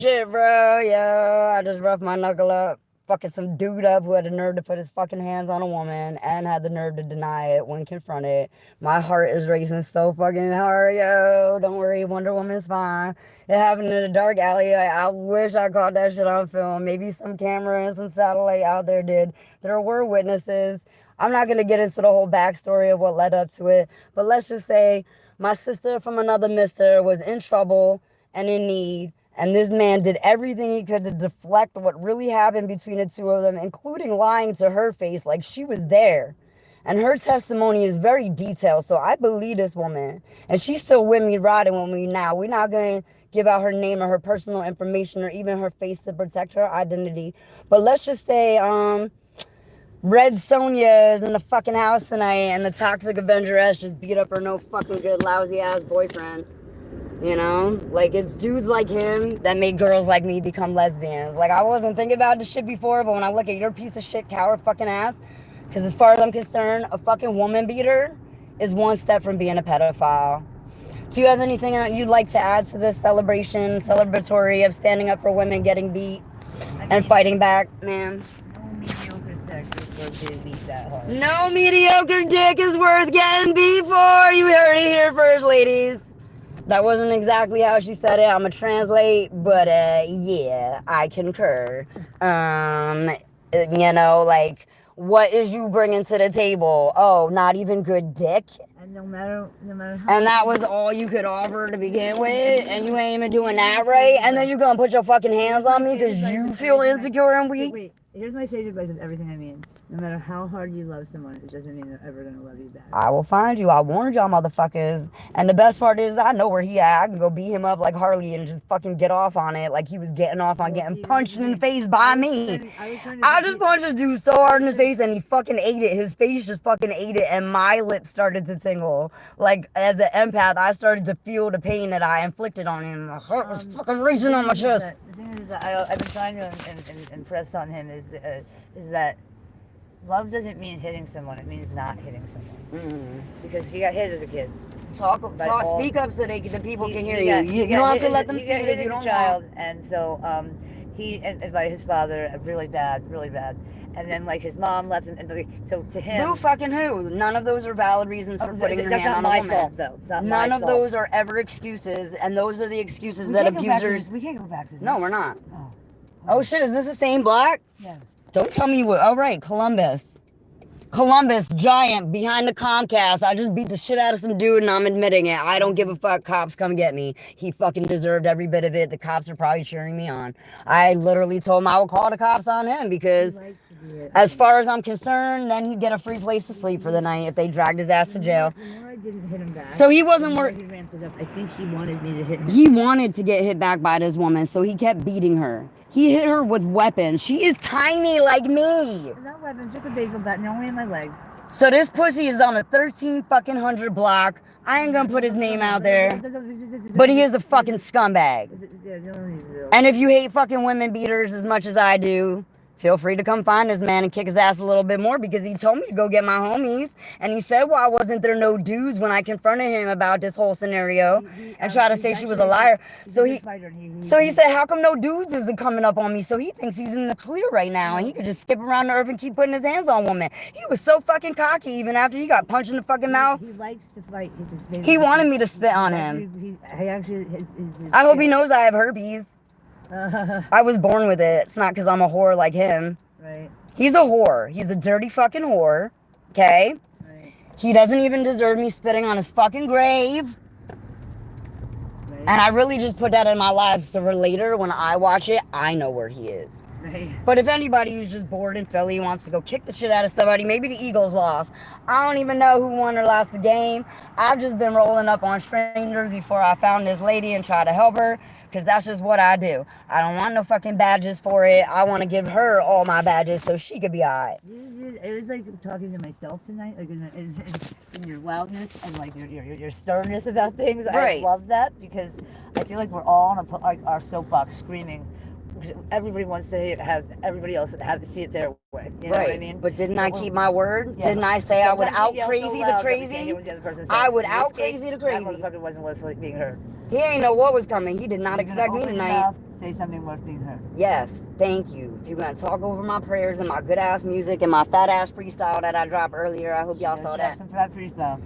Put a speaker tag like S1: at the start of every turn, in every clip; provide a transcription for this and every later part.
S1: shit, bro. Yo, I just roughed my knuckle up. Fucking some dude up who had the nerve to put his fucking hands on a woman and had the nerve to deny it when confronted. My heart is racing so fucking hard, yo. Don't worry, Wonder Woman's fine. It happened in a dark alley. I wish I caught that shit on film. Maybe some camera and some satellite out there did. There were witnesses. I'm not gonna get into the whole backstory of what led up to it, but let's just say my sister from another mister was in trouble and in need. And this man did everything he could to deflect what really happened between the two of them, including lying to her face like she was there. And her testimony is very detailed, so I believe this woman. And she's still with me, riding with me now. We're not going to give out her name or her personal information or even her face to protect her identity. But let's just say Red Sonja is in the fucking house tonight and the Toxic Avenger S just beat up her no fucking good lousy ass boyfriend. You know, like it's dudes like him that make girls like me become lesbians. Like I wasn't thinking about this shit before, but when I look at your piece of shit coward fucking ass, because as far as I'm concerned, a fucking woman beater is one step from being a pedophile. Do you have anything you'd like to add to this celebratory of standing up for women getting beat and fighting back, man?
S2: No mediocre sex is worth getting beat that hard.
S1: No mediocre dick is worth getting beat for. You heard it here first, ladies. That wasn't exactly how she said it. I'm gonna translate, but yeah, I concur. You know, like, what is you bringing to the table? Oh, not even good dick.
S2: And no matter how.
S1: And that was all you could offer to begin with, and you ain't even doing that right. And then you gonna put your fucking hands on me because you feel insecure and weak.
S2: Wait, here's my sage advice of everything I mean. No matter how hard you love someone, it doesn't mean they're ever gonna love you back.
S1: I will find you. I warned y'all motherfuckers. And the best part is I know where he at. I can go beat him up like Harley and just fucking get off on it like he was getting off on getting punched in the face by me. I just punched this dude so hard in his face and he fucking ate it. His face just fucking ate it and my lips started to tingle. Like as an empath, I started to feel the pain that I inflicted on him. My heart was fucking racing on my chest.
S2: The thing is that I've been trying to impress on him is that love doesn't mean hitting someone, it means not hitting someone.
S1: Mm-hmm.
S2: Because he got hit as a kid.
S1: Speak up so the people can hear you. You
S2: don't
S1: don't have to let them see
S2: it
S1: it if
S2: as
S1: you
S2: a
S1: don't
S2: child,
S1: want.
S2: and so he and by his father, really bad. And then like his mom left him, and so to him.
S1: Who fucking who? None of those are valid reasons for putting your hand on a woman.
S2: That's not my fault, though. It's not
S1: None
S2: my
S1: of
S2: fault.
S1: those are ever excuses, and those are the excuses that abusers.
S2: We can't go back to this.
S1: No, we're not.
S2: Oh.
S1: Oh shit! Is this the same block?
S2: Yes.
S1: Don't tell me what. Oh right, Columbus, giant, behind the Comcast. I just beat the shit out of some dude and I'm admitting it. I don't give a fuck. Cops, come get me. He fucking deserved every bit of it. The cops are probably cheering me on. I literally told him I would call the cops on him because as far as I'm concerned, then he'd get a free place to sleep for the night if they dragged his ass to jail.
S2: The more I didn't hit him back,
S1: so he wasn't worth.
S2: He ramped it up. I think he wanted me to hit him.
S1: He wanted to get hit back by this woman, so he kept beating her. He hit her with weapons. She is tiny like me.
S2: Not weapons, just a baseball bat, and only in my legs.
S1: So this pussy is on a 13 block. I ain't gonna put his name out there, but he is a fucking scumbag. And if you hate fucking women beaters as much as I do, feel free to come find this man and kick his ass a little bit more because he told me to go get my homies. And he said, why wasn't there no dudes when I confronted him about this whole scenario and tried to say she was a liar? So he said, how come no dudes isn't coming up on me? So he thinks he's in the clear right now and he could just skip around the earth and keep putting his hands on women. He was so fucking cocky even after he got punched in the fucking mouth.
S2: He likes to fight.
S1: He wanted me to spit on him. I hope he knows I have herpes. I was born with it. It's not because I'm a whore like him.
S2: Right.
S1: He's a whore. He's a dirty fucking whore. Okay?
S2: Right.
S1: He doesn't even deserve me spitting on his fucking grave. Right. And I really just put that in my life so for later when I watch it, I know where he is.
S2: Right.
S1: But if anybody who's just bored in Philly wants to go kick the shit out of somebody, maybe the Eagles lost. I don't even know who won or lost the game. I've just been rolling up on strangers before I found this lady and tried to help her. Because that's just what I do. I don't want no fucking badges for it. I want to give her all my badges so she could be alright.
S2: It was like talking to myself tonight, like in your loudness and like your sternness about things. Right. I love that because I feel like we're all on our soapbox screaming everybody wants to have everybody else see it their way. You know
S1: Right.
S2: what I mean?
S1: But didn't I keep my word?
S2: Yeah,
S1: Didn't I say I would
S2: sometimes
S1: out
S2: we yell so
S1: crazy the
S2: loud that we can't
S1: crazy?
S2: hear what the other person's
S1: I
S2: saying.
S1: would
S2: In this
S1: out
S2: case,
S1: crazy the
S2: That
S1: crazy.
S2: motherfucker wasn't worth being heard.
S1: He ain't know what was coming. He did not
S2: You're gonna
S1: expect me
S2: open your
S1: tonight.
S2: mouth, say something worth being heard.
S1: Yes, thank you. If you're gonna talk over my prayers and my good ass music and my fat ass freestyle that I dropped earlier, I hope y'all saw that.
S2: Some fat freestyle.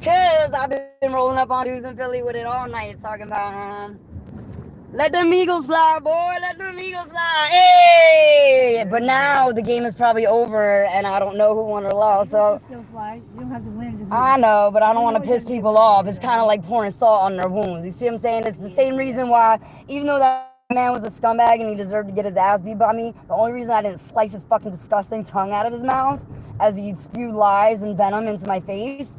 S1: Cause I've been rolling up on dudes in Philly with it all night, talking about let them eagles fly, boy, let them eagles fly. Hey! But now the game is probably over and I don't know who won or lost. So
S2: Still fly. You don't have to win.
S1: I know, but I don't want to piss people off. It's kind of like pouring salt on their wounds. You see what I'm saying? It's the same reason why, even though that man was a scumbag and he deserved to get his ass beat by me, the only reason I didn't slice his fucking disgusting tongue out of his mouth as he spewed lies and venom into my face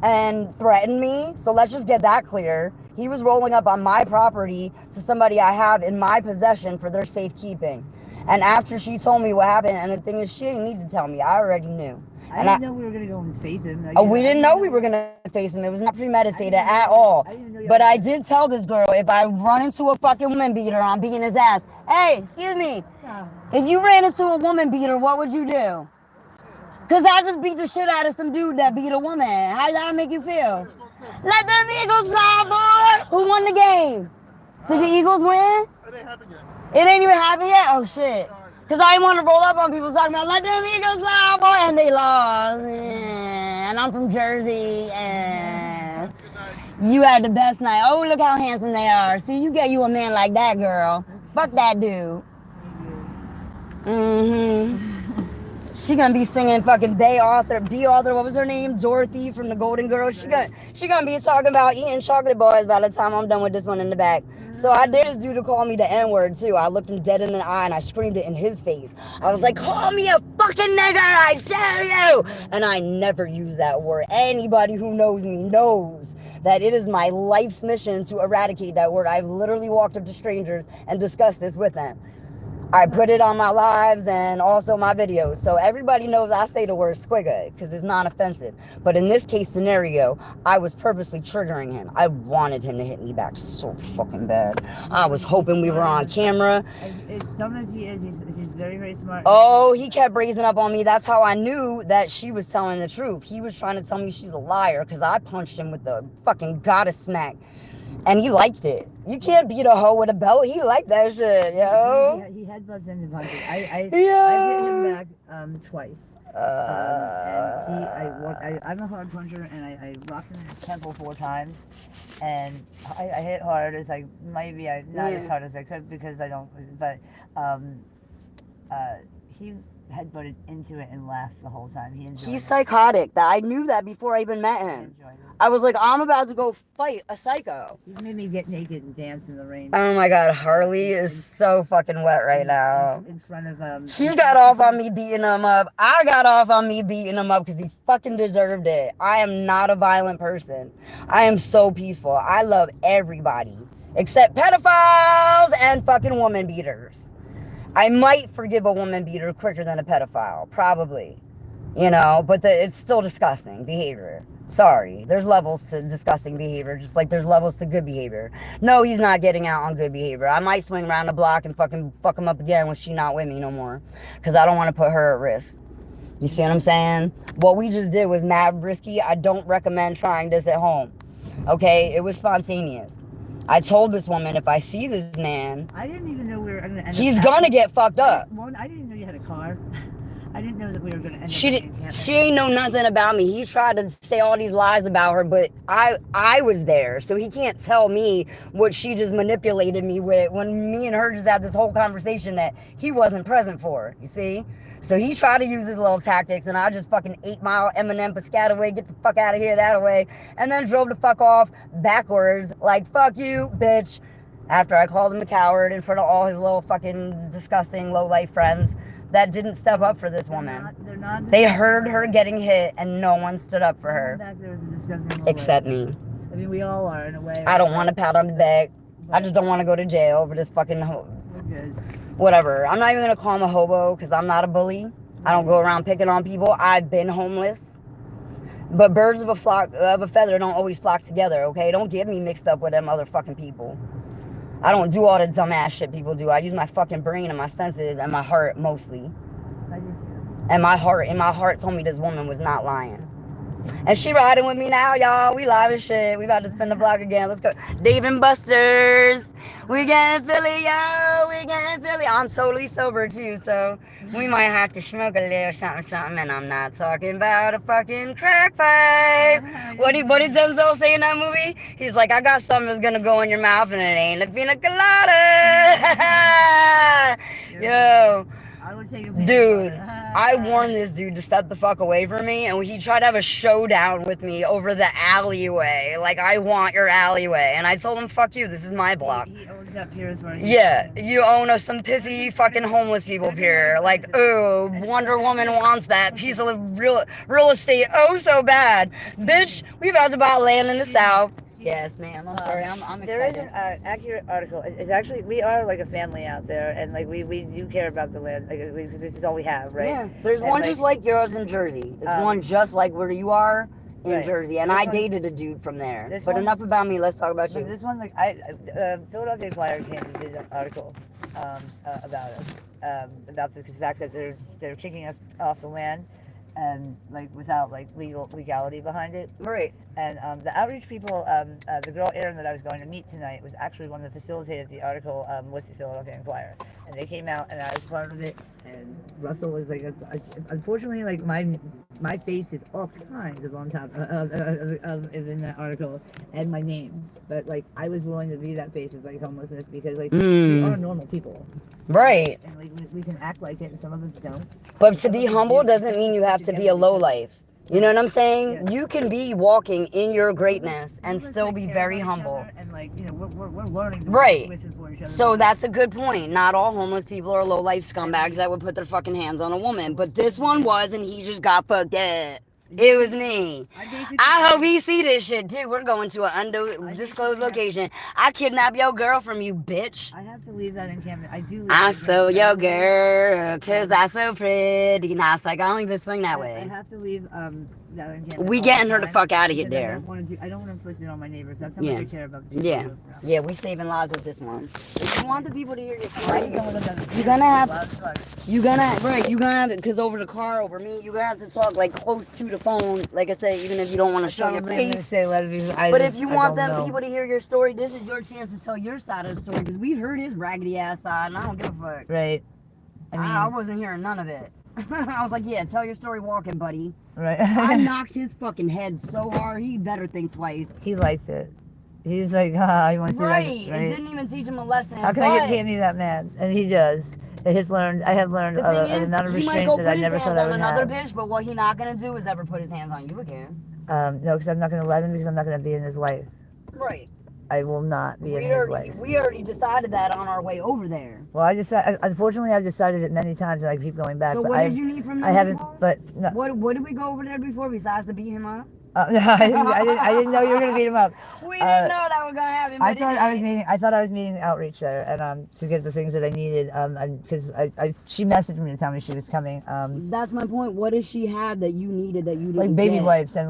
S1: and threatened me. So let's just get that clear. He was rolling up on my property to somebody I have in my possession for their safekeeping. And after she told me what happened, and the thing is, she didn't need to tell me. I already knew.
S2: I didn't know we were gonna go and face him.
S1: We didn't know we were gonna face him. It was not premeditated at all. But I did tell this girl, if I run into a fucking woman beater, I'm beating his ass. Hey, excuse me. If you ran into a woman beater, what would you do? Cause I just beat the shit out of some dude that beat a woman. How that make you feel? Let them Eagles fly, boy! Who won the game? Did the Eagles win?
S3: It ain't happened yet.
S1: It ain't even happened yet? Oh shit. Cause I didn't want to roll up on people talking about let them Eagles fly, boy, and they lost. And I'm from Jersey, and you had the best night. Oh, look how handsome they are. See, you get you a man like that, girl. Fuck that dude. She gonna be singing fucking B author, what was her name? Dorothy from the Golden Girls. She gonna be talking about eating chocolate bars by the time I'm done with this one in the back. So I dare this dude to call me the N-word too. I looked him dead in the eye and I screamed it in his face. I was like, call me a fucking nigger, I dare you! And I never use that word. Anybody who knows me knows that it is my life's mission to eradicate that word. I've literally walked up to strangers and discussed this with them. I put it on my lives and also my videos. So everybody knows I say the word squigga because it's not offensive. But in this case scenario, I was purposely triggering him. I wanted him to hit me back so fucking bad. I was hoping we were on camera.
S2: As dumb as he is, he's very, very smart.
S1: Oh, he kept raising up on me. That's how I knew that she was telling the truth. He was trying to tell me she's a liar because I punched him with the fucking goddess smack. And he liked it. You can't beat a hoe with a belt. He liked that shit, yo.
S2: He headbutts and punches. I hit him back twice. I'm a hard puncher, and I rocked him in the temple 4 times. And I hit hard as maybe not as hard as I could because I don't. But he headbutted into it and laughed the whole time. He's
S1: psychotic. I knew that before I even met him. I was like, I'm about to go fight a psycho.
S2: He made me get naked and dance in the rain.
S1: Oh my god, Harley is so fucking wet right now.
S2: In front of
S1: He got off on me beating him up. I got off on me beating him up because he fucking deserved it. I am not a violent person. I am so peaceful. I love everybody except pedophiles and fucking woman beaters. I might forgive a woman beater quicker than a pedophile, probably. You know, but it's still disgusting behavior. Sorry, there's levels to disgusting behavior, just like there's levels to good behavior. No, he's not getting out on good behavior. I might swing around the block and fucking fuck him up again when she's not with me no more, because I don't want to put her at risk. You see what I'm saying? What we just did was mad risky. I don't recommend trying this at home. Okay, it was spontaneous. I told this woman, if I see this man,
S2: I didn't even know we were going to end up.
S1: He's gonna get fucked up.
S2: I didn't even know you had a car. I didn't know that we were going to end up.
S1: She ain't know nothing about me. He tried to say all these lies about her, but I was there, so he can't tell me what she just manipulated me with when me and her just had this whole conversation that he wasn't present for. You see? So he tried to use his little tactics, and I just fucking 8 Mile Eminem Piscataway, get the fuck out of here that way, and then drove the fuck off backwards, like, fuck you, bitch, after I called him a coward in front of all his little fucking disgusting low-life friends that didn't step up for this woman. They heard her getting hit, and no one stood up for her, except me.
S2: I mean, we all are in a way.
S1: I don't want to pat on the back. I just don't want to go to jail over this fucking whatever. I'm not even gonna call him a hobo because I'm not a bully. I don't go around picking on people. I've been homeless. But birds of a feather don't always flock together, okay? Don't get me mixed up with them other fucking people. I don't do all the dumbass shit people do. I use my fucking brain and my senses and my heart mostly.
S2: I do too.
S1: And my heart told me this woman was not lying. And she riding with me now, y'all. We live as shit. We about to spin the block again. Let's go. Dave and Buster's. We getting Philly, yo. We getting Philly. I'm totally sober, too, so we might have to smoke a little something. And I'm not talking about a fucking crack pipe. What did Denzel say in that movie? He's like, I got something that's going to go in your mouth, and it ain't a pina colada. Yo.
S2: I would take a
S1: Dude, I warned this dude to step the fuck away from me, and he tried to have a showdown with me over the alleyway. Like, I want your alleyway. And I told him, fuck you, this is my block.
S2: He owns up here as well.
S1: Yeah, you own some pissy fucking homeless people up here. Like, ooh, Wonder Woman wants that piece of real estate oh so bad. Bitch, we about to buy land in the South. Yes, ma'am. I'm sorry. I'm excited.
S2: There is an accurate article. It's actually, we are like a family out there, and like we do care about the land. Like this is all we have, right?
S1: Yeah. There's one just like yours in Jersey. There's one just like where you are in Jersey, and I dated a dude from there. But enough about me. Let's talk about you.
S2: This one, like Philadelphia Inquirer came and did an article about us, about the fact that they're kicking us off the land. And like without like legality behind it,
S1: right?
S2: And the outreach people, the girl Erin that I was going to meet tonight was actually one that facilitated the article with the Philadelphia Inquirer, and they came out and I was part of it. And Russell was like, unfortunately, like my face is all kinds of on top of in that article and my name, but like I was willing to be that face of like homelessness because like we are normal people.
S1: Right.
S2: And like we can act like it, and some of us don't.
S1: But to be humble doesn't mean you have to be a lowlife. You know what I'm saying? Yeah. You can be walking in your greatness and still be very humble.
S2: And like, you know, we're learning.
S1: Right. So that's a good point. Not all homeless people are low-life scumbags that would put their fucking hands on a woman. But this one was, and he just got fucked up. It was me. I hope he see this shit too. We're going to an undisclosed location. I kidnap your girl from you, bitch.
S2: I have to leave that in camera.
S1: I stole your girl because I so pretty. Nah, it's like I don't even swing that way.
S2: I have to leave that in camera.
S1: We getting her the fuck out of here there.
S2: I don't want to inflict it on my neighbors. That's how much I care about the people.
S1: Yeah, we saving lives with this one. If you want the people to hear your story, you're gonna have, because over the car, over me, you're gonna have to talk like close to the phone. Like I said, even if you don't want to show your face. But if you want them people to hear your story, this is your chance to tell your side of the story, because we heard his raggedy ass side, and I don't give a fuck.
S2: Right.
S1: I wasn't hearing none of it. I was like, yeah, tell your story walking, buddy.
S2: Right.
S1: I knocked his fucking head so hard, he better think twice.
S2: He liked it. He was like, you want to see that? Right.
S1: It didn't even teach him a lesson.
S2: How can I get Tammy that mad? And he does. I have learned a amount of restraint that I never thought I would have.
S1: Another bitch, but what he's not gonna do is ever put his hands on you again.
S2: No, because I'm not gonna let him, because I'm not gonna be in his life.
S1: Right.
S2: I will not be in his life.
S1: We already decided that on our way over there.
S2: Well, unfortunately, I've decided it many times, and I keep going back.
S1: So what did you need from him?
S2: I haven't, but no.
S1: What did we go over there before besides to beat him up?
S2: No, I didn't know you were gonna beat him up.
S1: We didn't know that was gonna happen.
S2: I thought I was meeting outreach there, and to get the things that I needed. Because she messaged me to tell me she was coming.
S1: That's my point. What does she have that you needed that you didn't
S2: like baby
S1: get?
S2: wipes and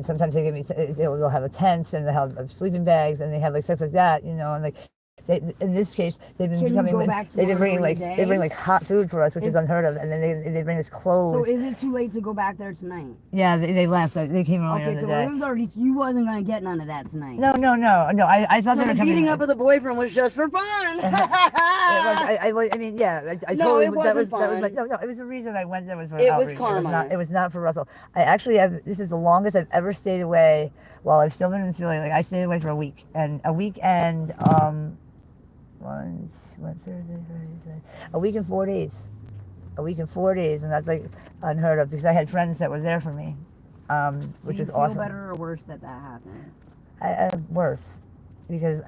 S2: sometimes they give me. They'll have a tent and they have sleeping bags and they have like stuff like that, you know, and like. In this case, they've been bringing like hot food for us, which is unheard of, and then they bring us clothes.
S1: So is it too late to go back there tonight?
S2: Yeah, they left. They came earlier in the day.
S1: Okay, so it was already. You wasn't gonna get none of that tonight.
S2: No. I thought
S1: so
S2: they were
S1: the
S2: coming.
S1: beating up of the boyfriend was just for fun.
S2: I mean, yeah. I
S1: no,
S2: totally.
S1: It wasn't
S2: fun. It was the reason I went there was for
S1: outreach.
S2: It
S1: was karma.
S2: It was not for Russell. I actually have. This is the longest I've ever stayed away while I've still been in Philly. Like I stayed away for a week and. A week and 4 days. And that's like unheard of because I had friends that were there for me, which is awesome.
S1: Do you feel better or worse that happened?
S2: Worse, because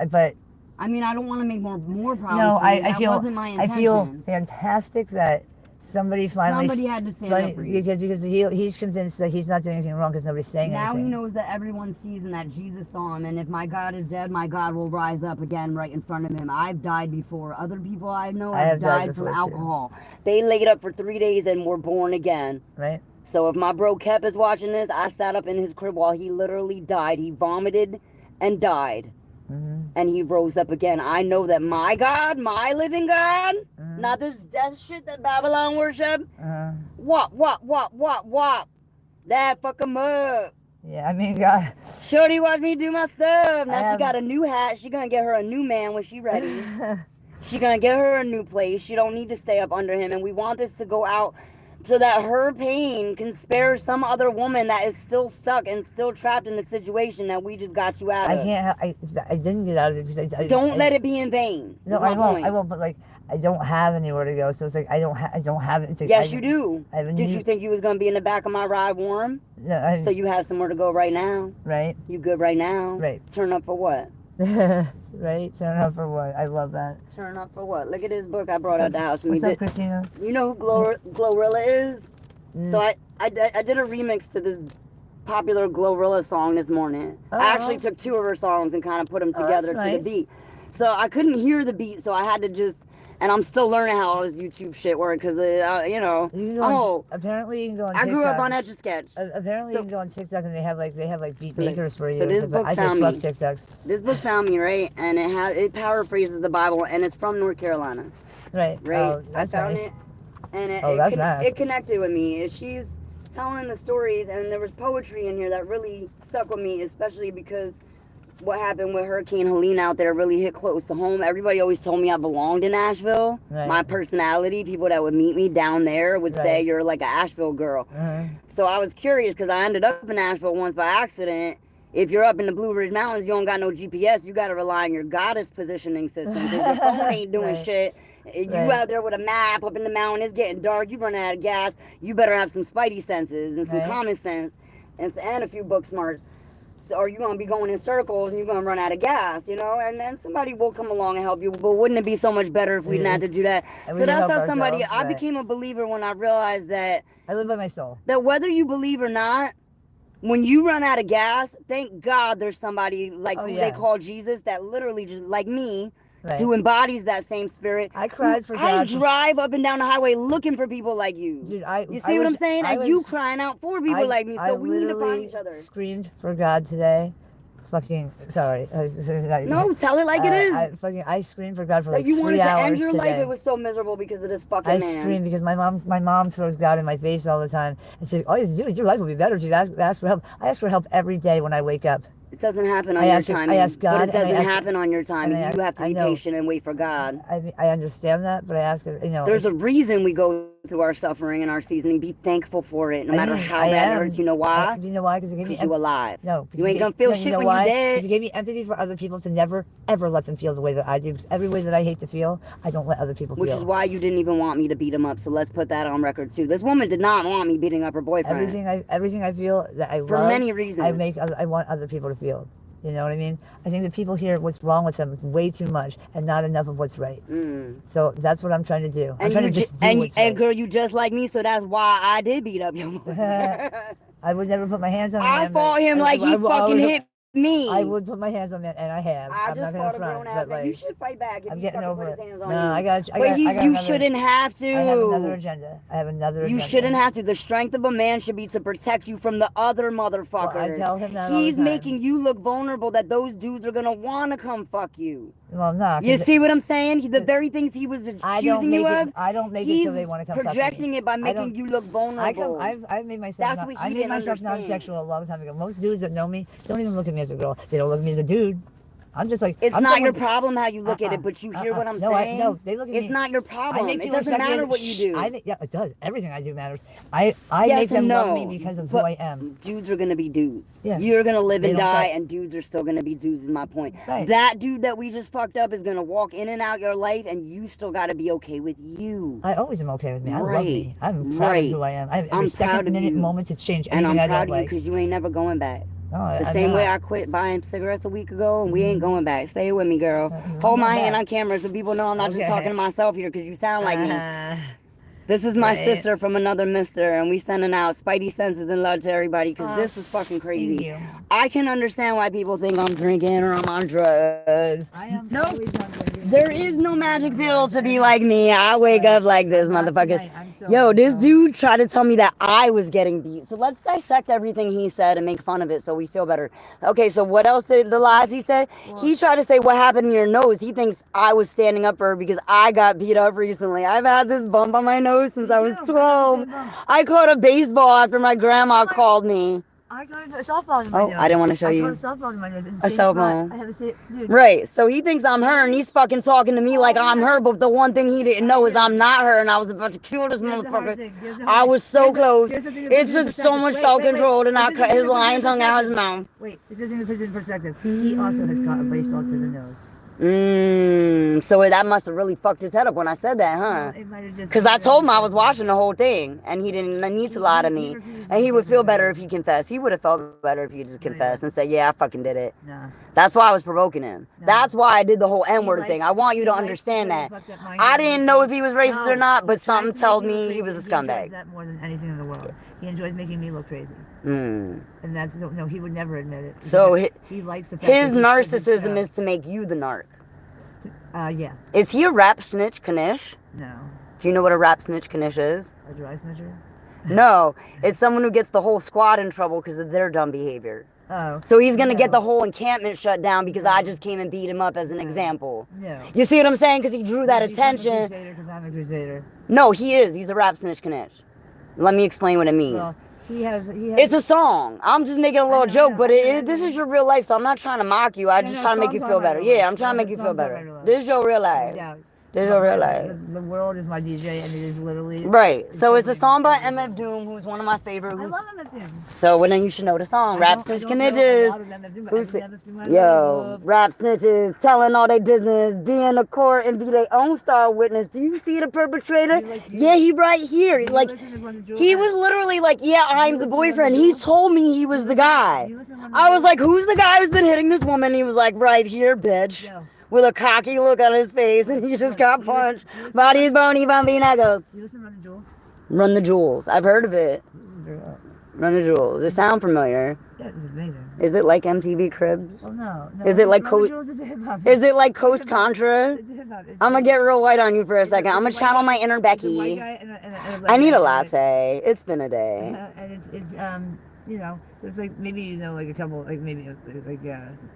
S1: I mean, I don't want to make more problems.
S2: No,
S1: that wasn't my intention.
S2: I feel fantastic that somebody had to stand up for you. Because he's convinced that he's not doing anything wrong because nobody's saying anything.
S1: Now he knows that everyone sees and that Jesus saw him, and if my God is dead, my God will rise up again right in front of him. I've died before. Other people I know have died from alcohol. They laid up for 3 days and were born again.
S2: Right.
S1: So if my bro Kep is watching this, I sat up in his crib while he literally died. He vomited and died. and he rose up again. I know that my God, my living God, not this death shit that Babylon worship. Wop. That fuck him up.
S2: Yeah, I mean, God.
S1: Shorty watch me do my stuff. Now she got a new hat. She gonna get her a new man when she ready. She gonna get her a new place. She don't need to stay up under him. And we want this to go out so that her pain can spare some other woman that is still stuck and still trapped in the situation that we just got you out of.
S2: I didn't get out of it because
S1: don't let it be in vain.
S2: No, I won't. But like, I don't have anywhere to go, so it's like I don't have it. Like,
S1: yes, you do. Did you think you was gonna be in the back of my ride warm?
S2: No.
S1: So you have somewhere to go right now.
S2: Right.
S1: You good right now.
S2: Right.
S1: Turn up for what?
S2: Right. Turn up for what? I love that.
S1: Turn up for what? Look at this book I brought out the house.
S2: What's up, Christina?
S1: You know who Glorilla is? So I did a remix to this popular Glorilla song this morning. I actually took 2 of her songs and kind of put them together to the beat. So I couldn't hear the beat, so I had to just, and I'm still learning how all this YouTube shit works because,
S2: apparently you can go on TikTok.
S1: I grew up on Etch-a-Sketch.
S2: Apparently you can go on TikTok and they have like beat makers for you.
S1: So this book found me.
S2: TikToks.
S1: This book found me, right? And it paraphrases the Bible, and it's from North Carolina.
S2: Right.
S1: Right.
S2: Oh,
S1: I found
S2: nice.
S1: it, and
S2: nice.
S1: It connected with me. She's telling the stories, and there was poetry in here that really stuck with me, especially because what happened with Hurricane Helene out there really hit close to home. Everybody always told me I belonged in Asheville. Right. My personality, people that would meet me down there would say you're like an Asheville girl. So I was curious because I ended up in Asheville once by accident. If you're up in the Blue Ridge Mountains, you don't got no GPS. You got to rely on your goddess positioning system because your phone ain't doing shit. You out there with a map up in the mountain, it's getting dark, you running out of gas. You better have some spidey senses and some common sense and a few book smarts. Or you're going to be going in circles and you're going to run out of gas, and then somebody will come along and help you. But wouldn't it be so much better if we didn't have to do that? So that's how I became a believer when I realized that
S2: I live by my soul.
S1: That whether you believe or not, when you run out of gas, thank God there's somebody who they call Jesus that literally just like me, who embodies that same spirit.
S2: I cried for God.
S1: I drive up and down the highway looking for people like you.
S2: Dude,
S1: you see what I'm saying? And you crying out for people like me. So we need to find each other.
S2: I screamed for God today. Sorry.
S1: No, tell it like it is.
S2: I screamed for God for like 3 hours
S1: you wanted to end your
S2: today.
S1: life. It was so miserable because of this fucking man.
S2: I screamed because my mom throws God in my face all the time and says, all you have to do is your life will be better if you ask for help. I ask for help every day when I wake up.
S1: It doesn't happen on your time.
S2: I ask God.
S1: But it doesn't happen on your time. You have to be patient and wait for God.
S2: I understand that, but I ask her,
S1: There's a reason we go through our suffering and our seasoning. Be thankful for it, no matter how bad it hurts. You know why?
S2: You know why? Because
S1: you're alive.
S2: No.
S1: You ain't going to feel shit when you're dead.
S2: Because it gave me empathy for other people to never, ever let them feel the way that I do. Because every way that I hate to feel, I don't let other people feel.
S1: Which is why you didn't even want me to beat him up. So let's put that on record, too. This woman did not want me beating up her boyfriend.
S2: Everything I feel that I love.
S1: For many reasons.
S2: I want other people to feel. You know what I mean? I think that people hear what's wrong with them way too much and not enough of what's right. So that's what I'm trying to do. I'm trying to just do what's right.
S1: And girl, you just like me, so that's why I did beat up your boyfriend.
S2: I would never put my hands on him.
S1: I fought him like he fucking hit me.
S2: I would put my hands on him, and I have.
S1: I just fought a grown ass man. You should fight back if he fucking put his hands on you.
S2: No, I got you.
S1: But you shouldn't have to.
S2: I have another agenda.
S1: You shouldn't have to. The strength of a man should be to protect you from the other motherfuckers.
S2: Well, I tell him that
S1: He's
S2: all the time.
S1: making you look vulnerable that those dudes are going to want to come fuck you.
S2: Well, no.
S1: You see what I'm saying? The very things he was accusing you of,
S2: I don't make it so they want to come fuck me.
S1: He's projecting it by making you look vulnerable.
S2: I made myself
S1: That's what he didn't understand.
S2: non-sexual a long time ago. Most dudes that know me don't even look at me as a girl. They don't look at me as a dude. I'm just like...
S1: It's not your problem how you look at it, but you hear what I'm saying?
S2: No, they look at me...
S1: It's not your problem. It doesn't matter what you do.
S2: Yeah, it does. Everything I do matters. I make them love me because of who I am.
S1: Dudes are going to be dudes.
S2: Yeah.
S1: You're going to live and die, and dudes are still going to be dudes, is my point.
S2: Right.
S1: That dude that we just fucked up is going to walk in and out your life, and you still got to be okay with you.
S2: I always am okay with me. I love me. I'm proud of who I am. I have every second-minute moment to change anything I don't like.
S1: And I'm proud of you because you ain't never going back.
S2: No,
S1: the same way I quit buying cigarettes a week ago, and we ain't going back. Stay with me, girl. Hold my hand on camera so people know I'm not just talking to myself here because you sound like me. This is my
S2: Right.
S1: sister from another mister, and we sending out spidey senses and love to everybody because this was fucking
S2: Thank
S1: crazy.
S2: you.
S1: I can understand why people think I'm drinking or I'm on drugs.
S2: I am
S1: Nope.
S2: always on drinking.
S1: There is no magic pill to be like me. I wake up like this,
S2: Not
S1: motherfuckers.
S2: tonight. I'm so
S1: Yo, this
S2: so-
S1: dude tried to tell me that I was getting beat. So let's dissect everything he said and make fun of it so we feel better. Okay, so what else did the lies he said? He tried to say what happened in your nose. He thinks I was standing up for her because I got beat up recently. I've had this bump on my nose since I was 12. I caught a baseball after my grandma called me.
S2: I got a cell phone in my nose.
S1: Oh, I didn't want to show
S2: I
S1: you.
S2: got a cell phone in my nose. in the
S1: A
S2: same
S1: cell
S2: spot.
S1: phone.
S2: I have a dude.
S1: Right, so he thinks I'm her and he's fucking talking to me like I'm her, but the one thing he didn't know is I'm not her and I was about to kill this
S2: Here's the hard
S1: motherfucker.
S2: thing. Here's the
S1: I
S2: hard
S1: was
S2: thing.
S1: so
S2: Here's the-
S1: close.
S2: here's the thing that
S1: It
S2: puts it in
S1: took so much
S2: perspective.
S1: self-control and I
S2: This is
S1: cut
S2: the
S1: his
S2: thing that puts it
S1: lying
S2: in
S1: tongue out his
S2: perspective.
S1: mouth.
S2: Wait, this isn't put it in perspective. He also has caught a baseball to the nose.
S1: So that must have really fucked his head up when I said that, huh?
S2: It might have just.
S1: Because I told him I was watching the whole thing and he didn't need to lie to me. And he would feel better if he confessed. He would have felt better if he just confessed and said, yeah, I fucking did it.
S2: Nah.
S1: That's why I was provoking him.
S2: No.
S1: That's why I did the whole N-word
S2: likes-
S1: thing. I want you to
S2: he likes
S1: understand
S2: to
S1: that.
S2: fuck that mind
S1: I
S2: up.
S1: didn't know if he was racist or not, but
S2: He
S1: something
S2: tries to
S1: told
S2: make
S1: me
S2: look
S1: he was a
S2: crazy. He enjoys
S1: scumbag.
S2: that more than anything in the world. He enjoys making me look crazy.
S1: Mm.
S2: And that's no, he would never admit it.
S1: So
S2: he likes the fact
S1: his
S2: that he
S1: narcissism
S2: shouldn't
S1: is to make you the narc.
S2: yeah.
S1: Is he a rap snitch Kanish?
S2: No.
S1: Do you know what a rap snitch Kanish is?
S2: A dry snitcher?
S1: No, it's someone who gets the whole squad in trouble because of their dumb behavior.
S2: Oh.
S1: So he's gonna get
S2: No.
S1: the whole encampment shut down because I just came and beat him up as an example.
S2: No.
S1: You see what I'm saying? Because he drew that
S2: He's not a
S1: attention.
S2: crusader 'cause I'm a crusader.
S1: No, he is. He's a rap snitch Kanish. Let me explain what it means.
S2: Well, he has.
S1: It's a song. I'm just making a little joke, but this is your real life, so I'm not trying to mock you. I'm just trying to make you feel better. Yeah, I'm trying to make you feel better. This is your real life.
S2: Yeah.
S1: This is your real life.
S2: The world is my DJ, and it is literally.
S1: Right. So it's a song by MF Doom, who's one of my favorite.
S2: I love him at this.
S1: So well, then you should know the song. Rap snitch Kaniches. Yo, rap snitches telling all their business, be in the court and be their own star witness. Do you see the perpetrator? Yeah, he right here. Like he was literally like, yeah, I'm the boyfriend. He told me he was the guy. I was like, who's the guy who's been hitting this woman? He was like, right here, bitch. With a cocky look on his face, and he just got punched. Body's bony, bumpy, and I go,
S2: You listen to Run the Jewels?
S1: Run the Jewels. I've heard of it. Run the Jewels. It sound familiar.
S2: Yeah, it's amazing.
S1: Is it like MTV Cribs?
S2: Oh no.
S1: Is it like
S2: Run the Jewels is a hip-hop.
S1: Is it like Coast Contra?
S2: It's a hip-hop.
S1: I'm gonna get real white on you for a second. I'm gonna channel my inner Becky. I need a latte. It's been a day.
S2: And it's you know, there's like maybe you know like a couple like maybe like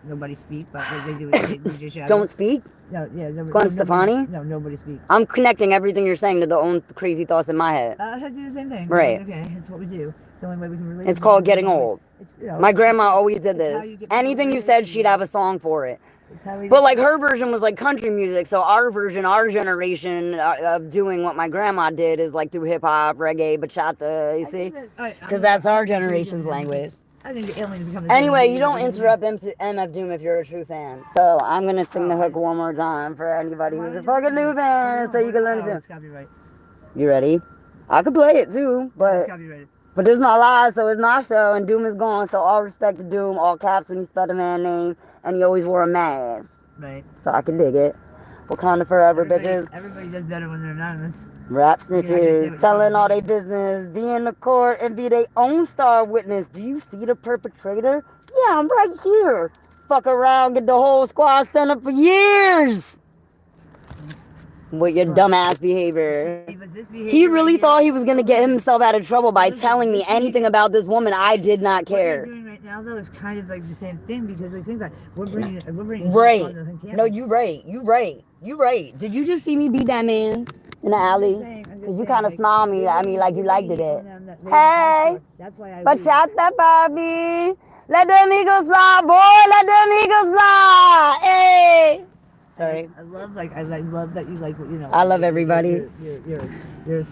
S2: nobody speak, but like they do DJ Shadow.
S1: Don't speak?
S2: No, yeah.
S1: Gwen Stefani?
S2: No, nobody speak.
S1: I'm connecting everything you're saying to the own crazy thoughts in my head.
S2: I do the same thing.
S1: Right.
S2: Okay, it's what we do. It's the only way we can relate.
S1: It's called getting old.
S2: It's, you know,
S1: My grandma always did
S2: it's how
S1: this.
S2: you get people
S1: Anything you
S2: to
S1: said,
S2: relate to
S1: she'd
S2: you.
S1: have a song for it.
S2: It's how we
S1: But
S2: get-
S1: like her version was like country music, so our version, our generation of doing what my grandma did is like through hip hop, reggae, bachata. You see, because that's our generation's language.
S2: I think the aliens come.
S1: Anyway, you don't interrupt MF Doom if you're a true fan. So I'm gonna sing the hook one more time for anybody who's a fucking new fan, so you can learn
S2: It's
S1: too.
S2: copyright.
S1: You ready? I could play it too,
S2: It's
S1: but
S2: copyrighted.
S1: this is not live, so it's not show, and Doom is gone. So all respect to Doom, all caps when he spelled a man name, and he always wore a mask.
S2: Right.
S1: So I can dig it. Wakanda forever, bitches.
S2: Everybody does better when they're anonymous.
S1: Rap
S2: Yeah, I can see
S1: snitches,
S2: what
S1: telling
S2: you're
S1: all their
S2: saying.
S1: business, be in the court and be their own star witness. Do you see the perpetrator? Yeah, I'm right here. Fuck around, get the whole squad sent up for years. With your dumbass behavior.
S2: But this
S1: He
S2: behavior
S1: really
S2: right
S1: thought
S2: here-
S1: he was gonna get himself out of trouble by telling me anything about this woman. I did not
S2: What you're
S1: care.
S2: doing right now, though, is kind of like the same thing because like think about it, we're bringing
S1: Right.
S2: on the camera.
S1: No, you right. You right. You right. Did you just see me beat that man in the alley? Cause you kind of smiled me at me like you liked it. Hey,
S2: That's why I.
S1: bachata, Bobby. Let them eagles fly, boy. Let them eagles fly. Hey. Sorry.
S2: I love love that you like you know.
S1: I love everybody.
S2: Your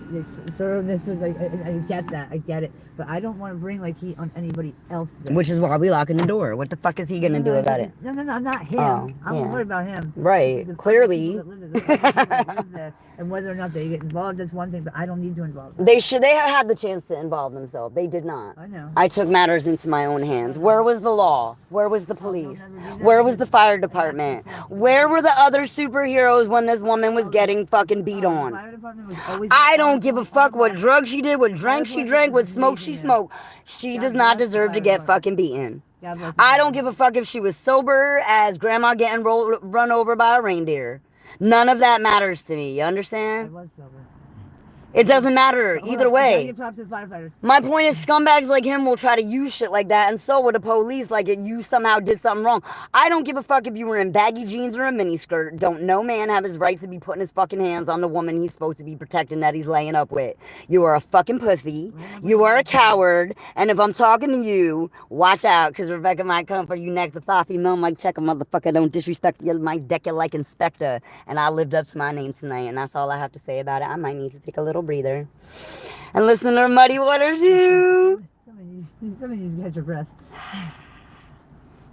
S2: thoroughness is like I get that, I get it, but I don't want to bring like heat on anybody else. There.
S1: Which is why we locking the door. What the fuck is he gonna do about it?
S2: No, not him.
S1: Oh,
S2: I'm
S1: yeah.
S2: worried about him.
S1: Right.
S2: The
S1: Clearly.
S2: people that live there, the people that live there, and whether or not they get involved, that's one thing. But I don't need to involve them.
S1: They should. They had the chance to involve themselves. They did not.
S2: I know.
S1: I took matters into my own hands. Where was the law? Where was the police? Where was the fire department? Where were the the other superheroes when this woman was getting fucking beat on. I don't give a fuck what drugs she did, what drink she drank, what smoke she smoked. She does not deserve to get fucking beaten. I don't give a fuck if she was sober as grandma getting run over by a reindeer. None of that matters to me. You understand?
S2: I was sober.
S1: It doesn't matter either way.
S2: Props to the firefighters.
S1: My point is scumbags like him will try to use shit like that, and so would the police, like you somehow did something wrong. I don't give a fuck if you were in baggy jeans or a miniskirt. Don't no man have his right to be putting his fucking hands on the woman he's supposed to be protecting that he's laying up with. You are a fucking pussy. You are a coward. And if I'm talking to you, watch out, because Rebecca might come for you next. The Fossey Mill might check a motherfucker. Don't disrespect you. Might deck you like Inspector. And I lived up to my name tonight, and that's all I have to say about it. I might need to take a little breather and listen to Muddy Water too.
S2: Somebody needs to catch your breath.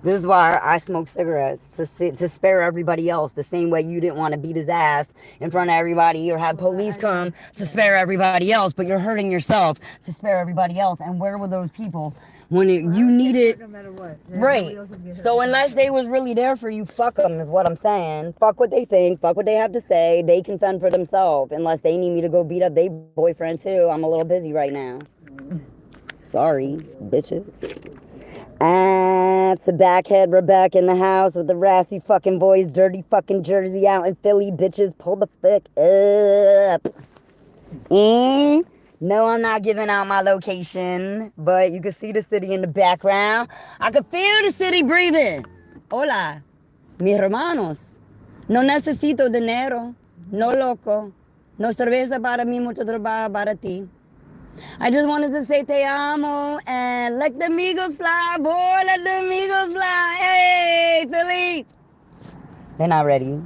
S1: This is why I smoke cigarettes, to spare everybody else, the same way you didn't want to beat his ass in front of everybody or have police come to spare everybody else, but you're hurting yourself to spare everybody else. And where were those people when you needed?
S2: No matter what.
S1: Right. So unless they was really there for you, fuck them is what I'm saying. Fuck what they think. Fuck what they have to say. They can fend for themselves. Unless they need me to go beat up their boyfriend too. I'm a little busy right now. Sorry, bitches. It's the backhead Rebecca in the house with the rassy fucking voice, dirty fucking Jersey out in Philly, bitches. Pull the fuck up. And no, I'm not giving out my location, but you can see the city in the background. I can feel the city breathing. Hola, mis hermanos. No necesito dinero. No loco. No cerveza para mí, mucho trabajo para ti. I just wanted to say te amo and let the amigos fly, boy, let the amigos fly. Hey, Philly. They're not ready.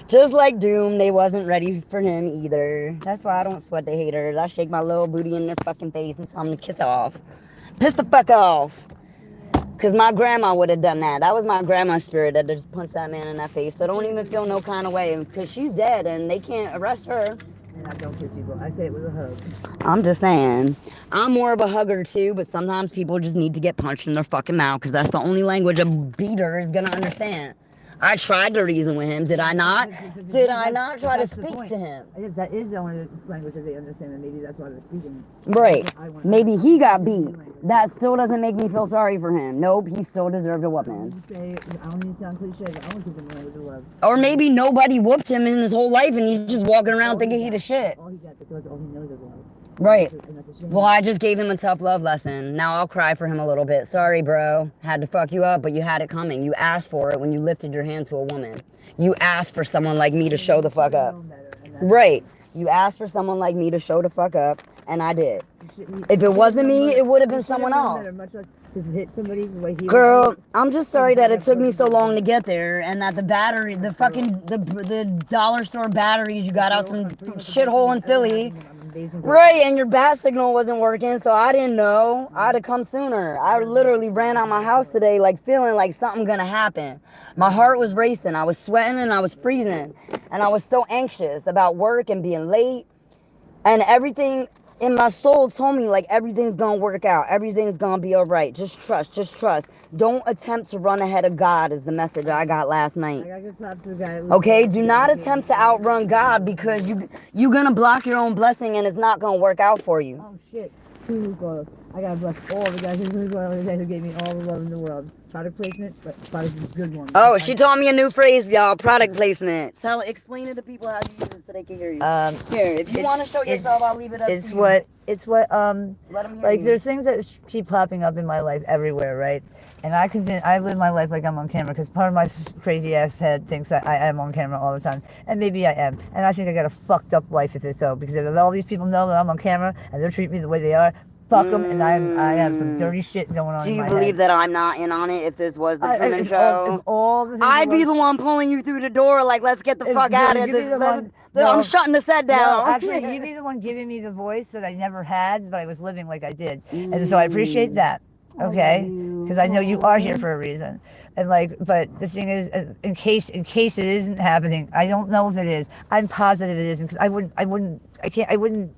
S1: Just like Doom, they wasn't ready for him either. That's why I don't sweat the haters. I shake my little booty in their fucking face and tell them to kiss off. Piss the fuck off. Because my grandma would have done that. That was my grandma's spirit that just punched that man in that face. So don't even feel no kind of way because she's dead and they can't arrest her.
S2: And I don't kiss people. I say it with a hug.
S1: I'm just saying. I'm more of a hugger too, but sometimes people just need to get punched in their fucking mouth because that's the only language a beater is going to understand. I tried to reason with him. Did I not? Did I not try to speak to him?
S2: I guess that is the only language that they understand, and maybe that's why they're speaking.
S1: Right. Maybe he got beat. That still doesn't make me feel sorry for him. Nope, he still deserved a whooping.
S2: I don't need to sound cliche, but I want to give him the language of love.
S1: Or maybe nobody whooped him in his whole life and he's just walking around thinking he the shit.
S2: All he got, because all he knows is love.
S1: Right. Well, I just gave him a tough love lesson. Now I'll cry for him a little bit. Sorry, bro. Had to fuck you up, but you had it coming. You asked for it when you lifted your hand to a woman. You asked for someone like me to show the fuck up. Right. You asked for someone like me to show the fuck up, and I did. If it wasn't me, it would have been someone else. Girl, I'm just sorry that it took me so long to get there, and that the battery, the dollar store batteries, you got out some shithole in Philly. Right, and your bat signal wasn't working, so I didn't know. I'd have come sooner. I literally ran out my house today, like feeling like something gonna happen. My heart was racing. I was sweating and I was freezing, and I was so anxious about work and being late, and everything in my soul told me like everything's gonna work out. Everything's gonna be all right. Just trust. Just trust. Don't attempt to run ahead of God is the message I got last night. Okay, do not attempt to outrun God because you're gonna block your own blessing and it's not gonna work out for you.
S2: Oh shit. I gotta bless all the guys who gave me all the love in the world. Product placement, but product is a good one.
S1: Oh, she taught me a new phrase, y'all. Product placement. Explain it to people how you use it so they can hear you. Here, if you want to show yourself, I'll leave it up to you.
S2: It's what
S1: Let 'em hear
S2: like
S1: you.
S2: there's things that keep popping up in my life everywhere, right? And I live my life like I'm on camera because part of my crazy ass head thinks that I am on camera all the time, and maybe I am, and I think I got a fucked up life if it's so, because if all these people know that I'm on camera and they're treating me the way they are, fuck them, and I have some dirty shit going on.
S1: Do
S2: in
S1: you
S2: my
S1: believe
S2: head.
S1: that I'm not in on it if this was the Truman
S2: If
S1: Show?
S2: all the things
S1: I'd be the one pulling you through the door, like, let's get the fuck out of this. I'm shutting the set down.
S2: No, actually, you'd be the one giving me the voice that I never had, but I was living like I did. And so I appreciate that, okay? Because I know you are here for a reason. And but the thing is, in case it isn't happening, I don't know if it is. I'm positive it isn't, because I wouldn't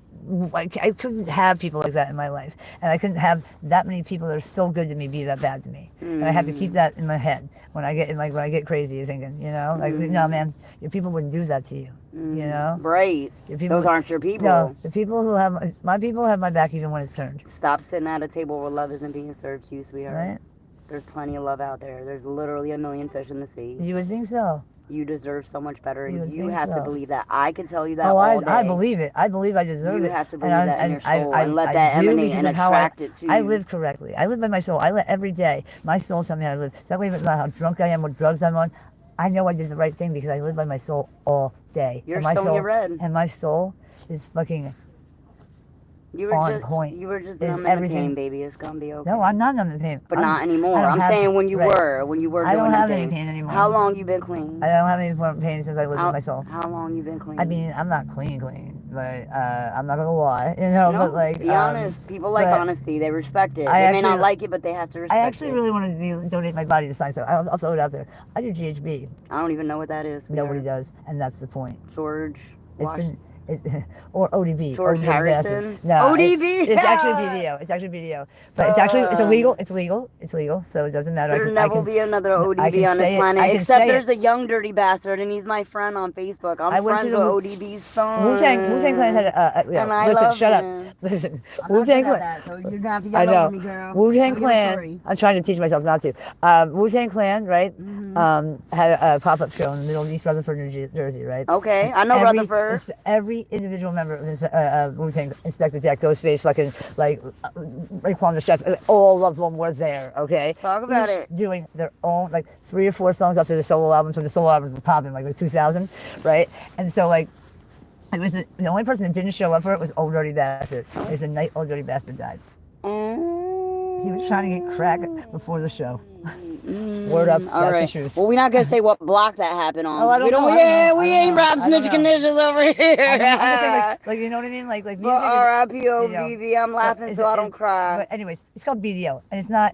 S2: I couldn't have people like that in my life, and I couldn't have that many people that are so good to me be that bad to me. And I have to keep that in my head when I get crazy. You're thinking, no, man, your people wouldn't do that to you.
S1: Right. Those aren't your people.
S2: No, the people who have my people have my back even when it's turned.
S1: Stop sitting at a table where love isn't being served to you, sweetheart.
S2: Right?
S1: There's plenty of love out there. There's literally a million fish in the sea.
S2: You would think so.
S1: You deserve so much better, and you
S2: think
S1: have to
S2: so.
S1: believe that. I can tell you that
S2: Oh,
S1: all day.
S2: I believe it. I believe I deserve it.
S1: You have to believe that in your soul and let that
S2: do
S1: emanate
S2: because
S1: and
S2: of how
S1: attract it to you.
S2: I live correctly. I live by my soul. I let every day my soul tell me how to live. That way, it's not how drunk I am, what drugs I'm on. I know I did the right thing because I live by my soul all day.
S1: You're
S2: my
S1: Sonia Red.
S2: And my soul is fucking on point.
S1: You were just
S2: Is
S1: numb in the
S2: everything.
S1: pain, baby. It's gonna be okay.
S2: No, I'm not numb in pain.
S1: But not anymore. I'm saying when you were
S2: I
S1: doing
S2: don't have
S1: the
S2: any
S1: thing.
S2: pain anymore.
S1: How long you been clean?
S2: I don't have any more pain since I lived with my soul.
S1: How long you been clean?
S2: I mean, I'm not clean, but I'm not gonna lie, but like.
S1: Be honest. People like honesty. They respect it. They may not like it, but they have to respect it.
S2: I actually really want to donate my body to science. I'll throw it out there. I do GHB.
S1: I don't even know what that is.
S2: Nobody does, and that's the point.
S1: George.
S2: Or ODB.
S1: George Harrison.
S2: No,
S1: ODB.
S2: It's actually BDO. It's actually BDO, but it's illegal. It's legal. So it doesn't matter.
S1: There'll never be another ODB on this planet, except there's a young dirty bastard, and he's my friend on Facebook. I'm friends with ODB's son.
S2: Wu-Tang Clan had
S1: and I
S2: listen,
S1: love
S2: shut
S1: him.
S2: up. Listen,
S1: Wu-Tang Clan. So you're gonna have to yell over me, girl.
S2: Wu-Tang Clan. I'm trying to teach myself not to. Wu-Tang Clan, right? Had a pop-up show in the middle of East Rutherford, New Jersey, right?
S1: Okay, I know Rutherford.
S2: Every individual member of Wu-Tang, Inspector Deck, Ghostface, fucking Raekwon the Chef, all of them were there. Okay,
S1: talk about
S2: it. Doing their own 3 or 4 songs after the solo albums, when the solo albums were popping like 2000, right? And so it was the only person that didn't show up for it was Old Dirty Bastard. It was the night Old Dirty Bastard died. He was trying to get crack before the show. Word up,
S1: all right.
S2: The truth.
S1: Well, we're not gonna say what block that happened on.
S2: Oh, I don't know.
S1: We ain't rap snitch conditions over here.
S2: I'm just saying, you know what I mean? Like music.
S1: R.I.P.O.B.B. I'm laughing so I don't cry.
S2: But anyways, it's called BDO, and it's not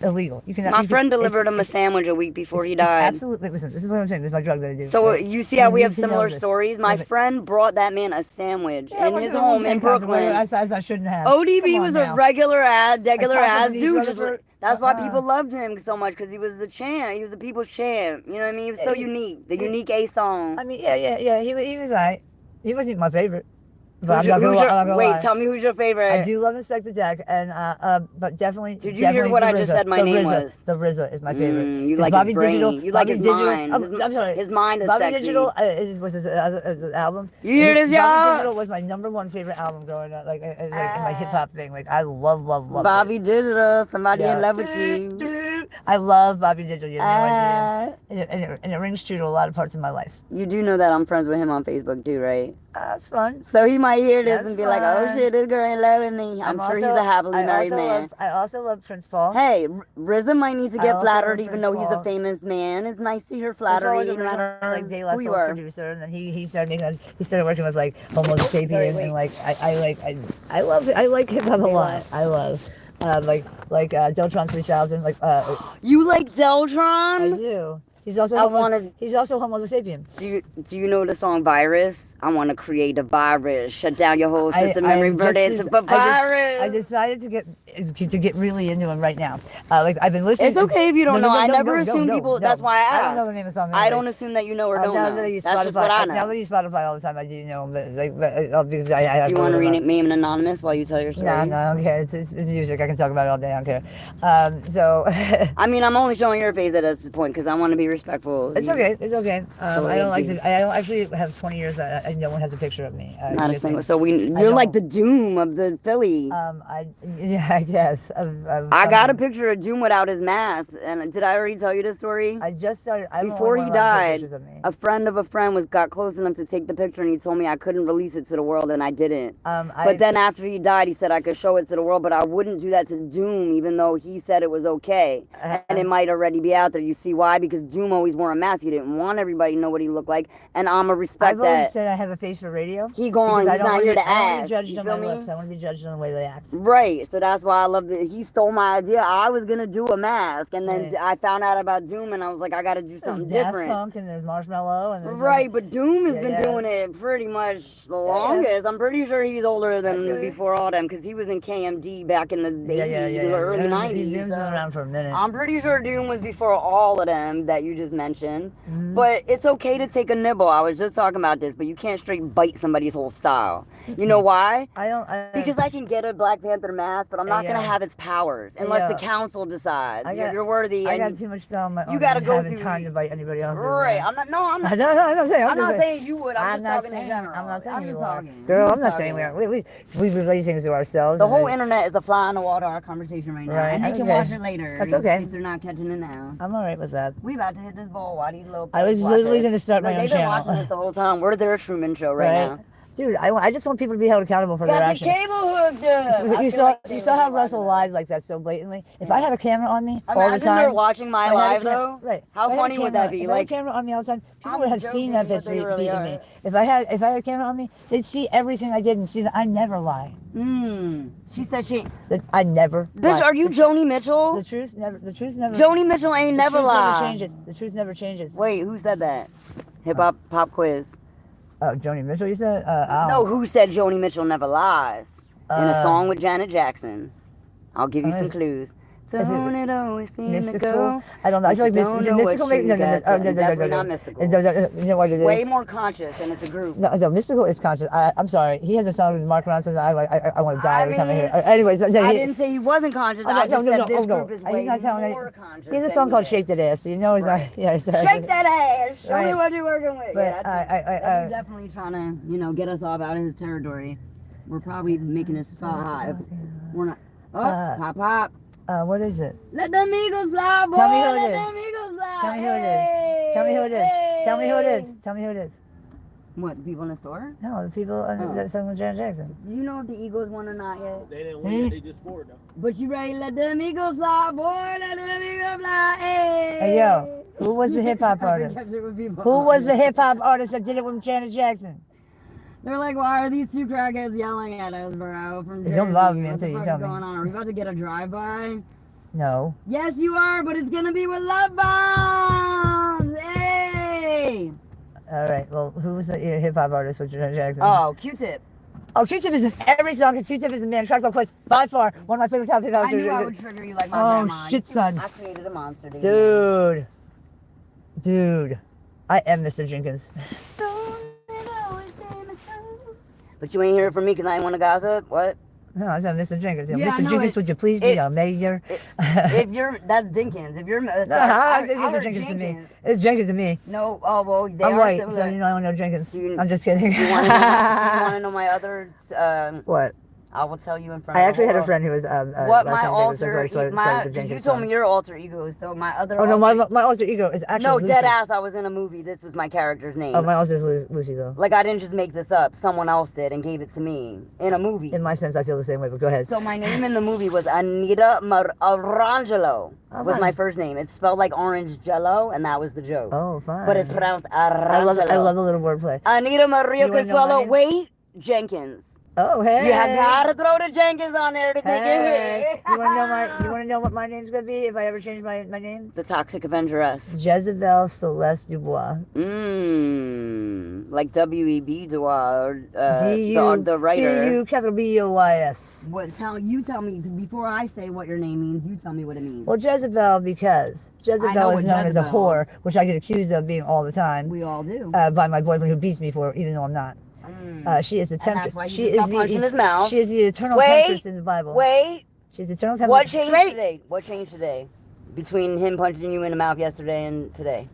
S2: illegal.
S1: My friend delivered him a sandwich a week before he died.
S2: Absolutely. Listen, this is what I'm saying. This is my drug that I do.
S1: So you see how we have similar stories? My friend brought that man a sandwich in his home in Brooklyn.
S2: As I shouldn't have.
S1: ODB was a regular ass dude. That's why people loved him so much, because he was the champ. He was the people's champ. You know what I mean? He was so unique. The unique A song.
S2: I mean, yeah. He was right. He wasn't my favorite.
S1: Wait, tell me who's your favorite.
S2: I do love Inspector Deck, and but definitely.
S1: Did you hear what I just said? My name was.
S2: The RZA is my favorite.
S1: You like
S2: Bobby
S1: his brain.
S2: Digital.
S1: You like his mind.
S2: I'm sorry.
S1: His mind is
S2: Bobby
S1: sexy.
S2: Digital was his album.
S1: You hear this, y'all?
S2: Bobby Digital was my #1 favorite album growing up, in my hip hop thing. I love
S1: Bobby
S2: it.
S1: Digital. Somebody in love with you.
S2: I love Bobby Digital. You have no idea. And it rings true to a lot of parts of my life.
S1: You do know that I'm friends with him on Facebook too, right?
S2: That's fun.
S1: So he might hear this and be like, "Oh shit, this girl ain't loving me." I'm sure he's a happily married man.
S2: I also love Prince Paul.
S1: Hey, RZA might need to get flattered, even though he's a famous man. It's nice to hear flattery, no matter who you are.
S2: Producer, and then he started working with Homo Sapien, and I love it. I like hip hop a lot. I love Deltron 3000.
S1: You like Deltron?
S2: I do. He's also Homo Sapien.
S1: Do you know the song Virus? I want to create a virus, shut down your whole system, and revert it to a virus.
S2: I decided to get really into him right now. I've been listening.
S1: It's okay if you don't know. I never assume people. That's why I asked.
S2: I don't know the name of something.
S1: I don't assume that you know or don't know. That's just what I know.
S2: Now that I use Spotify all the time, I do know him. Because
S1: do you want to remain anonymous while you tell your story?
S2: No, I don't care. It's music. I can talk about it all day. I don't care. So.
S1: I mean, I'm only showing your face at this point because I want to be respectful.
S2: It's okay. It's okay. I don't actually have 20 years. No one has a picture of me.
S1: Not a single. So you're like the Doom of the Philly.
S2: I guess.
S1: I got a picture of Doom without his mask. And did I already tell you this story?
S2: I just started.
S1: Before he died, a friend of a friend got close enough to take the picture, and he told me I couldn't release it to the world, and I didn't. But then after he died, he said I could show it to the world, but I wouldn't do that to Doom, even though he said it was okay, and it might already be out there. You see why? Because Doom Doom always wore a mask. He didn't want everybody to know what he looked like, and I'ma respect
S2: I've always
S1: that.
S2: said I have a face for radio.
S1: He gone. He's not here to
S2: I don't want
S1: act.
S2: to judge
S1: You
S2: on
S1: feel
S2: my
S1: me?
S2: looks. I want to be judged on the way they act.
S1: Right. So that's why I love that he stole my idea. I was gonna do a mask, and then
S2: Right.
S1: I found out about Doom, and I was like, I gotta do something
S2: There's
S1: different.
S2: Daft Punk and there's Marshmallow and there's
S1: Right, but Doom has
S2: Yeah,
S1: been
S2: yeah.
S1: doing it pretty much the longest. I'm pretty sure he's older than
S2: Really?
S1: before all them, because he was in KMD back in the 80s,
S2: yeah.
S1: early
S2: Doom's
S1: 90s.
S2: been
S1: so
S2: around for a minute.
S1: I'm pretty sure Doom was before all of them that you just mentioned.
S2: Mhm.
S1: But it's okay to take a nibble. I was just talking about this, but you can't straight bite somebody's whole style. You know why? Because I can get a Black Panther mask, but I'm not going to have its powers unless the council decides you're worthy.
S2: I
S1: and
S2: got too much style on my own.
S1: you gotta
S2: and
S1: go
S2: having
S1: through
S2: time to bite anybody else.
S1: Right. I'm not. No, I'm not. I'm not saying you would. I'm just talking in general.
S2: I'm not saying
S1: I'm
S2: you
S1: just
S2: are.
S1: talking.
S2: Girl, I'm not
S1: talking.
S2: saying we are. We relate things to ourselves.
S1: The
S2: and
S1: whole
S2: then-
S1: internet is a fly on the wall to our conversation right now,
S2: Right,
S1: and they
S2: that's
S1: can
S2: okay.
S1: watch it later.
S2: That's okay.
S1: If they're not catching it now.
S2: I'm alright with that.
S1: We about to hit this ball. Why these little?
S2: I was
S1: kids watch
S2: literally
S1: it.
S2: gonna start my
S1: Look,
S2: own
S1: they've been
S2: channel.
S1: watching this the whole time. We're their Truman Show right now.
S2: Dude, I just want people to be held accountable for their
S1: Got the
S2: actions.
S1: cable hooked up.
S2: You saw how Russell lied like that so blatantly. If I had a camera on me all the
S1: Imagine
S2: time,
S1: they're watching my
S2: if I had a
S1: live though.
S2: right?
S1: How
S2: If I had a
S1: funny would that
S2: camera-
S1: be?
S2: If I had a
S1: Like,
S2: camera on me all the time, people
S1: I'm
S2: would have seen
S1: joking,
S2: that
S1: but
S2: bitch
S1: they really
S2: beating
S1: are.
S2: me. If I had a camera on me, they'd see everything I did and see that I never lie.
S1: She said she.
S2: That I never.
S1: Bitch,
S2: lie.
S1: are you Joni Mitchell?
S2: The truth never. The truth never.
S1: Joni Mitchell ain't
S2: the
S1: never
S2: truth
S1: lied.
S2: Never changes. The truth never changes.
S1: Wait, who said that? Hip hop pop quiz.
S2: Oh, Joni Mitchell, you said?
S1: No, who said Joni Mitchell never lies? In a
S2: Uh,
S1: song with Janet Jackson. I'll give you some
S2: is-
S1: clues.
S2: it-
S1: Don't it always seem to
S2: Mystical.
S1: go?
S2: I don't know. I feel like
S1: Don't know
S2: mystical.
S1: what you got to- definitely
S2: No.
S1: not mystical.
S2: You know what it is?
S1: Way more conscious, and it's a group.
S2: No, mystical is conscious. I'm sorry. He has a song with Mark Ronson. I want to die every time I hear it. Anyways,
S1: I didn't say he wasn't conscious. I just said this group is way
S2: He's not telling
S1: more
S2: me.
S1: conscious.
S2: He has a
S1: than
S2: song called
S1: we
S2: "Shake That Ass." You know, he's
S1: Right.
S2: not. Yeah,
S1: Shake that ass. Show me
S2: Right.
S1: what you're working with.
S2: But
S1: Yeah, that's definitely trying to, get us off out of his territory. We're probably making his spot hot. If we're not. Oh, pop, pop.
S2: What is it?
S1: Let them eagles fly, boy.
S2: Tell me who it
S1: Let
S2: is.
S1: them eagles fly.
S2: Tell me who it is. Tell me who it is. Tell me who it is. Tell me who it is.
S1: What, the people in the store?
S2: No, the people that sung with Janet Jackson.
S1: Do you know if the Eagles won or not yet?
S3: They didn't win yet, they just scored though.
S1: But you ready? Let them eagles fly, boy. Let them eagles fly. Hey,
S2: Hey, yo, who was the hip hop artist? Who was the hip hop artist that did it with Janet Jackson?
S1: They're like, why are these two crackheads yelling at us, bro? From
S2: It's gonna bother me
S1: Jersey? What
S2: until
S1: the
S2: you
S1: fuck
S2: tell
S1: is
S2: me.
S1: going on? Are we about to get a drive-by?
S2: No.
S1: Yes, you are, but it's gonna be with love bombs. Hey!
S2: All right. Well, who was the hip hop artist with Janet Jackson?
S1: Oh, Q-Tip.
S2: Oh, Q-Tip is in every song. Q-Tip is the man. Track by Quest, by far one of my favorite top hip hop.
S1: I knew I would trigger you like my
S2: Oh,
S1: grandma.
S2: shit, son.
S1: I created a monster, dude.
S2: Dude, I am Mr. Jenkins.
S1: But you ain't hear it from me because I ain't want to gossip. What?
S2: No, I said Mr. Jenkins.
S1: Yeah, I
S2: Mr.
S1: know
S2: Jenkins,
S1: it.
S2: would you please be a mayor?
S1: If you're, that's Dinkins. If you're,
S2: No, I think Mr.
S1: heard
S2: Jenkins to me. It's Jenkins to me.
S1: No, oh well, they
S2: I'm
S1: are
S2: white,
S1: similar.
S2: so you know I don't know Jenkins.
S1: You-
S2: I'm just kidding.
S1: You want to know my other?
S2: What?
S1: I will tell you in front.
S2: I
S1: of the
S2: actually had
S1: whole
S2: a friend who was
S1: What
S2: last
S1: my
S2: name Jenkins,
S1: alter,
S2: that's why I started the
S1: you
S2: Jenkins
S1: told
S2: song.
S1: me your alter ego. So my other.
S2: Oh no,
S1: alter-
S2: my alter ego is actually
S1: no,
S2: Lucy.
S1: dead ass. I was in a movie. This was my character's name.
S2: Oh, my alter is Lucy though.
S1: Like I didn't just make this up. Someone else did and gave it to me in a movie.
S2: In my sense, I feel the same way. But go ahead.
S1: So my name in the movie was Anita Arangelo. Was
S2: fine.
S1: my first name. It's spelled like orange jello, and that was the joke.
S2: Oh, fine.
S1: But it's pronounced Arangelo.
S2: I love a little wordplay.
S1: Anita Maria
S2: You wanna know my
S1: Consuelo.
S2: name?
S1: Wait, Jenkins.
S2: Oh, hey.
S1: You have got to throw the Jenkins on there to make
S2: Hey.
S1: it hit.
S2: You wanna know what my name's gonna be if I ever change my name?
S1: The Toxic Avengeress.
S2: Jezebel Celeste Dubois.
S1: Like W.E.B. Dubois, or the writer.
S2: D-U capital B-O-Y-S.
S1: What? Tell me before I say what your name means. You tell me what it means.
S2: Well, Jezebel because
S1: I know
S2: Jezebel is
S1: what
S2: known as a
S1: Jezebel-
S2: whore, which I get accused of being all the time
S1: We all do.
S2: by my boyfriend who beats me for it, even though I'm not. She is the
S1: And that's
S2: temptress.
S1: why you
S2: She
S1: just
S2: is
S1: got punched in his mouth.
S2: She is the eternal
S1: Wait,
S2: temptress in the Bible.
S1: Wait.
S2: She's the eternal temptress.
S1: What changed
S2: Wait.
S1: today? What changed today? Between him punching you in the mouth yesterday and today?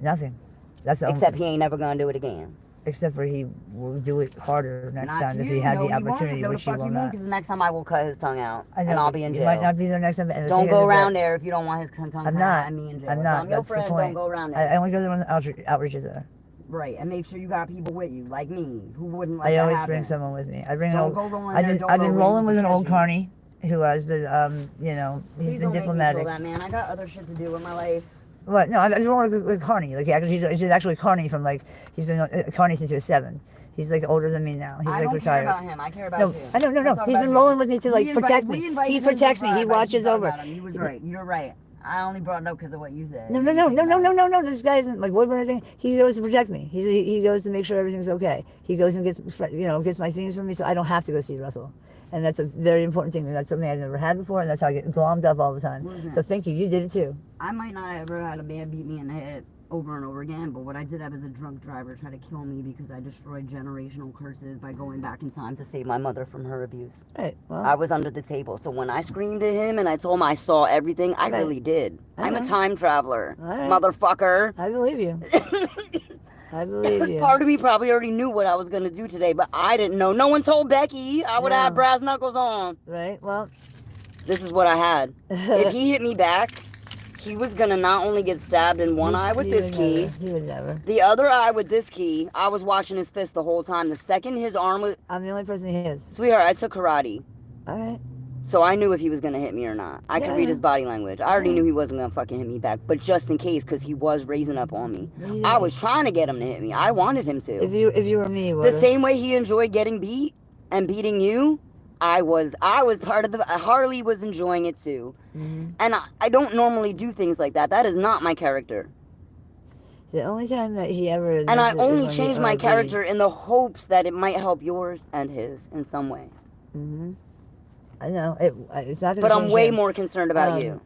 S2: Nothing. That's the
S1: Except
S2: only,
S1: he ain't never gonna do it again.
S2: except for he will do it harder next
S1: Not
S2: time
S1: to
S2: if
S1: you.
S2: he had
S1: No,
S2: the opportunity,
S1: won't.
S2: which he will not.
S1: Because the next time I will cut his tongue out,
S2: I know,
S1: and I'll be in
S2: you
S1: jail.
S2: might not be there next time. And the
S1: Don't
S2: thing
S1: go
S2: is
S1: around
S2: that
S1: there if you don't want his tongue cut
S2: I'm
S1: out
S2: not.
S1: and me in jail.
S2: I'm
S1: If
S2: not.
S1: I'm your
S2: That's the
S1: friend,
S2: point.
S1: don't go around
S2: I
S1: there.
S2: only go there when the outreaches are.
S1: Right, and make sure you got people with you, like me, who wouldn't let
S2: I
S1: that
S2: always
S1: happen.
S2: bring someone with me. I bring an
S1: Don't
S2: old.
S1: go rolling
S2: I've
S1: there,
S2: been
S1: don't
S2: I've
S1: go
S2: been
S1: where
S2: rolling
S1: you
S2: with an
S1: can
S2: old
S1: catch you.
S2: carny who has been he's
S1: Please
S2: been
S1: don't
S2: diplomatic.
S1: Make me feel that, man. I got other shit to do in my life.
S2: What? No, I just want to with Carney. Like, he's actually Carney from, like, he's been Carney since he was 7. He's, like, older than me now. He's,
S1: I
S2: like,
S1: don't
S2: retired.
S1: care about him. I care about
S2: No,
S1: you.
S2: I know, no.
S1: Let's talk
S2: He's
S1: about
S2: been
S1: you.
S2: rolling with me to, like, protect me. He protects me. He watches over.
S1: He was right. You're right. I only brought it up because of what you said.
S2: No. This guy isn't my boyfriend or anything. He goes to protect me. He goes to make sure everything's okay. He goes and gets my things for me, so I don't have to go see Russell. And that's a very important thing. And that's something I've never had before, and that's how I get glommed up all the time. So thank you. You did it too.
S1: I might not have ever had a man beat me in the head over and over again, but what I did have is a drunk driver try to kill me because I destroyed generational curses by going back in time to save my mother from her abuse.
S2: Right. Well,
S1: I was under the table, so when I screamed at him and I told him I saw everything, I really did. I'm a time traveler, motherfucker.
S2: I believe you. I believe you.
S1: Part of me probably already knew what I was going to do today, but I didn't know. No one told Becky. I would have had brass knuckles on.
S2: Right, well.
S1: This is what I had. If he hit me back, he was going to not only get stabbed in one eye with this key.
S2: He would never.
S1: The other eye with this key, I was watching his fist the whole time. The second his arm was...
S2: I'm the only person he hits.
S1: Sweetheart, I took karate.
S2: All right.
S1: So I knew if he was going to hit me or not. I could read his body language. I already knew he wasn't going to fucking hit me back. But just in case, because he was raising up on me. I was trying to get him to hit me. I wanted him to.
S2: If you were me,
S1: the same way he enjoyed getting beat and beating you, I was part of the... Harley was enjoying it too. Mm-hmm. And I don't normally do things like that. That is not my character.
S2: The only time that he ever...
S1: And I only changed my character in the hopes that it might help yours and his in some way.
S2: Mm-hmm. I know it's not.
S1: But I'm way more concerned about you.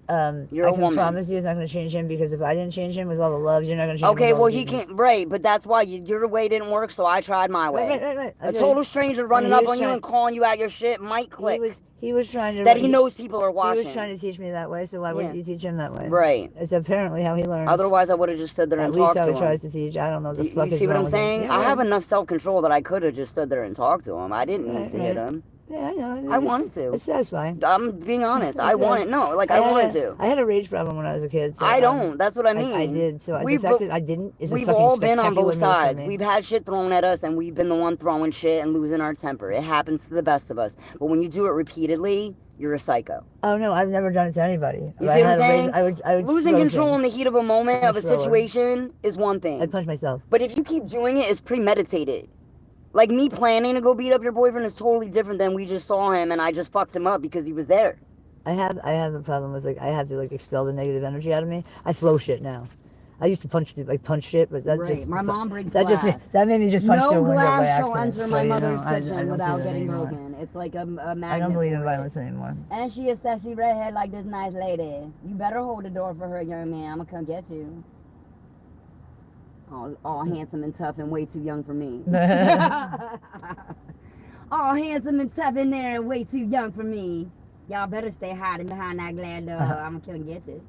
S1: You're a woman.
S2: I promise you, it's not going to change him because if I didn't change him with all the love, you're not going to change him.
S1: Okay, well he can't. Right, but that's why your way didn't work, so I tried my way.
S2: Right.
S1: A total stranger running up on you and calling you out your shit might click.
S2: He was trying to.
S1: That he knows people are watching.
S2: He was trying to teach me that way, so why wouldn't you teach him that way?
S1: Right.
S2: It's apparently how he learns.
S1: Otherwise, I would have just stood there and talked to him.
S2: At least how he tries to teach. I don't know the fuck.
S1: You see what I'm saying? I have enough self-control that I could have just stood there and talked to him. I didn't need to hit him.
S2: Yeah, I know.
S1: I wanted to.
S2: It's satisfying.
S1: I'm being honest. I wanted to.
S2: I had a rage problem when I was a kid. So,
S1: I don't. That's what I mean.
S2: I did. So the fact that I didn't is
S1: we've all been on both sides. We've had shit thrown at us, and we've been the one throwing shit and losing our temper. It happens to the best of us. But when you do it repeatedly, you're a psycho.
S2: Oh no, I've never done it to anybody.
S1: You see what I'm saying?
S2: I would
S1: losing control in the heat of a moment of a situation is one thing.
S2: I'd punch myself.
S1: But if you keep doing it, it's premeditated. Like me planning to go beat up your boyfriend is totally different than we just saw him and I just fucked him up because he was there.
S2: I have a problem with I have to expel the negative energy out of me. I throw shit now. I used to punch shit, but that's just
S1: my mom breaks glass.
S2: That made me just punch through a window by accident.
S1: No glass shall enter my mother's kitchen without getting broken. It's like a magnet.
S2: I don't believe in violence anymore.
S1: And she a sassy redhead like this nice lady. You better hold the door for her, young man. I'ma come get you. All handsome and tough and way too young for me. All handsome and tough in there and way too young for me. Y'all better stay hiding behind that glad door. I'ma come and get you.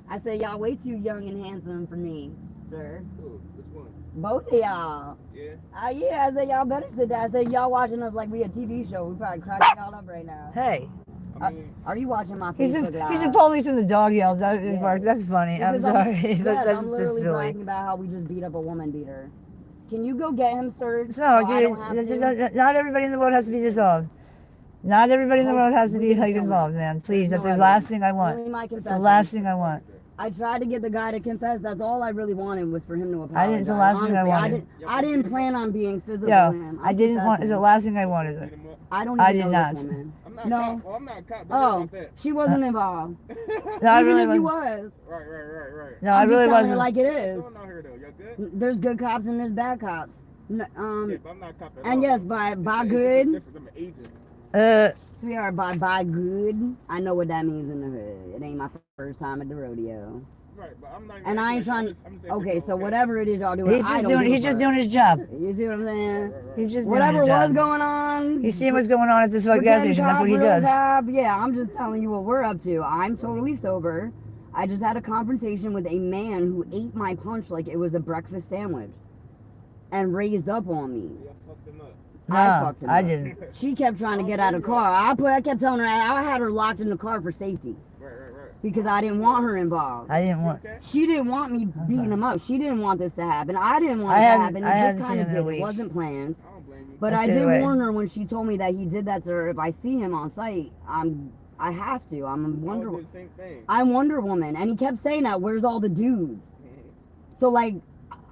S1: I said y'all way too young and handsome for me, sir.
S3: Ooh, which one?
S1: Both of y'all.
S3: Yeah?
S1: Yeah, I said y'all better sit down. I said y'all watching us like we a TV show. We probably cracking y'all up right now.
S2: Hey.
S1: Are you watching my Facebook Live?
S2: He's the police and the dog yelled. That's funny.
S1: Because
S2: I'm sorry.
S1: That's
S2: just
S1: I'm literally
S2: silly.
S1: bragging about how we just beat up a woman beater. Can you go get him, sir?
S2: No, dude. Not everybody in the world has to be dissolved. Not everybody in the world has to be involved, man. Please, that's the last thing I want. It's the last thing I want.
S1: I tried to get the guy to confess. That's all I really wanted was for him to apologize.
S2: It's the last thing I wanted.
S1: I didn't plan on being physical with him.
S2: I didn't want. It's the last thing I wanted.
S1: I
S2: did not.
S3: I'm not a cop.
S1: Oh, she wasn't involved.
S2: No, I really
S1: Even if you was.
S3: Right.
S2: No, I really wasn't.
S1: Like it is.
S3: What's going on here, though? Y'all good?
S1: There's good cops and there's bad cops.
S3: Yeah, but I'm not a cop at all.
S1: And yes, by good.
S3: I'm an agent.
S1: Sweetheart, by good, I know what that means in the hood. It ain't my first time at the rodeo.
S3: Right, but I'm not.
S1: And I ain't trying. Okay, so whatever it is y'all doing,
S2: he's just doing his job.
S1: You see what I'm saying?
S2: He's just
S1: whatever
S2: doing his
S1: was going on.
S2: He's seeing what's going on at this gas station. That's what he does.
S1: Yeah, I'm just telling you what we're up to. I'm totally sober. I just had a confrontation with a man who ate my punch like it was a breakfast sandwich, and raised up on me.
S3: Yeah, I fucked him up.
S1: I fucked him up.
S2: I didn't.
S1: She kept trying to get out of the car. I kept telling her I had her locked in the car for safety.
S3: Right.
S1: Because I didn't want her involved.
S2: I didn't want.
S1: She didn't want me beating him up. She didn't want this to happen. I didn't want it to happen. It just kind of did. It wasn't planned.
S3: I don't blame you.
S1: But I did warn her when she told me that he did that to her. If I see him on site, I'm I have to. I'm a
S3: I
S1: Wonder.
S3: would do the same thing.
S1: I'm Wonder Woman, and he kept saying that. Where's all the dudes? So like,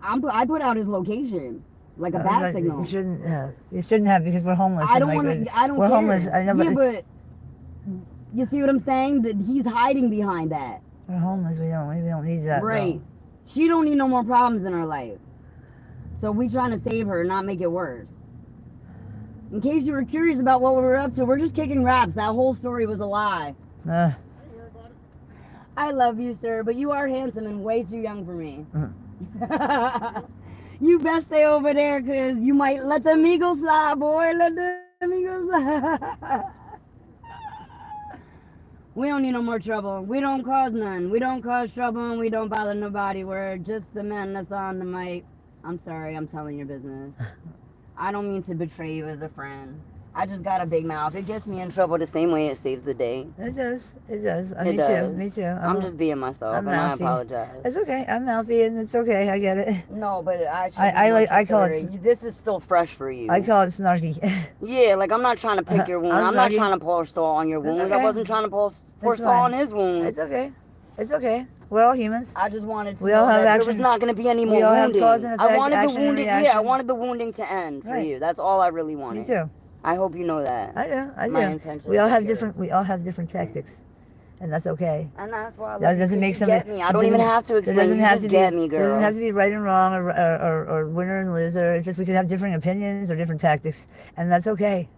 S1: I put out his location, like a bat signal.
S2: You shouldn't have. You shouldn't have because we're homeless.
S1: I
S2: and,
S1: don't
S2: like,
S1: want to. I don't
S2: we're
S1: care.
S2: homeless. I know,
S1: Yeah, but you see what I'm saying? That he's hiding behind that.
S2: we're homeless. We don't need that.
S1: Right. She don't need no more problems in her life. So we trying to save her, not make it worse. In case you were curious about what we were up to, we're just kicking raps. That whole story was a lie.
S2: Though.
S3: I ain't worried about it.
S1: I love you, sir, but you are handsome and way too young for me.
S2: Mhm.
S1: You best stay over there, cause you might let them eagles fly, boy. Let them eagles fly. We don't need no more trouble. We don't cause none. We don't cause trouble and we don't bother nobody. We're just the men that's on the mic. I'm sorry, I'm telling your business. I don't mean to betray you as a friend. I just got a big mouth. It gets me in trouble the same way it saves the day.
S2: It does. It does.
S1: It
S2: Me
S1: does.
S2: too. Me too.
S1: I'm just being myself,
S2: I'm
S1: and I
S2: mouthy.
S1: apologize.
S2: It's okay. I'm mouthy, and it's okay. I get it.
S1: No, but I
S2: call it-
S1: This is still fresh for you.
S2: I call it snarky.
S1: Yeah, like I'm not trying to pick your wound.
S2: I'm
S1: I'm not
S2: sorry.
S1: trying to pour salt on your
S2: That's
S1: wounds.
S2: okay.
S1: I wasn't trying to pour
S2: That's
S1: salt on
S2: fine.
S1: his wounds.
S2: It's okay. It's okay. We're all humans.
S1: I just wanted to
S2: We
S1: know
S2: all have
S1: that there was
S2: action-
S1: not going to be any
S2: we
S1: more
S2: all have
S1: wounding.
S2: cause and effect,
S1: I wanted the
S2: action and
S1: wounding. Yeah, I
S2: reaction.
S1: wanted the wounding to end for
S2: Right.
S1: you. That's all I really
S2: Me
S1: wanted.
S2: too.
S1: I hope you know that.
S2: I do. I do.
S1: My intention
S2: We all
S1: is
S2: have
S1: good.
S2: different. We all have different tactics, and that's okay.
S1: And that's why I love
S2: That
S1: you,
S2: doesn't
S1: 'cause
S2: make
S1: you
S2: somebody.
S1: get me. I don't even have to explain.
S2: It doesn't
S1: You
S2: have
S1: just
S2: to
S1: get
S2: be.
S1: me,
S2: It
S1: girl.
S2: doesn't have to be right and wrong, or winner and loser. It's just we can have different opinions or different tactics, and that's okay.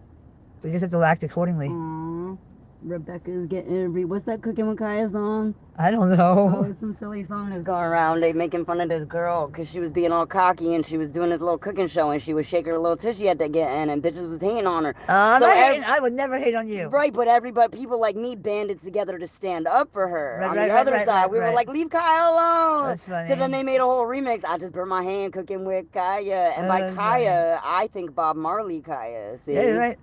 S2: We just have to act accordingly.
S1: Aww. Rebecca's getting what's that Cooking with Kaya song?
S2: I don't
S1: Oh,
S2: know.
S1: it's some silly song that's going around. They making fun of this girl because she was being all cocky and she was doing this little cooking show and she was shaking her little tushy at the get end and bitches was hating on her.
S2: I'm
S1: So
S2: not
S1: ev-
S2: hating. I would never hate on you.
S1: Right, but people like me banded together to stand up for her.
S2: Right,
S1: On
S2: right,
S1: the
S2: right,
S1: other
S2: right,
S1: side,
S2: right,
S1: we were
S2: right.
S1: like, leave Kaya alone.
S2: That's funny.
S1: So then they made a whole remix. I just burnt my hand cooking with Kaya. And by
S2: That's
S1: Kaya, I think Bob Marley Kaya. See?
S2: Yeah, you're right.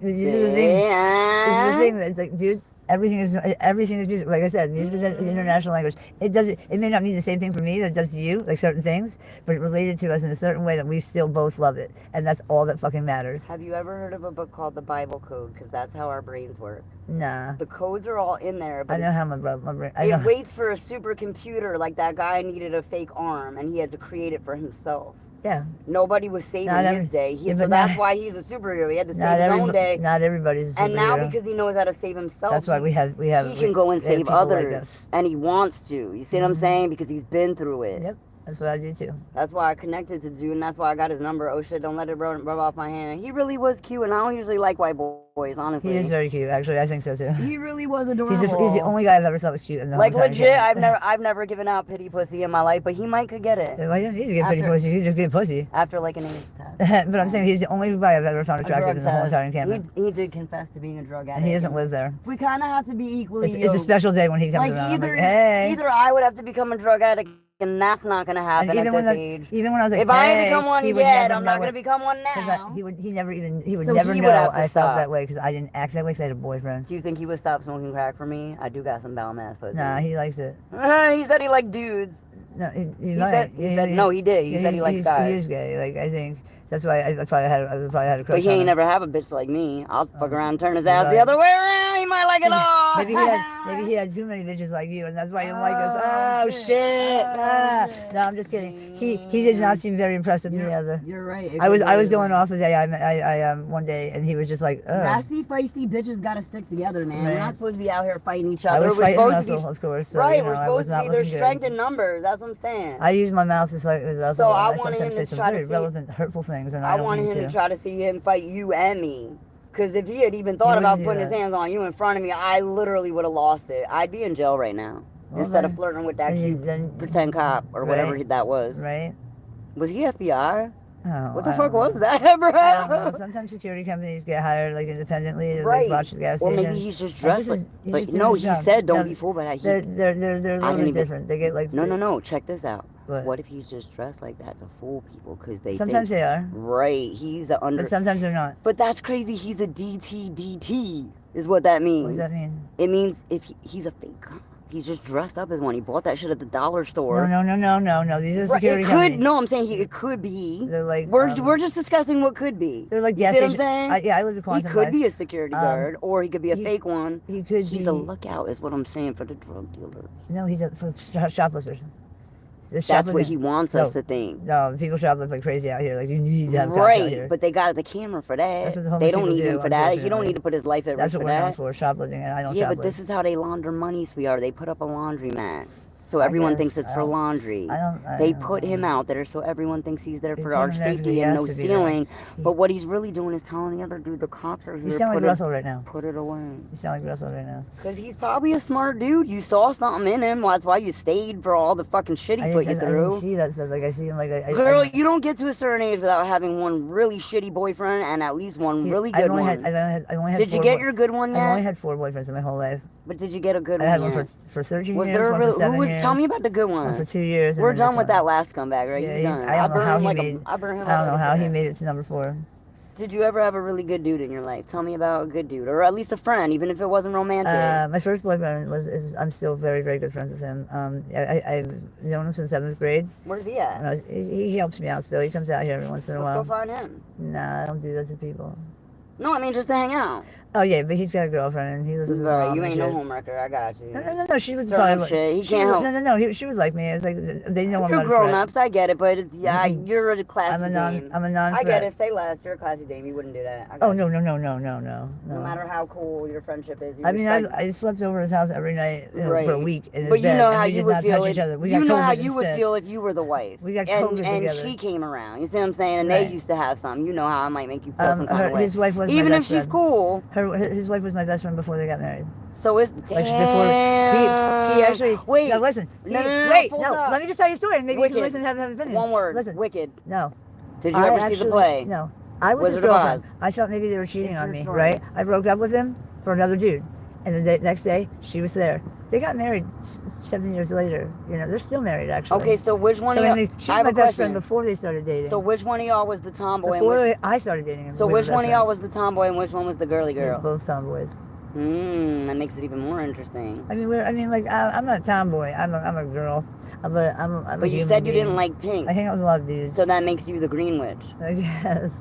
S2: This
S1: See?
S2: is the thing. This is the
S1: Yeah.
S2: thing. It's like, dude, everything is music. Like I said, music is an international language. It may not mean the same thing for me that it does to you, like certain things, but it related to us in a certain way that we still both love it, and that's all that fucking matters.
S1: Have you ever heard of a book called The Bible Code? Because that's how our brains work.
S2: Nah,
S1: The codes are all in there,
S2: I
S1: but
S2: know how my brain. I
S1: it
S2: know.
S1: waits for a supercomputer. Like that guy needed a fake arm, and he had to create it for himself.
S2: Yeah,
S1: Nobody was saving
S2: Not
S1: his
S2: every-
S1: day.
S2: yeah,
S1: So
S2: but
S1: that's
S2: not-
S1: why he's a superhero. He had to
S2: not
S1: save his own day.
S2: Not everybody's a
S1: And now
S2: superhero.
S1: because he knows how to save himself,
S2: That's why we have
S1: he can go and
S2: we have
S1: save
S2: people like
S1: others.
S2: us.
S1: And he wants to. You see what I'm
S2: Mhm.
S1: saying? Because he's been through it.
S2: Yep, that's what I do too.
S1: That's why I connected to dude, and that's why I got his number. Oh shit, don't let it rub off my hand. He really was cute, and I don't usually like white boys, honestly.
S2: He is very cute, actually. I think so too.
S1: He really was adorable.
S2: He's the only guy I've ever thought was cute in the whole
S1: Like
S2: entire
S1: legit,
S2: game.
S1: I've never given out pity pussy in my life, but he might could get it
S2: Well, he doesn't need to get pretty
S1: After-
S2: pussy. He just get pussy.
S1: after like an AIDS test.
S2: But I'm saying he's the only guy I've ever found
S1: A
S2: attractive
S1: drug
S2: in the whole
S1: test.
S2: entire encampment.
S1: He did confess to being a drug addict.
S2: And he doesn't live there.
S1: We kind of have to be equally.
S2: It's a special day when he comes
S1: like
S2: around.
S1: either
S2: I'm like, hey.
S1: either I would have to become a drug addict, and that's not gonna happen
S2: And
S1: at
S2: even
S1: this
S2: when
S1: age.
S2: even when I was like,
S1: If I ain't
S2: hey,
S1: become one
S2: he would
S1: yet,
S2: never
S1: I'm not
S2: know
S1: gonna
S2: it.
S1: become one
S2: 'Cause
S1: now.
S2: he would never
S1: So
S2: never
S1: he would
S2: know
S1: have to
S2: I felt
S1: stop.
S2: that way because I didn't act that way because I had a boyfriend.
S1: Do you think he would stop smoking crack for me? I do got some bowel mass pussy.
S2: Nah, he likes it.
S1: He said he liked dudes.
S2: No, he
S1: He
S2: might.
S1: said, no, he did. He said he likes
S2: He
S1: guys.
S2: is gay. Like I think that's why I probably had a crush
S1: But he
S2: on
S1: ain't
S2: him.
S1: never have a bitch like me. I'll fuck around and turn his ass the
S2: right.
S1: other way around. He might like it all.
S2: Maybe he had too many bitches like you, and that's why he didn't like us. Oh shit! No, I'm just kidding. He did not seem very impressed with me either.
S1: You're right.
S2: I was going off with I one day, and he was just like, oh.
S1: Raspy, feisty bitches gotta stick together, man. We're
S2: Right.
S1: not supposed to be out here fighting each
S2: I
S1: other.
S2: was
S1: We're
S2: fighting
S1: supposed to
S2: Russell,
S1: be
S2: of course. So,
S1: right.
S2: you know,
S1: We're
S2: I
S1: supposed
S2: was
S1: to
S2: not
S1: be. There's
S2: looking
S1: strength
S2: good.
S1: in numbers. That's what I'm saying.
S2: I use my mouth to fight with Russell.
S1: So I
S2: and
S1: wanted
S2: sometimes
S1: him to
S2: say some
S1: try to
S2: very
S1: see-
S2: relevant, hurtful things, and I
S1: I
S2: don't
S1: wanted
S2: mean
S1: him to try to see him fight you and me. Because if he had even thought
S2: wouldn't
S1: about
S2: do
S1: putting his
S2: that.
S1: hands on you in front of me, I literally would have lost it. I'd be in jail right now.
S2: Well,
S1: instead of
S2: then-
S1: flirting with that
S2: then you-
S1: cute
S2: then-
S1: pretend cop or whatever
S2: Right.
S1: that was.
S2: Right?
S1: Was he FBI?
S2: Oh,
S1: What the
S2: I
S1: fuck
S2: don't
S1: was
S2: know.
S1: that,
S2: I don't know.
S1: bro?
S2: Sometimes security companies get hired like independently to
S1: Right.
S2: like, watch the gas
S1: Or
S2: station.
S1: maybe he's just dressed like.
S2: he's
S1: But
S2: just doing
S1: no,
S2: his
S1: he
S2: job.
S1: said don't
S2: No,
S1: be fooled by that. He,
S2: They're a little
S1: didn't
S2: bit
S1: even-
S2: different. They get like
S1: no. Check this out.
S2: What?
S1: What if he's just dressed like that to fool people? Because they
S2: Sometimes
S1: think,
S2: they are,
S1: right. He's a under.
S2: but sometimes they're not.
S1: But that's crazy. He's a DT is what that means.
S2: What does that mean?
S1: It means if he's a fake cop. He's just dressed up as one. He bought that shit at the dollar store.
S2: No. These are
S1: Right,
S2: security
S1: it could.
S2: companies.
S1: No, I'm saying it could be.
S2: They're like
S1: We're just discussing what could be.
S2: They're like
S1: You
S2: gas
S1: see what I'm
S2: station-
S1: saying?
S2: yeah, I live in
S1: He
S2: Quantum
S1: could
S2: Life.
S1: be a security guard, or he could be a
S2: he-
S1: fake one.
S2: He could
S1: He's
S2: be.
S1: a lookout, is what I'm saying, for the drug dealers.
S2: No, he's for shoplifters.
S1: That's what he wants us to think.
S2: No, people shoplift like crazy out here. Like you need to have cops out here.
S1: Right, but they got the camera for that.
S2: That's what the homeless
S1: They don't
S2: people
S1: need him
S2: do,
S1: for that. He don't
S2: unfortunately.
S1: need to put his life at
S2: That's
S1: risk
S2: what
S1: for
S2: we're known
S1: that.
S2: for, shoplifting, and I don't
S1: Yeah,
S2: shoplift.
S1: but this is how they launder money, sweetheart. They put up a laundromat. So everyone
S2: guess.
S1: thinks it's for laundry. They put him out there so everyone thinks he's there
S2: They
S1: for
S2: put
S1: our
S2: him there 'cause
S1: safety
S2: he
S1: and
S2: has
S1: no
S2: to be there.
S1: stealing. But what he's really doing is telling the other dude, the cops are here.
S2: You sound like
S1: put it-
S2: Russell right now.
S1: Put it away.
S2: You sound like Russell right now.
S1: Because he's probably a smart dude. You saw something in him. That's why you stayed for all the fucking shit he put you
S2: I
S1: through.
S2: didn't see that stuff. Like I see him like
S1: Girl, you don't get to a certain age without having one really shitty boyfriend and at least one really good one.
S2: I've only had
S1: Did you
S2: four
S1: get your good one
S2: I've only
S1: yet?
S2: had 4 boyfriends in my whole life.
S1: But did you get a good
S2: I
S1: one
S2: had one
S1: yet?
S2: for 13
S1: Was
S2: years,
S1: there a
S2: one
S1: real,
S2: for 7
S1: who was?
S2: years,
S1: Tell me about the good
S2: one
S1: one.
S2: for 2 years. and
S1: We're
S2: then
S1: done
S2: this
S1: with
S2: one.
S1: that last scumbag, right?
S2: Yeah,
S1: He's done.
S2: I don't know how he made.
S1: I burn him
S2: I don't know
S1: like
S2: how
S1: a
S2: he
S1: cigarette.
S2: made it to number 4.
S1: Did you ever have a really good dude in your life? Tell me about a good dude, or at least a friend, even if it wasn't romantic.
S2: My first boyfriend I'm still very, very good friends with him. I've known him since 7th grade.
S1: Where's he at?
S2: He helps me out still. He comes out here every once in a
S1: Let's
S2: while.
S1: go find him.
S2: Nah, I don't do that to people.
S1: No, I mean just to hang out.
S2: Oh yeah, but he's got a girlfriend and he lives with his
S1: Right,
S2: mom
S1: you
S2: and
S1: ain't no
S2: shit.
S1: homewrecker. I got you.
S2: No. She was
S1: Certain
S2: probably
S1: shit, he
S2: she
S1: can't
S2: was-
S1: help.
S2: No. She was like me. It's like they know I'm
S1: You're
S2: not a
S1: grown
S2: friend.
S1: ups. I get it, but it's, yeah, you're a classy
S2: I'm a
S1: dame.
S2: non-threat.
S1: I get it. Say less. You're a classy dame. You wouldn't do that. I got
S2: Oh
S1: you.
S2: no.
S1: No matter how cool your friendship is. You
S2: I mean,
S1: respect-
S2: I slept over his house every night for a week in his
S1: But you
S2: bed,
S1: know
S2: and
S1: how
S2: we
S1: you
S2: did
S1: would
S2: not
S1: feel.
S2: touch each other. We
S1: You
S2: got
S1: know how
S2: COVID
S1: you would
S2: instead.
S1: feel if you were the wife.
S2: We got
S1: and
S2: COVID
S1: and
S2: together.
S1: she came around. You see what I'm saying? And
S2: Right.
S1: they used to have something. You know how I might make you feel some kind of way.
S2: His wife was my
S1: Even if
S2: best
S1: she's
S2: friend.
S1: cool.
S2: His wife was my best friend before they got married.
S1: So it's
S2: Like
S1: damn.
S2: he actually
S1: wait.
S2: No, listen.
S1: No,
S2: Wait,
S1: full
S2: no.
S1: stop.
S2: Let me just tell you a story, and maybe
S1: Wicked.
S2: you can listen and have finish.
S1: One word.
S2: Listen.
S1: Wicked.
S2: No.
S1: Did you
S2: I
S1: ever see
S2: actually,
S1: the play?
S2: No. I was
S1: Wizard
S2: his
S1: of
S2: girlfriend.
S1: Oz.
S2: I thought maybe they were cheating
S1: It's
S2: on
S1: your
S2: me,
S1: story.
S2: right? I broke up with him for another dude, and then the next day she was there. They got married 7 years later. You know, they're still married actually.
S1: Okay, so which one
S2: So,
S1: of y'all?
S2: I mean, she
S1: I
S2: was
S1: have
S2: my
S1: a
S2: best friend
S1: question.
S2: before they started dating.
S1: So which one of y'all was the tomboy? And
S2: before
S1: which,
S2: I started dating him.
S1: so
S2: we were
S1: which one of y'all
S2: best
S1: was the tomboy and which one was the girly
S2: friends. We were
S1: girl?
S2: both tomboys.
S1: That makes it even more interesting.
S2: I mean, like I'm not a tomboy. I'm a girl. I'm a
S1: But you
S2: human
S1: said you
S2: being.
S1: didn't like pink,
S2: I hang out with a lot of dudes.
S1: so that makes you the green witch.
S2: I guess.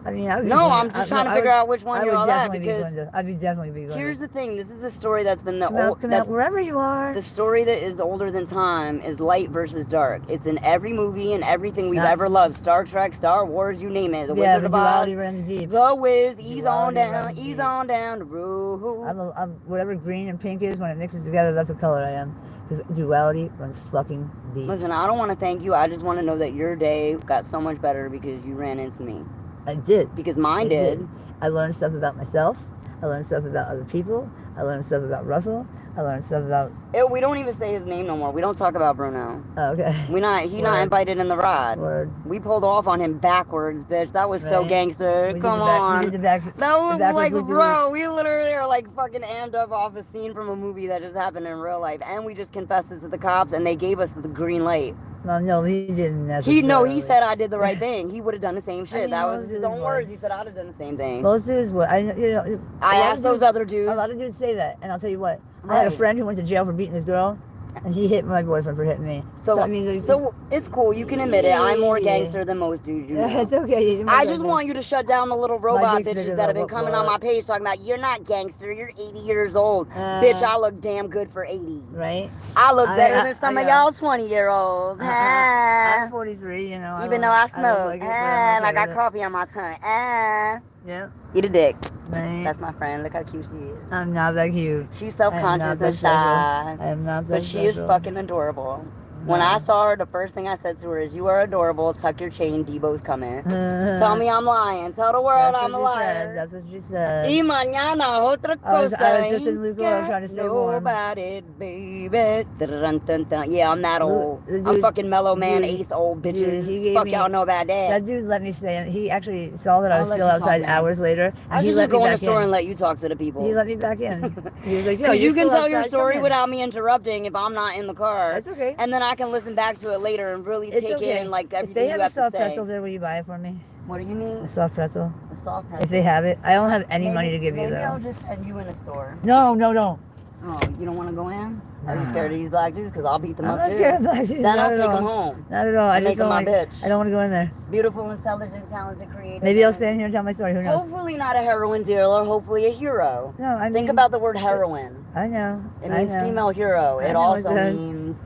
S2: I mean, I would be
S1: No,
S2: going-
S1: I'm just trying to figure out which one
S2: I
S1: you're
S2: would
S1: all at
S2: definitely be
S1: because
S2: going to. I'd be definitely be going.
S1: here's the thing. This is a story that's been the
S2: come out,
S1: old.
S2: come out
S1: That's
S2: wherever you are.
S1: the story that is older than time is light versus dark. It's in every movie and everything we've
S2: Not-
S1: ever loved. Star Trek, Star Wars, you name it. The
S2: Yeah,
S1: Wizard
S2: but
S1: of Oz,
S2: duality runs deep.
S1: The Wiz, ease on
S2: Duality
S1: down,
S2: runs
S1: ease
S2: deep.
S1: on down the road.
S2: I'm whatever green and pink is when it mixes together. That's what color I am. Because duality runs fucking deep.
S1: Listen, I don't want to thank you. I just want to know that your day got so much better because you ran into me.
S2: I did.
S1: Because mine
S2: I
S1: did.
S2: I learned stuff about myself. I learned stuff about other people. I learned stuff about Russell. I learned stuff about.
S1: We don't even say his name no more. We don't talk about Bruno.
S2: Oh, okay.
S1: He not
S2: Word.
S1: invited in the ride.
S2: Word.
S1: We pulled off on him backwards, bitch. That was so
S2: Right.
S1: gangster.
S2: We did
S1: Come
S2: the back-
S1: on.
S2: We did the back.
S1: That was
S2: the backwards
S1: like,
S2: loop-de-loop.
S1: bro, we literally are like fucking amped up off a scene from a movie that just happened in real life. And we just confessed it to the cops and they gave us the green light.
S2: No, he didn't necessarily.
S1: He said I did the right thing. He would have done the same shit.
S2: mean,
S1: That was
S2: most
S1: his
S2: dudes
S1: own
S2: would.
S1: words. He said I'd have done the same thing.
S2: Most dudes would.
S1: I
S2: a lot of
S1: asked those
S2: dudes-
S1: other dudes.
S2: A lot of dudes say that, and I'll tell you what. I had a
S1: Right.
S2: friend who went to jail for beating his girl, and he hit my boyfriend for hitting me.
S1: So,
S2: I mean, like,
S1: it's cool. You can admit it. I'm more
S2: Yeah.
S1: gangster than most dudes. You know.
S2: it's okay. you're my
S1: I just
S2: girlfriend.
S1: want you to shut down the little robot
S2: dick's bigger
S1: bitches that have been
S2: than
S1: coming
S2: what?
S1: on my page talking about you're not gangster, you're 80 years old.
S2: Uh,
S1: Bitch, I look damn good for 80.
S2: Right?
S1: I look
S2: I-
S1: better
S2: I-
S1: than some
S2: I,
S1: of
S2: uh,
S1: y'all 20-year-olds.
S2: I'm 43, you know.
S1: Even though I
S2: look
S1: smoke.
S2: like it, but
S1: And I
S2: I'm okay
S1: got
S2: with
S1: coffee on my tongue.
S2: it. Yeah.
S1: Eat a dick.
S2: Right.
S1: That's my friend. Look how cute she is.
S2: I'm not that cute.
S1: She's
S2: I am
S1: self-conscious
S2: not
S1: and
S2: that special.
S1: shy.
S2: I am not that
S1: But she is
S2: special.
S1: fucking adorable. When
S2: No.
S1: I saw her, the first thing I said to her is, you are adorable. Tuck your chain. Debo's coming. Tell me I'm lying. Tell the world
S2: That's
S1: I'm a
S2: what she said.
S1: liar.
S2: That's what she said.
S1: Y mañana otra
S2: I was
S1: cosa.
S2: just in Luke Road trying to stay warm.
S1: Nobody, baby. Dun-dun-dun-dun. Yeah, I'm that old.
S2: The
S1: I'm
S2: dude-
S1: fucking mellow man,
S2: dude-
S1: ace old
S2: dude,
S1: bitches.
S2: he gave
S1: Fuck
S2: me-
S1: y'all know about that.
S2: That dude let me stay in. He actually saw that I
S1: I'll
S2: was
S1: let
S2: still
S1: you talk,
S2: outside
S1: man.
S2: hours later.
S1: I
S2: And he
S1: should
S2: let
S1: just
S2: me
S1: go in the
S2: back
S1: store
S2: in.
S1: and let you talk to the people.
S2: He let me back in. He was like, yo,
S1: Because
S2: you're
S1: you can
S2: still
S1: tell your
S2: outside,
S1: story
S2: come in.
S1: without me interrupting if I'm not in the car.
S2: That's okay.
S1: And then I can listen back to it later and really
S2: It's
S1: take
S2: okay.
S1: in like
S2: If
S1: everything
S2: they
S1: you
S2: have
S1: have
S2: a
S1: to
S2: soft
S1: say.
S2: pretzel there, will you buy it for me?
S1: What do you mean?
S2: A soft pretzel?
S1: A soft
S2: If
S1: pretzel.
S2: they have it. I don't have any
S1: Maybe-
S2: money to give you
S1: maybe
S2: though.
S1: I'll just send you in a store.
S2: No, no, no.
S1: Oh, you don't want to go in? Are you scared of these black dudes? Because I'll beat them
S2: I'm
S1: up
S2: not
S1: too.
S2: scared of black dudes.
S1: Then I'll
S2: Not
S1: take
S2: at
S1: them
S2: all.
S1: home.
S2: Not at all. I
S1: And
S2: just
S1: make them
S2: don't
S1: my
S2: like.
S1: bitch.
S2: I don't want to go in there.
S1: Beautiful, intelligent, talented, creative.
S2: Maybe I'll
S1: and
S2: stand here and tell my story. Who knows?
S1: hopefully not a heroin dealer. Hopefully a hero.
S2: No, I mean.
S1: Think about the word heroin.
S2: I know.
S1: It
S2: I
S1: means
S2: know.
S1: female hero.
S2: I
S1: It
S2: know
S1: also
S2: it does.
S1: means.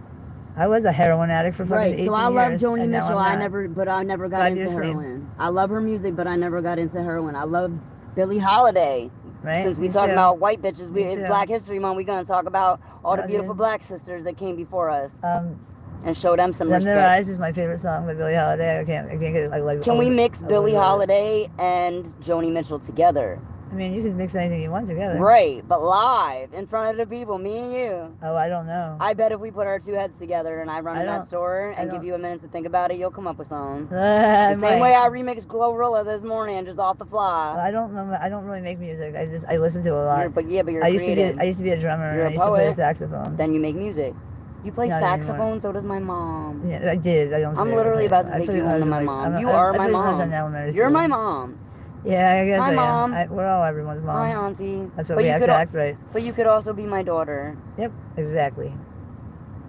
S2: I was a heroin addict for fucking
S1: Right.
S2: 18
S1: So I
S2: years.
S1: love Joni
S2: and now
S1: Mitchell.
S2: I'm
S1: I
S2: not.
S1: never got
S2: 5
S1: into
S2: years clean.
S1: heroin. I love her music, but I never got into heroin. I love Billie Holiday.
S2: Right?
S1: Since we
S2: Me
S1: talking
S2: too.
S1: about white bitches,
S2: Me
S1: it's
S2: too.
S1: Black History Month. We're gonna talk about all the
S2: No,
S1: beautiful
S2: dude.
S1: black sisters that came before us
S2: Um,
S1: and show them some
S2: Them Their
S1: respect.
S2: Eyes is my favorite song by Billie Holiday. I can't get it.
S1: Can we mix Billie
S2: love it.
S1: Holiday and Joni Mitchell together?
S2: I mean, you can mix anything you want together.
S1: Right, but live in front of the people, me and you.
S2: Oh, I don't know.
S1: I bet if we put our two heads together and I run in that
S2: don't-
S1: store
S2: I
S1: and give
S2: don't-
S1: you a minute to think about it, you'll come up with something. The
S2: The
S1: same way I remixed Glorilla this morning, just off the fly.
S2: I don't know. I don't really make music. I listen to a lot.
S1: But you're
S2: I used
S1: creative.
S2: to be a drummer.
S1: You're
S2: and
S1: a
S2: I used to play the
S1: poet.
S2: saxophone.
S1: Then you make music. You play
S2: Not
S1: saxophone,
S2: anymore.
S1: so does my mom.
S2: Yeah, I did. I don't.
S1: I'm
S2: say
S1: literally
S2: everything.
S1: about to
S2: I
S1: take
S2: played
S1: you
S2: when I
S1: home
S2: was
S1: to my
S2: like-
S1: mom.
S2: I'm-
S1: You
S2: I-
S1: are
S2: I
S1: my
S2: played when I was
S1: mom.
S2: in elementary
S1: You're
S2: school.
S1: my mom.
S2: Yeah, I guess
S1: Hi,
S2: I
S1: Mom.
S2: am. We're all everyone's mom.
S1: Hi, Auntie.
S2: That's what
S1: But
S2: we
S1: you
S2: have
S1: could
S2: to
S1: al-
S2: act right.
S1: But you could also be my daughter.
S2: Yep, exactly.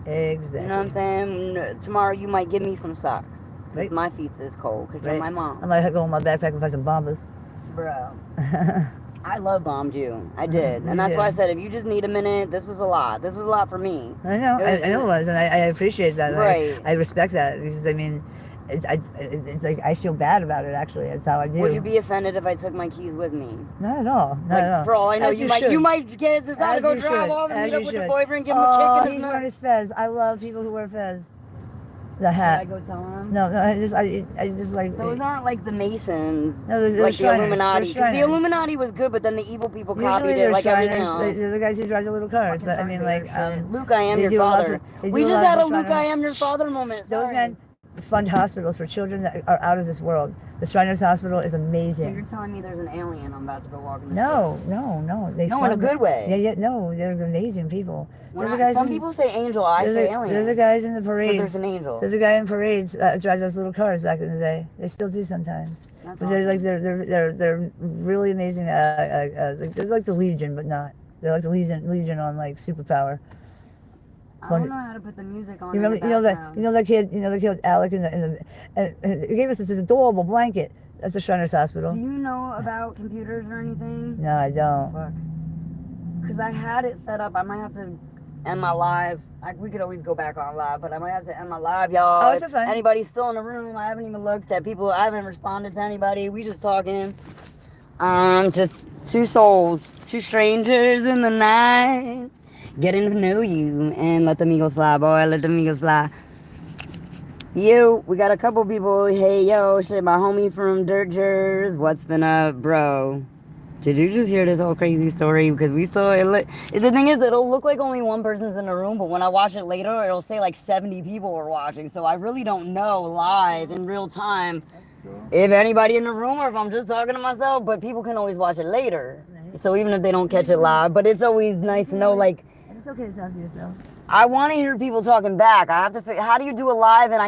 S2: Exactly.
S1: You know what I'm saying? Tomorrow you might give me some socks. Because
S2: Right.
S1: my feet is cold. Because you're
S2: Right.
S1: my
S2: I
S1: mom.
S2: might go in my backpack and find some bombas.
S1: Bro. I love bombed you. I did.
S2: You
S1: And that's why I
S2: did.
S1: said, if you just need a minute, this was a lot. This was a lot for me.
S2: I know, I know it was, and I appreciate that.
S1: Right.
S2: I respect that because I mean, it's like I feel bad about it. Actually, that's how I do.
S1: Would you be offended if I took my keys with me?
S2: Not at all. Not
S1: Like,
S2: at all.
S1: for all I know,
S2: As
S1: you
S2: should.
S1: might get decide to
S2: As
S1: go
S2: you
S1: drive
S2: should.
S1: off and
S2: As
S1: meet
S2: you
S1: up with your
S2: should.
S1: boyfriend, give him a kick
S2: Oh,
S1: in his
S2: he's
S1: nuts.
S2: wearing his fez. I love people who wear fez. The
S1: Should I
S2: hat.
S1: go tell him?
S2: No, I just like.
S1: Those aren't like the Masons,
S2: No, they're
S1: like the
S2: Shriners.
S1: Illuminati.
S2: They're
S1: Because the
S2: Shriners.
S1: Illuminati was good, but then the evil people
S2: Usually
S1: copied
S2: they're
S1: it like everything
S2: Shriners.
S1: else.
S2: They're the guys who drive the little cars. But I mean, like,
S1: Luke, I am
S2: they
S1: your
S2: do a lot
S1: father.
S2: for- they
S1: We
S2: do a
S1: just
S2: lot
S1: had a
S2: for
S1: Luke,
S2: Shriners.
S1: I am your father moment.
S2: Those
S1: Sorry.
S2: men fund hospitals for children that are out of this world. The Shriners Hospital is
S1: So
S2: amazing.
S1: you're telling me there's an alien I'm about to go walking the
S2: No,
S1: street?
S2: no. They
S1: No, in a
S2: fund
S1: good
S2: it.
S1: way.
S2: Yeah, no, they're amazing people.
S1: When
S2: They're the
S1: I-
S2: guys
S1: some
S2: in-
S1: people say angel, I
S2: they're
S1: say
S2: the,
S1: alien.
S2: They're the guys in the
S1: So
S2: parades.
S1: there's an angel.
S2: There's a guy in parades drives those little cars back in the day. They still do sometimes.
S1: That's
S2: But they're like
S1: awesome.
S2: they're really amazing. They're like the Legion, but not. They're like the Legion on like superpower.
S1: I don't know how to put the music on.
S2: You remember?
S1: in the
S2: You know
S1: background.
S2: the kid Alec and he gave us this adorable blanket. That's the Shriners Hospital.
S1: Do you know about computers or anything?
S2: No, I don't.
S1: Fuck. Because I had it set up. I might have to end my live. We could always go back on live, but I might have to end my live, y'all.
S2: Oh, it's
S1: If
S2: fine.
S1: anybody's still in the room, I haven't even looked at people. I haven't responded to anybody. We just talking. Just two souls, two strangers in the night, getting to know you, and let the eagles fly, boy. Let the eagles fly. We got a couple people. Hey, yo, shit, my homie from Dirt Jers. What's been up, bro? Did you just hear this whole crazy story? Because we saw it. The thing is, it'll look like only one person's in the room, but when I watch it later, it'll say like 70 people were watching. So I really don't know live in real time if anybody in the room or if I'm just talking to myself. But people can always watch it later. So even if they don't catch it live, but it's always nice to know, like,
S2: It's okay to talk to yourself.
S1: I want to hear people talking back. I have to figure, how do you do a live and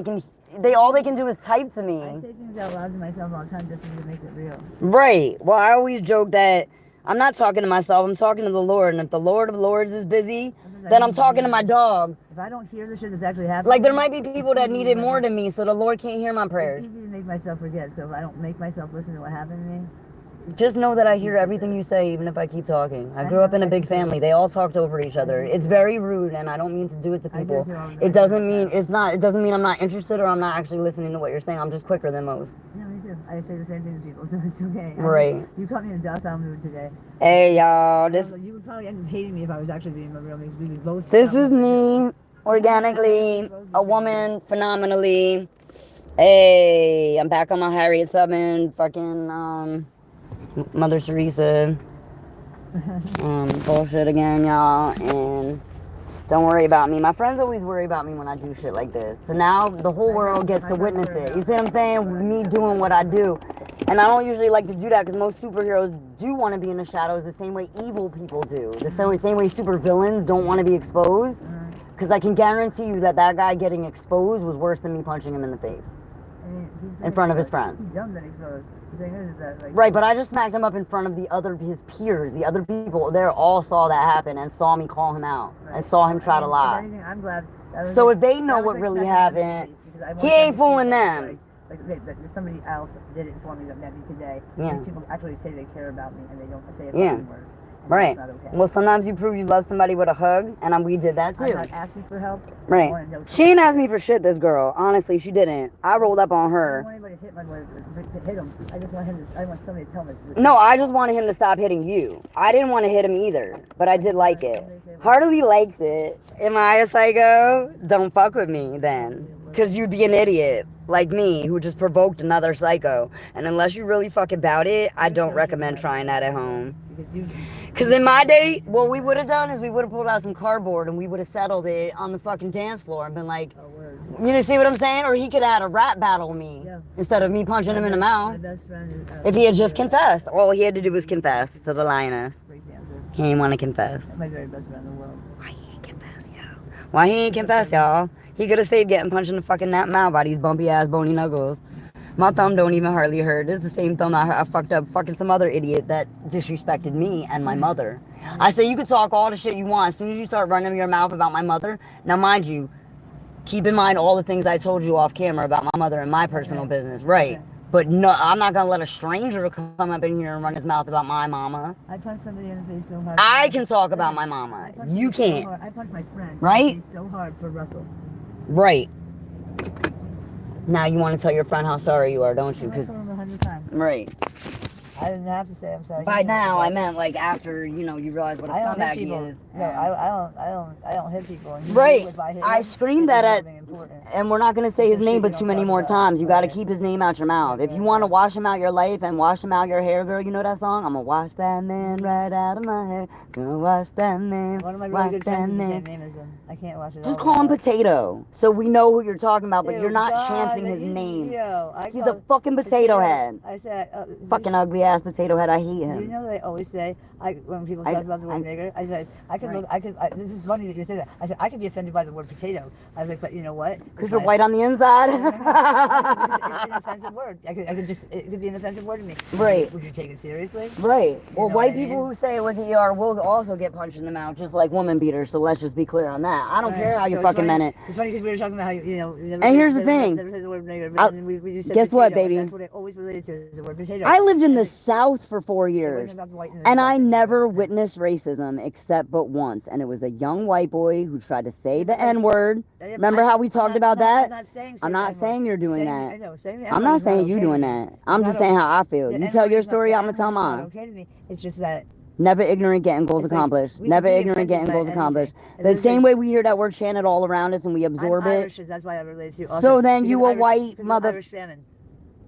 S1: all they can do is type to me.
S2: I say things out loud to myself all the time just because it makes it real.
S1: Right. Well, I always joke that I'm not talking to myself, I'm talking to the Lord. And if the Lord of Lords is busy, then I'm talking to my dog.
S2: If I don't hear the shit that's actually happening,
S1: Like, there might be people that need it more than me, so the Lord can't hear my
S2: it's
S1: prayers.
S2: easy to make myself forget. So if I don't make myself listen to what happened to me,
S1: Just know that I hear everything you say, even if I keep talking. I grew up in a big family. They all talked over each other. It's very rude, and I don't mean to do it to
S2: I do
S1: people.
S2: too all the
S1: It
S2: time.
S1: doesn't mean It doesn't mean I'm not interested or I'm not actually listening to what you're saying. I'm just quicker than most.
S2: yeah, me too. I say the same thing to people, so it's okay.
S1: Right.
S2: You caught me in a docile mood today.
S1: Hey, y'all.
S2: You would probably end up hating me if I was actually being my real me. 'Cause we would both.
S1: This is me, organically, a woman, phenomenally. Hey, I'm back on my Harriet Tubman, fucking, Mother Teresa, bullshit again, y'all, and don't worry about me. My friends always worry about me when I do shit like this. So now the whole world gets to witness it. You see what I'm saying? Me doing what I do. And I don't usually like to do that because most superheroes do want to be in the shadows the same way evil people do. The same way super villains don't want to be exposed. Because I can guarantee you that guy getting exposed was worse than me punching him in the face.
S2: I mean,
S1: in front of his friends.
S2: He's dumb that exposed. The thing is that, like...
S1: Right, but I just smacked him up in front of his peers. The other people there all saw that happen and saw me call him out and saw him try to lie.
S2: If anything, I'm glad.
S1: So if they know what really happened, he ain't fooling them.
S2: Like somebody else did it for me that met me today.
S1: Yeah.
S2: These people actually say they care about me and they don't say a fucking word.
S1: Right.
S2: That's not okay.
S1: Well, sometimes you prove you love somebody with a hug, and we did that too.
S2: I'm not asking for help.
S1: Right. She ain't asked me for shit, this girl. Honestly, she didn't. I rolled up on her.
S2: I don't want anybody to hit my boy, to hit him. I just want him to, I want somebody to tell me.
S1: No, I just wanted him to stop hitting you. I didn't want to hit him either, but I did like it. Heartily liked it. Am I a psycho? Don't fuck with me then. Because you'd be an idiot like me who just provoked another psycho. And unless you really fuck about it, I don't recommend trying that at home. Because in my day, what we would have done is we would have pulled out some cardboard and we would have settled it on the fucking dance floor and been like, you know, see what I'm saying? Or he could have had a rap battle with me instead of me punching him in the mouth. If he had just confessed. All he had to do was confess to the lioness. He didn't want to confess.
S2: My very best friend in the world.
S1: Why he ain't confess, y'all? Why he ain't confess, y'all? He could have saved getting punched in the fucking mouth by these bumpy ass bony knuckles. My thumb don't even hardly hurt. This is the same thumb I fucked up fucking some other idiot that disrespected me and my mother. I say you could talk all the shit you want. As soon as you start running your mouth about my mother, now mind you, keep in mind all the things I told you off camera about my mother and my personal business. Right. But no, I'm not gonna let a stranger come up in here and run his mouth about my mama.
S2: I punched somebody in the face so hard.
S1: I can talk about my mama. You can't.
S2: So I punched my friend.
S1: Right?
S2: So hard for Russell.
S1: Right. Now you want to tell your friend how sorry you are, don't you?
S2: I told him 100 times.
S1: Right.
S2: I didn't have to say I'm sorry.
S1: By now, I meant like after you realize what a scumbag he is.
S2: No, I don't hit people.
S1: Right. I screamed that at, and we're not gonna say his name but too many more times. You gotta keep his name out your mouth. If you want to wash him out your life and wash him out your hair, girl, you know that song? I'm gonna wash that man right out of my hair. Gonna wash that man.
S2: One of my really good friends is the same name as him. I can't wash it.
S1: Just call him Potato, so we know who you're talking about, but you're not chancing his name. He's a fucking potato head.
S2: I said,
S1: fucking ugly ass potato head. I hate him.
S2: Do you know they always say, when people talk about the word nigger, I said, this is funny that you say that. I said, I could be offended by the word potato. I was like, but you know what?
S1: Because you're white on the inside?
S2: It's an offensive word. It could be an offensive word to me.
S1: Right.
S2: Would you take it seriously?
S1: Right. Well, white people who say it with ER will also get punched in the mouth, just like woman beaters, so let's just be clear on that. I don't care how you fucking meant it.
S2: It's funny because we were talking about how, and
S1: here's the thing.
S2: Never said the word nigger,
S1: guess what, baby?
S2: That's what it always related to, is the word potato.
S1: I lived in the South for 4 years, and I never witnessed racism except but once, and it was a young white boy who tried to say the N-word. Remember how we talked about that? I'm not saying you're doing that. I'm not saying you're doing that. I'm just saying how I feel. You tell your story, I'm gonna tell mine.
S2: It's just that
S1: never ignorant, getting goals accomplished. Never ignorant, getting goals accomplished. The same way we hear that word chanted all around us and we absorb it.
S2: That's why I relate to you.
S1: So then you a white mother.
S2: Irish famine.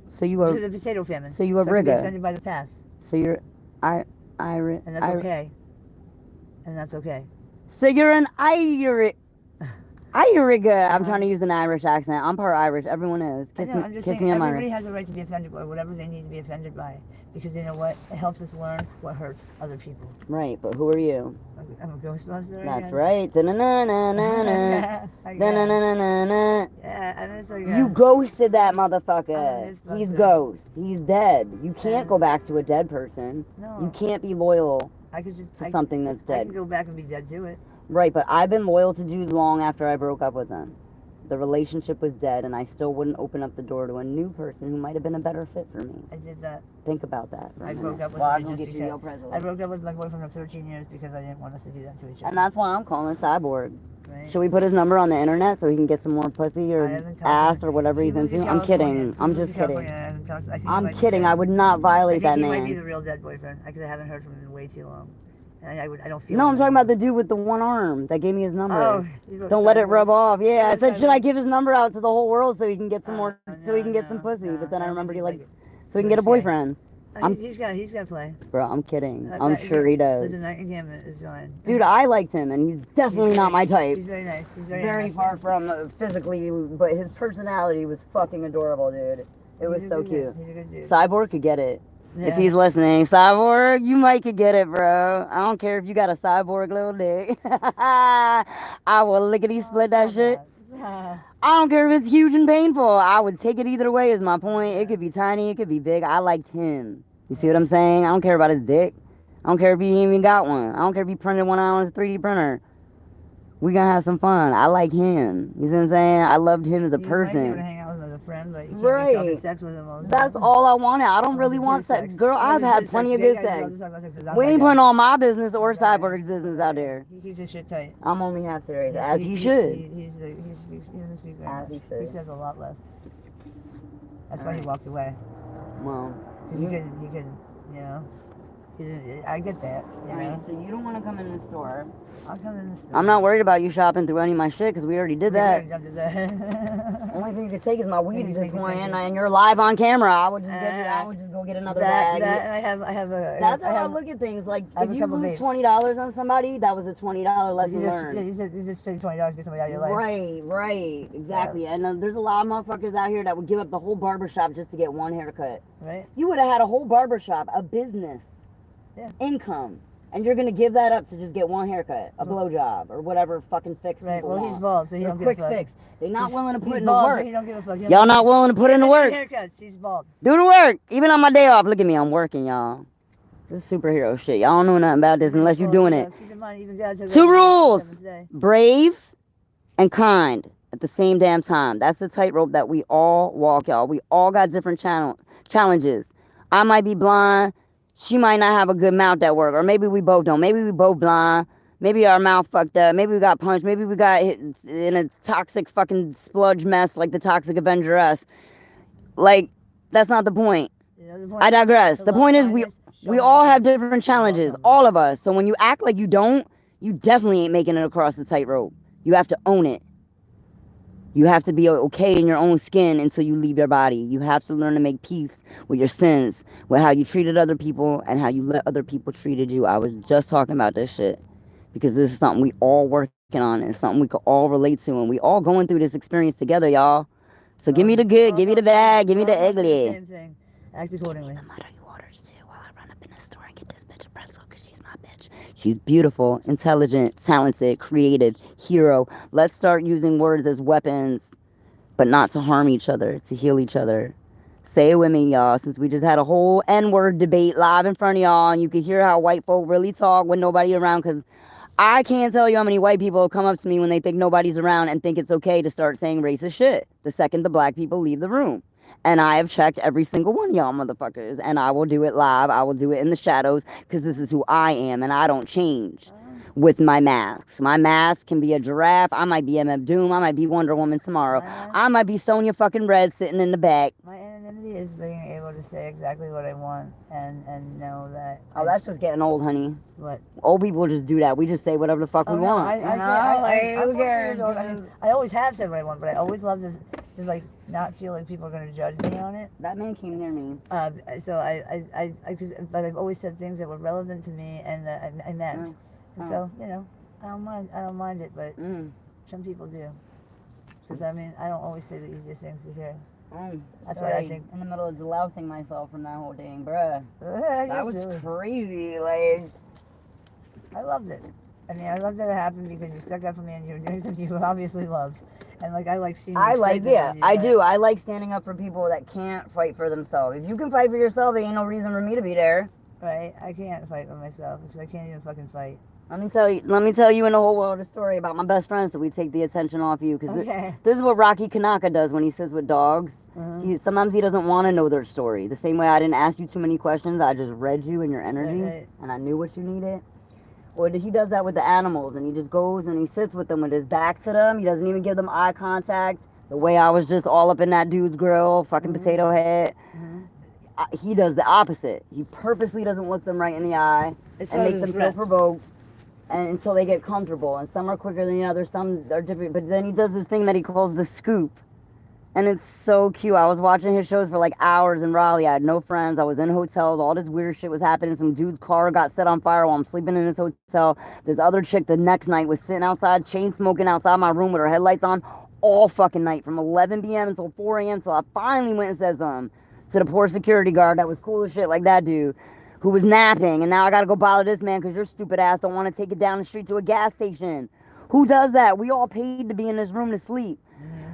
S1: So you a.
S2: Because of the potato famine.
S1: So you a rigger.
S2: Offended by the past.
S1: So you're, Irish.
S2: And that's okay. And that's okay.
S1: So you're an Irish. I'm trying to use an Irish accent. I'm part Irish. Everyone is.
S2: I'm just saying, everybody has a right to be offended by whatever they need to be offended by. Because you know what? It helps us learn what hurts other people.
S1: Right, but who are you?
S2: I'm a Ghostbuster.
S1: That's right. Da-na-na-na-na-na. Da-na-na-na-na-na.
S2: Yeah,
S1: you ghosted that motherfucker. He's ghost. He's dead. You can't go back to a dead person.
S2: No.
S1: You can't be loyal to something that's dead.
S2: I can go back and be dead to it.
S1: Right, but I've been loyal to dudes long after I broke up with them. The relationship was dead, and I still wouldn't open up the door to a new person who might have been a better fit for me.
S2: I did that.
S1: Think about that.
S2: I broke up with
S1: I broke
S2: up with my boyfriend of 13 years because I didn't want us to do that to each other.
S1: And that's why I'm calling Cyborg. Right. Should we put his number on the internet so he can get some more pussy or ass or whatever he's into? I'm kidding. I'm just kidding. I'm kidding. I would not violate that man.
S2: He might be the real dead boyfriend because I haven't heard from him in way too long. I don't feel.
S1: No, I'm talking about the dude with the one arm that gave me his number.
S2: Oh,
S1: don't let it rub off. Yeah, I said, should I give his number out to the whole world so he can get some more, so he can get some pussy? But then I remembered so he can get a boyfriend.
S2: He's got to play.
S1: Bro, I'm kidding. I'm sure he does.
S2: Listen, is fine.
S1: Dude, I liked him, and he's definitely not my type.
S2: He's very nice. He's
S1: very far from physically, but his personality was fucking adorable, dude. It was so cute.
S2: He's a good dude.
S1: Cyborg could get it. Yeah. If he's listening, Cyborg, you might could get it, bro. I don't care if you got a cyborg little dick. I will lickety split that shit. I don't care if it's huge and painful. I would take it either way is my point. It could be tiny, it could be big. I liked him. You see what I'm saying? I don't care about his dick. I don't care if he even got one. I don't care if he printed one out on his 3D printer. We gonna have some fun. I like him. You see what I'm saying? I loved him as a person.
S2: You might be able to hang out with him as a friend, but you can't
S1: Right.
S2: be having sex with him all the
S1: That's
S2: time.
S1: all I wanted. I don't really want sex. Girl, I've had plenty of good sex. We ain't putting all my business or Cyborg's business out there.
S2: He keeps his shit tight.
S1: I'm only half serious, as he should.
S2: He doesn't speak very
S1: As
S2: much.
S1: he should.
S2: He says a lot less. That's why he walked away.
S1: Well,
S2: Because he could, you know. I get that. You know?
S1: alright, so you don't want to come in the store.
S2: I'll come in this.
S1: I'm not worried about you shopping through any of my shit because we already did that.
S2: that.
S1: Only thing you could take is my weed at this point,
S2: Take it.
S1: and you're live on camera. I would just go get another bag.
S2: I have a.
S1: That's how I
S2: have,
S1: look at things. Like
S2: I have
S1: if
S2: a
S1: you
S2: couple
S1: lose
S2: babes.
S1: $20 on somebody, that was a $20 lesson learned.
S2: You just paid $20 to get somebody out of your life.
S1: Right, exactly. And there's a lot of motherfuckers out here that would give up the whole barbershop just to get one haircut.
S2: Right.
S1: You would have had a whole barbershop, a business, income, and you're gonna give that up to just get one haircut, a blowjob, or whatever fucking fix
S2: Right.
S1: people
S2: Well,
S1: want.
S2: he's bald, so he
S1: A
S2: don't give
S1: quick
S2: a fuck.
S1: fix. They're not willing to put
S2: He's
S1: in the
S2: bald,
S1: work.
S2: so he don't give a fuck.
S1: Y'all not willing to put in the work.
S2: Haircuts. He's bald.
S1: Do the work. Even on my day off. Look at me. I'm working, y'all. This is superhero shit. Y'all don't know nothing about this unless you're doing it.
S2: Keep in mind, even God took
S1: 2
S2: away
S1: rules.
S2: the seventh day.
S1: Brave and kind at the same damn time. That's the tightrope that we all walk, y'all. We all got different challenges. I might be blind. She might not have a good mouth at work. Or maybe we both don't. Maybe we both blind. Maybe our mouth fucked up. Maybe we got punched. Maybe we got hit in a toxic fucking spludge mess like the Toxic Avenger us. Like, that's not the point.
S2: You know, the point
S1: I
S2: is
S1: digress.
S2: to
S1: The
S2: love
S1: point is
S2: kindness, show
S1: we all
S2: love.
S1: have different challenges. All of us. So when you act like you don't, you definitely ain't making it across the tightrope. You have to own it. You have to be okay in your own skin until you leave your body. You have to learn to make peace with your sins, with how you treated other people and how you let other people treated you. I was just talking about this shit because this is something we all working on and something we could all relate to, and we all going through this experience together, y'all. So give me the good, give me the bad, give me the ugly.
S2: Same thing. Act accordingly.
S1: I'm out of orders too while I run up in the store and get this bitch a pretzel because she's my bitch. She's beautiful, intelligent, talented, creative, hero. Let's start using words as weapons, but not to harm each other, to heal each other. Say it with me, y'all, since we just had a whole N-word debate live in front of y'all, and you can hear how white folk really talk when nobody around, because I can't tell you how many white people come up to me when they think nobody's around and think it's okay to start saying racist shit the second the black people leave the room. And I have checked every single one of y'all motherfuckers, and I will do it live. I will do it in the shadows because this is who I am, and I don't change with my masks. My mask can be a giraffe. I might be MF Doom. I might be Wonder Woman tomorrow. I might be Sonya fucking Red sitting in the back.
S2: My anonymity is being able to say exactly what I want and know that.
S1: Oh, that's just getting old, honey.
S2: What?
S1: Old people just do that. We just say whatever the fuck we
S2: no,
S1: want.
S2: I'm
S1: Who
S2: 40
S1: cares?
S2: years old. I always have said what I want, but I always love to like not feel like people are going to judge me on it.
S1: That man came near me.
S2: So but I've always said things that were relevant to me and that I meant. And so, you know, I don't mind it, but some people do. Because, I mean, I don't always say the easiest things to hear. That's why I think...
S1: in the middle of delousing myself from that whole thing, bruh.
S2: That
S1: That was crazy, like...
S2: I loved it. I mean, I loved that it happened because you stuck up for me and you were doing something you obviously loved. And, like, I like seeing the excitement in you,
S1: I
S2: but-
S1: do. I like standing up for people that can't fight for themselves. If you can fight for yourself, there ain't no reason for me to be there.
S2: Right? I can't fight for myself because I can't even fucking fight.
S1: Let me tell you in the whole world a story about my best friend so we take the attention off you. Because this is what Rocky Kanaka does when he sits with dogs. Sometimes he doesn't want to know their story. The same way I didn't ask you too many questions. I just read you and your energy.
S2: Right.
S1: And I knew what you needed. Or he does that with the animals. And he just goes and he sits with them with his back to them. He doesn't even give them eye contact. The way I was just all up in that dude's grill, fucking potato head. He does the opposite. He purposely doesn't look them right in the eye and make them feel provoked. And until they get comfortable, and some are quicker than the others, some are different. But then he does this thing that he calls the scoop, and it's so cute. I was watching his shows for like hours in Raleigh. I had no friends. I was in hotels. All this weird shit was happening. Some dude's car got set on fire while I'm sleeping in this hotel. This other chick the next night was sitting outside, chain smoking outside my room with her headlights on all fucking night from 11 p.m. until 4 a.m. So I finally went and said something to the poor security guard that was cool as shit like that dude, who was napping, and now I gotta go bother this man because your stupid ass don't want to take it down the street to a gas station. Who does that? We all paid to be in this room to sleep.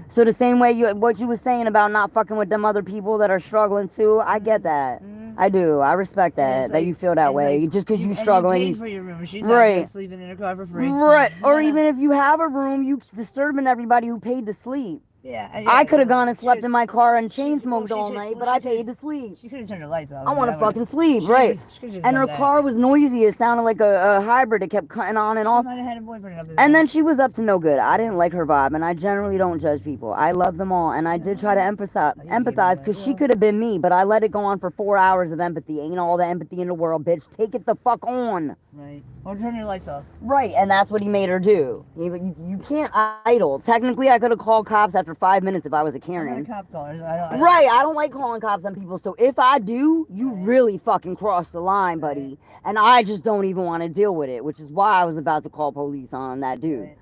S1: So the same way what you were saying about not fucking with them other people that are struggling too, I get that. I do. I respect that you feel that way.
S2: Like,
S1: just because you
S2: and
S1: struggling.
S2: you paid for your room. She's out
S1: Right.
S2: there sleeping in her car for free.
S1: Right. Or even if you have a room, you disturbing everybody who paid to sleep.
S2: Yeah.
S1: I could have gone and slept in my car and chain smoked all night, but I paid to sleep.
S2: She could have turned the lights off.
S1: I want to fucking sleep, right? And her car was noisy. It sounded like a hybrid. It kept cutting on and off.
S2: Might have had a boyfriend up there.
S1: And then she was up to no good. I didn't like her vibe, and I generally don't judge people. I love them all, and I did try to empathize because she could have been me, but I let it go on for 4 hours of empathy. Ain't all the empathy in the world, bitch. Take it the fuck on.
S2: Right. Or turn your lights off.
S1: Right, and that's what he made her do. You can't idle. Technically, I could have called cops after 5 minutes if I was a Karen.
S2: I'm not a cop caller.
S1: Right, I don't like calling cops on people. So if I do, you really fucking cross the line, buddy. And I just don't even want to deal with it, which is why I was about to call police on that dude.
S2: Right.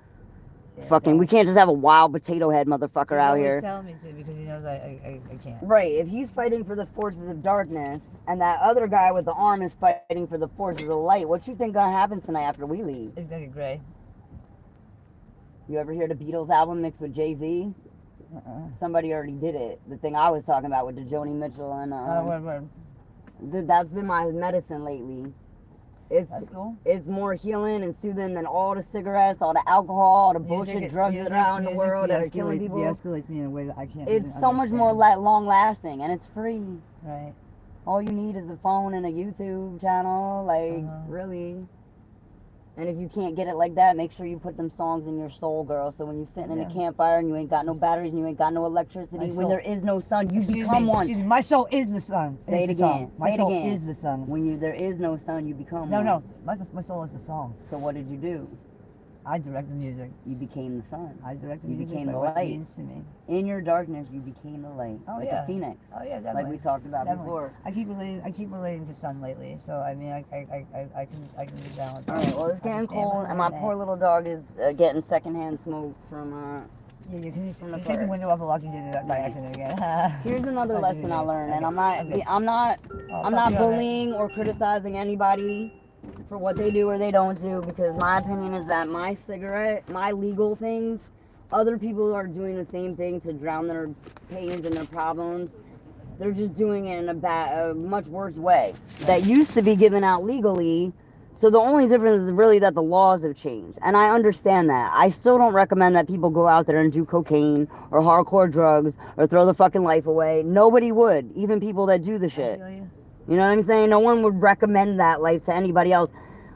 S2: Yeah,
S1: Fucking, we can't just have a wild potato head motherfucker out here.
S2: He's telling me to because he knows I can't.
S1: Right, if he's fighting for the forces of darkness, and that other guy with the arm is fighting for the forces of light, what you think gonna happen tonight after we leave?
S2: It's gonna get gray.
S1: You ever hear the Beatles album mixed with Jay-Z? Somebody already did it. The thing I was talking about with the Joni Mitchell and
S2: Word.
S1: that's been my medicine lately.
S2: That's cool.
S1: It's more healing and soothing than all the cigarettes, all the alcohol, all the bullshit drugs that are out in the world that are killing people.
S2: It escalates me in a way that I can't.
S1: It's so much more long lasting, and it's free.
S2: Right.
S1: All you need is a phone and a YouTube channel, like really. And if you can't get it like that, make sure you put them songs in your soul, girl. So when you're sitting in a campfire and you ain't got no batteries and you ain't got no electricity, when there is no sun, you become one.
S2: Excuse me, my soul is the sun.
S1: Say it again.
S2: My
S1: Say it
S2: soul
S1: again.
S2: is the sun.
S1: When there is no sun, you become one.
S2: No. My soul is the song.
S1: So what did you do?
S2: I direct the music.
S1: You became the sun.
S2: I direct the
S1: You
S2: music.
S1: became the
S2: what it
S1: light.
S2: means to me.
S1: In your darkness, you became the light.
S2: Oh,
S1: like
S2: yeah.
S1: a phoenix.
S2: Oh yeah, definitely.
S1: Like we talked about before.
S2: I keep relating to sun lately. So I mean, I can be balanced.
S1: All right. Well, it's getting cold, and my poor little dog is getting secondhand smoke from
S2: Yeah, you can
S1: from the
S2: take the
S1: park.
S2: window off a lock. You did it by accident again.
S1: Here's another lesson I learned, and I'm not
S2: Oh,
S1: not bullying or criticizing anybody for what they do or they don't do, because my opinion is that my cigarette, my legal things, other people are doing the same thing to drown their pains and their problems. They're just doing it in a much worse way. That used to be given out legally. So the only difference is really that the laws have changed. And I understand that. I still don't recommend that people go out there and do cocaine or hardcore drugs or throw the fucking life away. Nobody would, even people that do the shit. You know what I'm saying? No one would recommend that life to anybody else.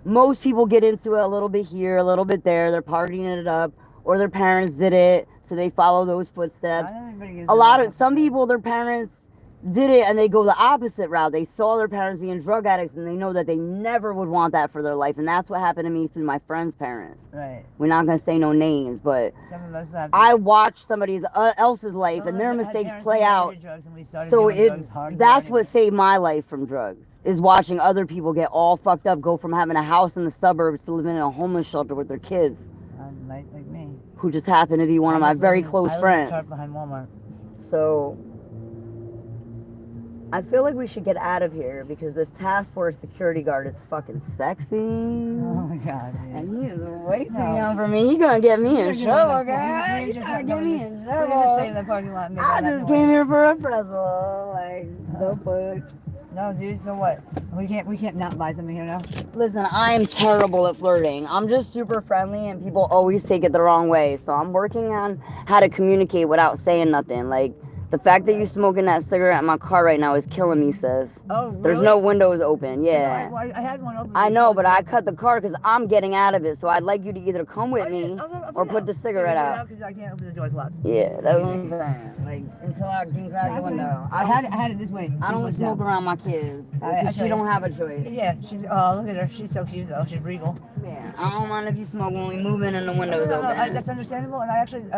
S1: Most people get into it a little bit here, a little bit there. They're partying it up, or their parents did it, so they follow those footsteps. Some people, their parents did it and they go the opposite route. They saw their parents being drug addicts and they know that they never would want that for their life. And that's what happened to me through my friend's parents.
S2: Right.
S1: We're not going to say no names, but
S2: Some of us have
S1: I watched somebody else's life and their mistakes play out. So that's what saved my life from drugs, is watching other people get all fucked up, go from having a house in the suburbs to living in a homeless shelter with their kids,
S2: like me.
S1: who just happened to be one of my very close friends.
S2: Behind Walmart.
S1: So I feel like we should get out of here because this task force security guard is fucking sexy.
S2: Oh my god. Man.
S1: And he is way too young for me. He gonna get me in trouble, guys. He's gonna get me in trouble.
S2: In the parking lot.
S1: I just came here for a pretzel. Like, the fuck.
S2: No, dude. So what? We can't not buy something here now.
S1: Listen, I am terrible at flirting. I'm just super friendly, and people always take it the wrong way. So I'm working on how to communicate without saying nothing. Like, the fact that you smoking that cigarette in my car right now is killing me, sis.
S2: Oh, really?
S1: There's no windows open. Yeah.
S2: No, I had one open.
S1: I know, but I cut the car because I'm getting out of it. So I'd like you to either come with me or put the cigarette out.
S2: Because I can't open the door, it's locked.
S1: Yeah, that's what I'm saying. Like, until I can grab the window.
S2: I had it this way.
S1: I don't smoke around my kids because she don't have a choice.
S2: Yeah, look at her. She's so cute though. She's regal.
S1: Yeah, I don't mind if you smoke when we move in and the windows open.
S2: That's understandable, and I actually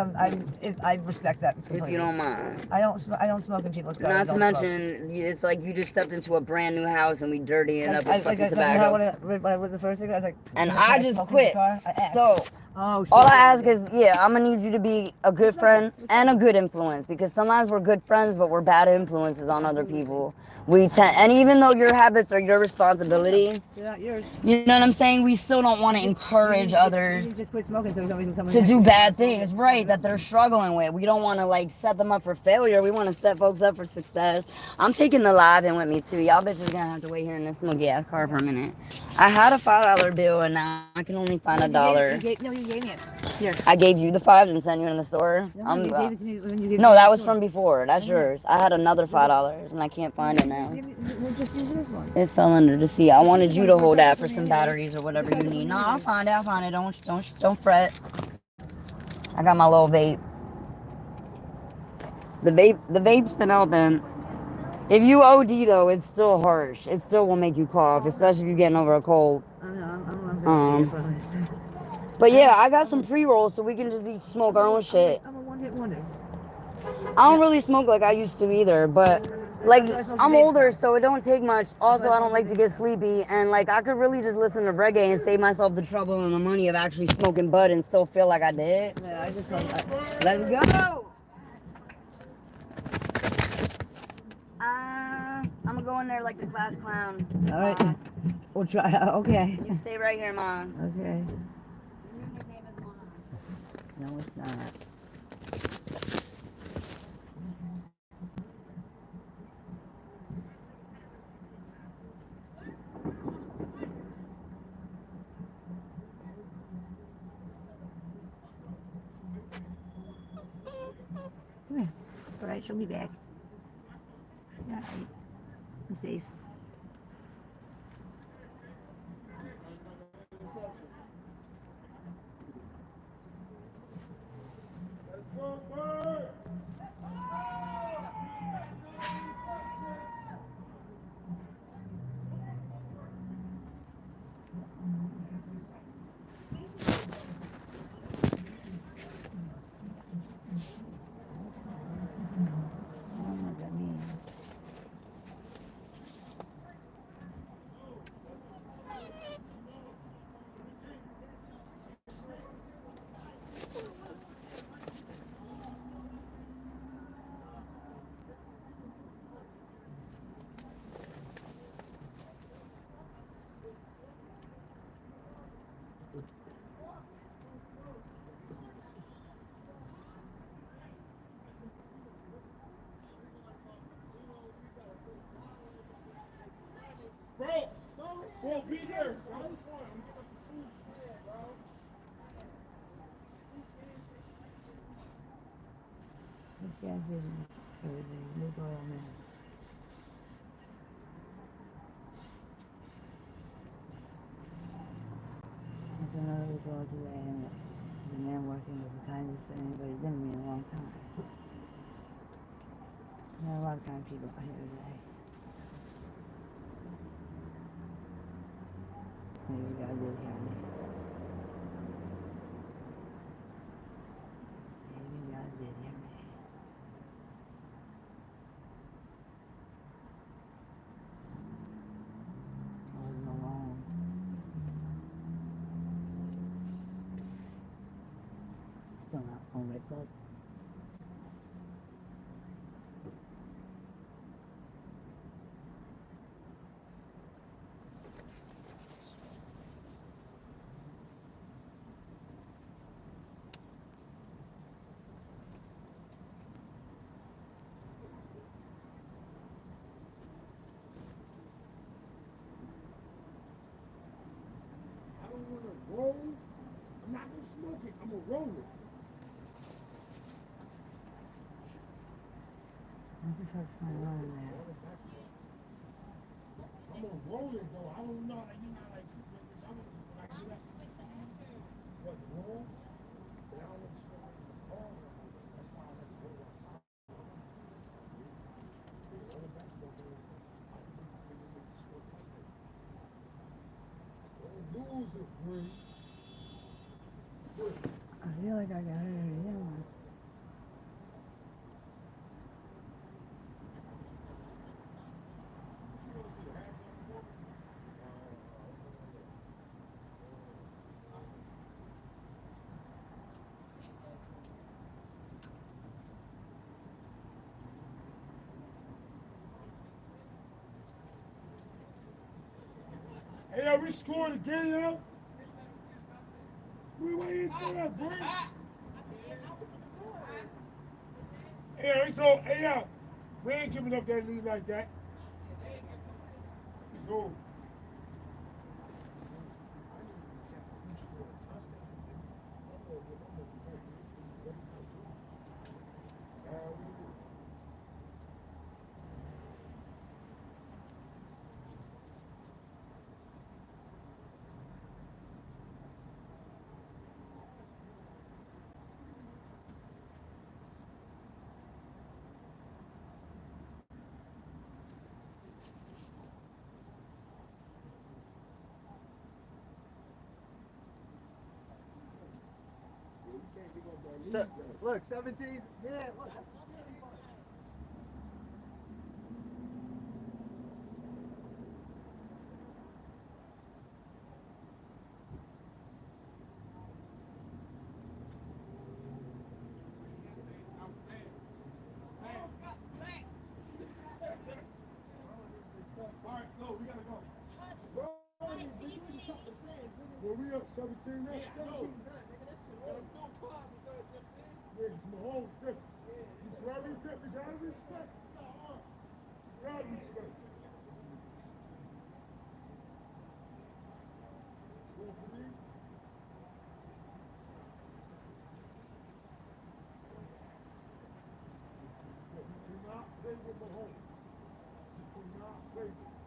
S2: I respect that completely.
S1: If you don't mind.
S2: I don't smoke in people's cars.
S1: Not to mention, it's like you just stepped into a brand new house and we dirty it up with fucking tobacco.
S2: When I lit the first cigarette, I was like,
S1: and I just quit. So
S2: Oh,
S1: All
S2: shit.
S1: I ask is, yeah, I'm gonna need you to be a good friend and a good influence, because sometimes we're good friends, but we're bad influences on other people. And even though your habits are your responsibility,
S2: They're not yours.
S1: you know what I'm saying? We still don't want to encourage
S2: You
S1: others
S2: just quit smoking so nobody can come in
S1: to
S2: here.
S1: do bad things, right? That they're struggling with. We don't want to like set them up for failure. We want to set folks up for success. I'm taking the live in with me too. Y'all bitches gonna have to wait here in this smoky ass car for a minute. I had a $5 bill and now I can only find $1.
S2: No, you gave me it. Here.
S1: I gave you the 5 and sent you in the store.
S2: No, you gave it to me when you gave
S1: No,
S2: me
S1: that
S2: the
S1: was
S2: store.
S1: from before. That's yours. I had another $5 and I can't find it now.
S2: We'll just use this one.
S1: It fell under the seat. I wanted you to hold that for some batteries or whatever you need. No, I'll find it. I'll find it. Don't fret. I got my little vape. The vape's been helping. If you OD though, it's still harsh. It still will make you cough, especially if you're getting over a cold. But yeah, I got some pre-rolls so we can just each smoke our own shit.
S2: I'm a one-hit wonder.
S1: I don't really smoke like I used to either, but like I'm older, so it don't take much. Also, I don't like to get sleepy, and like I could really just listen to reggae and save myself the trouble and the money of actually smoking bud and still feel like I did.
S2: Yeah, I just want.
S1: Let's go. I'm gonna go in there like the class clown.
S2: All right, we'll try. Okay.
S1: You stay right here, Mom.
S2: Okay. No, it's not. Come here. It's all right. She'll be back. Yeah, I'm safe.
S3: Bro, be there, bro.
S2: This guy's doing everything. Look all man. That's another girl today, and the man working was the kindest thing, but he's been with me a long time. There are a lot of kind people out here today. Maybe God did hear me. Maybe God did hear me. I wasn't alone. Still not home, right, bud?
S3: I don't want to roll. I'm not going to smoke it. I'm going to roll it.
S2: What the fuck's going on there?
S3: I'm going to roll it, though. I don't know. Like, you're not like, I'm going to do that. What, roll? But I don't want to smoke it in the car. That's why I like to roll outside. Roll back, smoke it. Don't lose it, Bree.
S2: I feel like I got her in one.
S3: Hey, yo, we scored again, yo. Why you say that, boy? Hey, yo, it's all, hey, yo, we ain't giving up that lead like that. It's over.
S4: So, look, 17. Yeah, look.
S3: All right, no, we gotta go. Well, we up 17 now. 17. Yeah, Mahomes different. You gotta respect. You gotta respect. You gotta respect. Well, for me, you cannot play with Mahomes. You cannot play with him.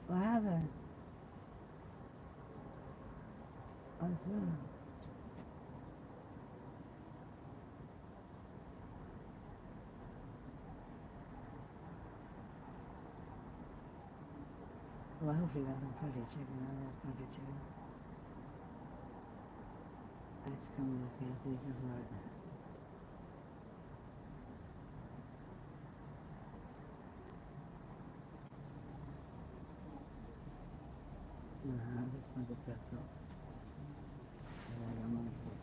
S1: What happened? What's wrong? Well, I hope you got some country chicken. I love country chicken. I just come to this gas station for it. I just want the pretzel. And I got money for it.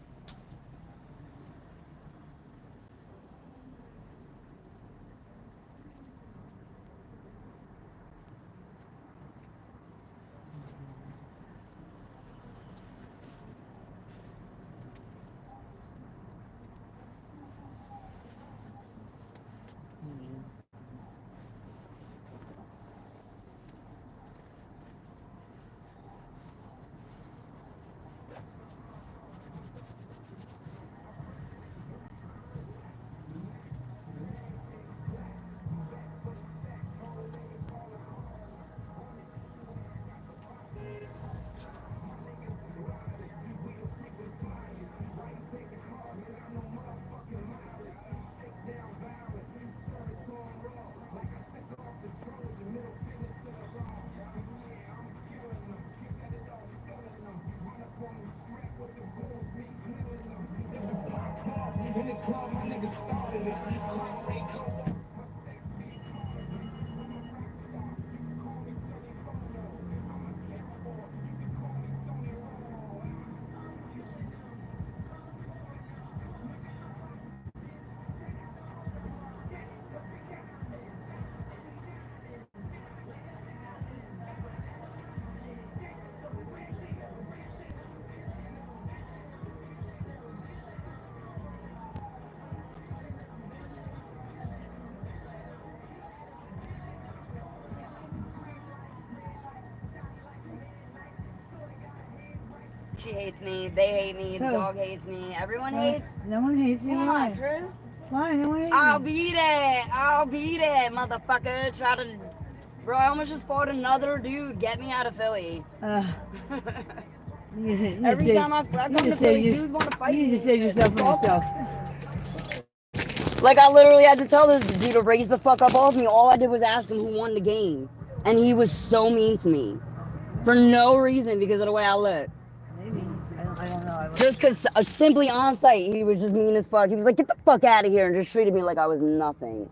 S1: She hates me. They hate me. The
S2: Who?
S1: dog hates me. Everyone
S2: Why?
S1: hates.
S2: No one hates you.
S1: Come
S2: Why?
S1: on, Chris.
S2: Why? No one hates
S1: I'll
S2: you.
S1: beat it. I'll beat it, motherfucker. Try to. Bro, I almost just fought another dude. Get me out of Philly.
S2: You
S1: Every
S2: save-
S1: time I come
S2: you
S1: to
S2: need to
S1: Philly,
S2: save you-
S1: dudes want to fight
S2: You
S1: me.
S2: need to save yourself from yourself.
S1: Like, I literally had to tell this dude to raise the fuck up off me. All I did was ask him who won the game. And he was so mean to me. For no reason, because of the way I look.
S2: Maybe. I don't know.
S1: Just because simply on site, he was just mean as fuck. He was like, get the fuck out of here, and just treated me like I was nothing.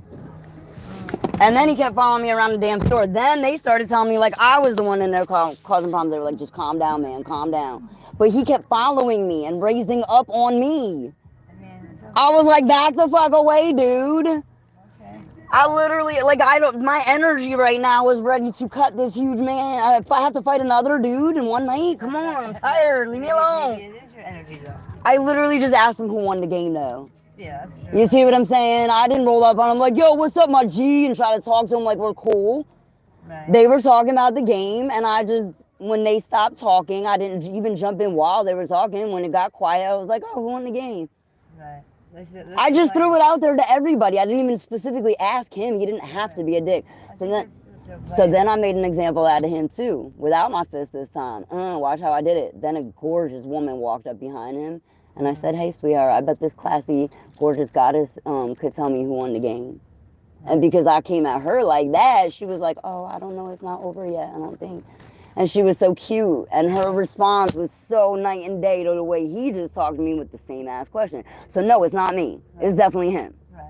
S1: And then he kept following me around the damn store. Then they started telling me like I was the one in there causing problems. They were like, just calm down, man, calm down. But he kept following me and raising up on me. I was like, back the fuck away, dude.
S2: Okay.
S1: I literally, like, my energy right now is ready to cut this huge man. If I have to fight another dude in one night, come on, I'm tired, leave me alone.
S2: Maybe it is your energy, though.
S1: I literally just asked him who won the game, though.
S2: Yeah, that's true.
S1: You see what I'm saying? I didn't roll up on him like, yo, what's up, my G? And try to talk to him like we're cool.
S2: Right.
S1: They were talking about the game, and I just, when they stopped talking, I didn't even jump in while they were talking. When it got quiet, I was like, oh, who won the game?
S2: Right.
S1: I just threw it out there to everybody. I didn't even specifically ask him. He didn't have to be a dick. So then I made an example out of him too, without my fist this time. Watch how I did it. Then a gorgeous woman walked up behind him, and I said, hey, sweetheart, I bet this classy, gorgeous goddess could tell me who won the game. And because I came at her like that, she was like, oh, I don't know, it's not over yet, I don't think. And she was so cute, and her response was so night and day to the way he just talked to me with the same ass question. So no, it's not me. It's definitely him.
S2: Right.